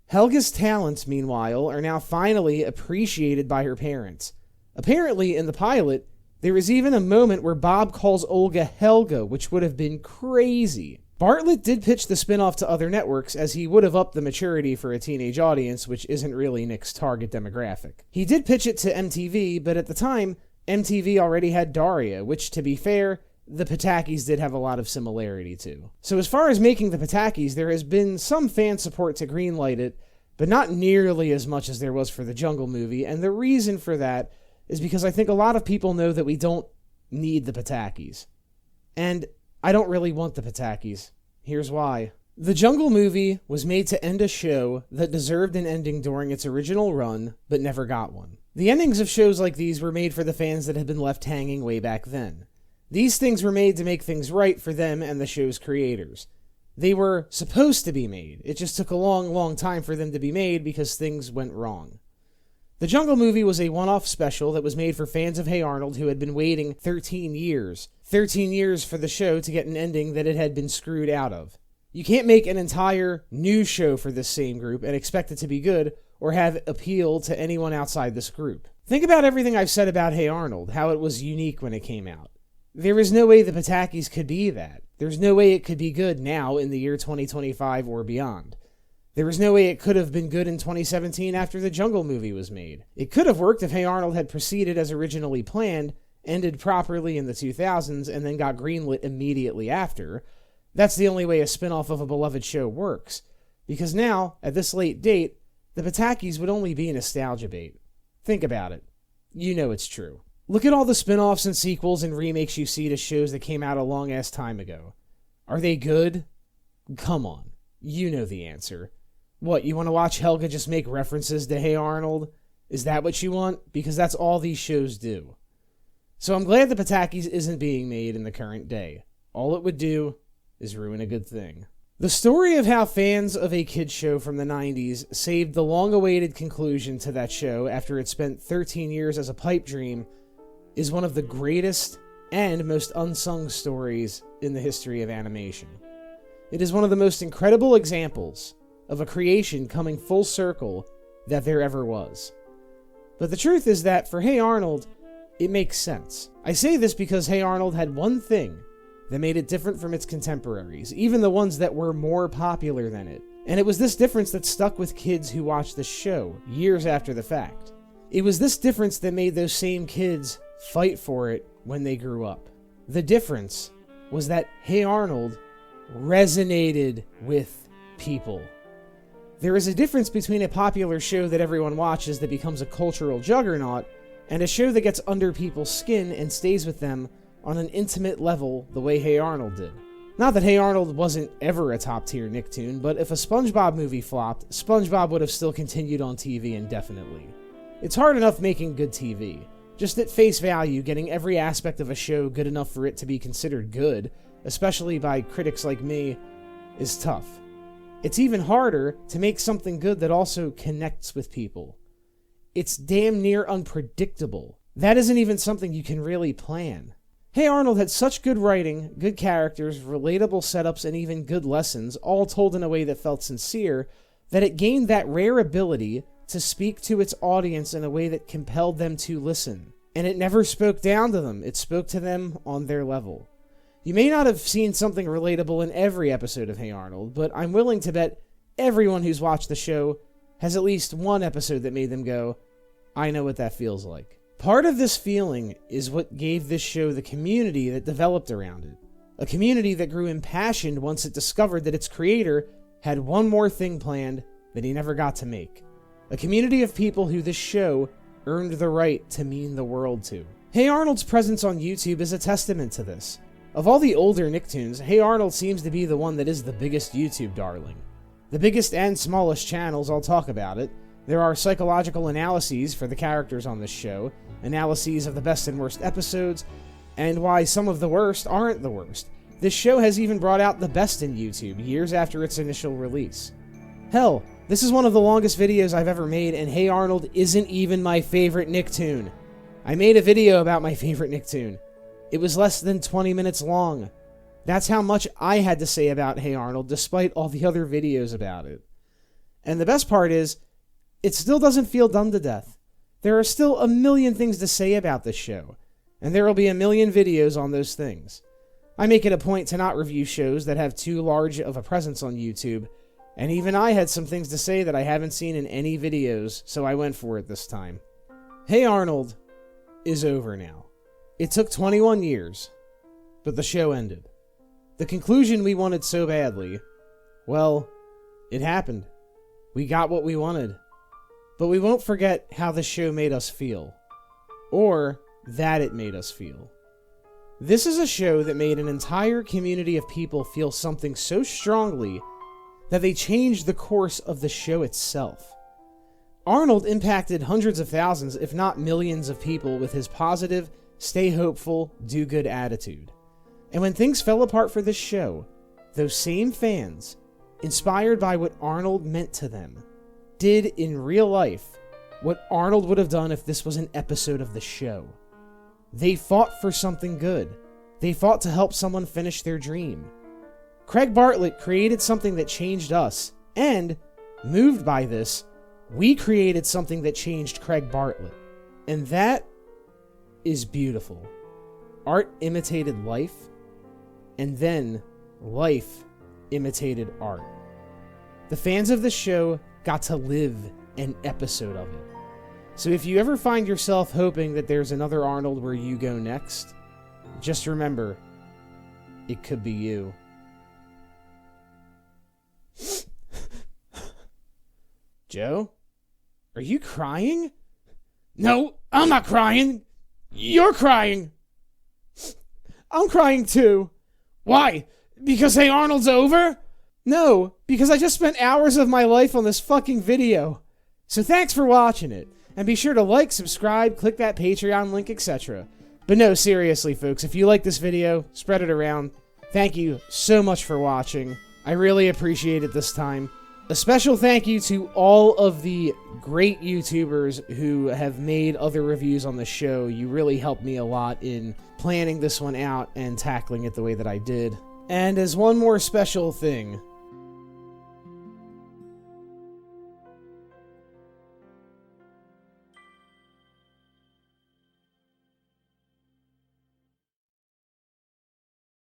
Helga's talents, meanwhile, are now finally appreciated by her parents. Apparently, in the pilot, there is even a moment where Bob calls Olga Helga, which would have been crazy. Bartlett did pitch the spin-off to other networks, as he would have upped the maturity for a teenage audience, which isn't really Nick's target demographic. He did pitch it to MTV, but at the time, MTV already had Daria, which, to be fair, the Patakis did have a lot of similarity to. So as far as making the Patakis, there has been some fan support to greenlight it, but not nearly as much as there was for the Jungle movie, and the reason for that is because I think a lot of people know that we don't need the Patakis. And I don't really want the Patakis. Here's why. The Jungle movie was made to end a show that deserved an ending during its original run, but never got one. The endings of shows like these were made for the fans that had been left hanging way back then. These things were made to make things right for them and the show's creators. They were supposed to be made. It just took a long, long time for them to be made because things went wrong. The Jungle movie was a one-off special that was made for fans of Hey Arnold who had been waiting 13 years. 13 years for the show to get an ending that it had been screwed out of. You can't make an entire new show for this same group and expect it to be good or have appeal to anyone outside this group. Think about everything I've said about Hey Arnold, how it was unique when it came out. There is no way the Patakis could be that. There's no way it could be good now in the year 2025 or beyond. There was no way it could have been good in 2017 after the Jungle movie was made. It could have worked if Hey Arnold had proceeded as originally planned, ended properly in the 2000s, and then got greenlit immediately after. That's the only way a spin-off of a beloved show works. Because now, at this late date, the Patakis would only be nostalgia bait. Think about it. You know it's true. Look at all the spin-offs and sequels and remakes you see to shows that came out a long-ass time ago. Are they good? Come on. You know the answer. What, you want to watch Helga just make references to Hey Arnold? Is that what you want? Because that's all these shows do. So I'm glad the Patakis isn't being made in the current day. All it would do is ruin a good thing. The story of how fans of a kids show from the 90s saved the long-awaited conclusion to that show after it spent 13 years as a pipe dream is one of the greatest and most unsung stories in the history of animation. It is one of the most incredible examples of a creation coming full circle that there ever was. But the truth is that for Hey Arnold, it makes sense. I say this because Hey Arnold had one thing that made it different from its contemporaries, even the ones that were more popular than it. And it was this difference that stuck with kids who watched the show years after the fact. It was this difference that made those same kids fight for it when they grew up. The difference was that Hey Arnold resonated with people. There is a difference between a popular show that everyone watches that becomes a cultural juggernaut and a show that gets under people's skin and stays with them on an intimate level the way Hey Arnold did. Not that Hey Arnold wasn't ever a top-tier Nicktoon, but if a SpongeBob movie flopped, SpongeBob would have still continued on TV indefinitely. It's hard enough making good TV. Just at face value, getting every aspect of a show good enough for it to be considered good, especially by critics like me, is tough. It's even harder to make something good that also connects with people. It's damn near unpredictable. That isn't even something you can really plan. Hey Arnold had such good writing, good characters, relatable setups, and even good lessons, all told in a way that felt sincere, that it gained that rare ability to speak to its audience in a way that compelled them to listen. And it never spoke down to them, it spoke to them on their level. You may not have seen something relatable in every episode of Hey Arnold, but I'm willing to bet everyone who's watched the show has at least one episode that made them go, I know what that feels like. Part of this feeling is what gave this show the community that developed around it. A community that grew impassioned once it discovered that its creator had one more thing planned that he never got to make. A community of people who this show earned the right to mean the world to. Hey Arnold's presence on YouTube is a testament to this. Of all the older Nicktoons, Hey Arnold seems to be the one that is the biggest YouTube darling. The biggest and smallest channels, I'll talk about it. There are psychological analyses for the characters on this show, analyses of the best and worst episodes, and why some of the worst aren't the worst. This show has even brought out the best in YouTube years after its initial release. Hell, this is one of the longest videos I've ever made, and Hey Arnold isn't even my favorite Nicktoon. I made a video about my favorite Nicktoon. It was less than 20 minutes long. That's how much I had to say about Hey Arnold, despite all the other videos about it. And the best part is, it still doesn't feel done to death. There are still a million things to say about this show, and there will be a million videos on those things. I make it a point to not review shows that have too large of a presence on YouTube, and even I had some things to say that I haven't seen in any videos, so I went for it this time. Hey Arnold is over now. It took 21 years, but the show ended. The conclusion we wanted so badly, well, it happened. We got what we wanted. But we won't forget how the show made us feel. Or that it made us feel. This is a show that made an entire community of people feel something so strongly that they changed the course of the show itself. Arnold impacted hundreds of thousands, if not millions of people with his positive, stay hopeful, do good attitude. And when things fell apart for this show, those same fans, inspired by what Arnold meant to them, did in real life what Arnold would have done if this was an episode of the show. They fought for something good. They fought to help someone finish their dream. Craig Bartlett created something that changed us, and, moved by this, we created something that changed Craig Bartlett. And that is beautiful. Art imitated life, and then life imitated art. The fans of the show got to live an episode of it. So if you ever find yourself hoping that there's another Arnold where you go next, just remember, it could be you. Joe? Are you crying? No, I'm not crying. You're crying. I'm crying too. Why? Because Hey Arnold's over? No, because I just spent hours of my life on this fucking video. So thanks for watching it. And be sure to like, subscribe, click that Patreon link, etc. But no, seriously folks, if you like this video, spread it around. Thank you so much for watching. I really appreciate it this time. A special thank you to all of the great YouTubers who have made other reviews on the show. You really helped me a lot in planning this one out and tackling it the way that I did. And as one more special thing,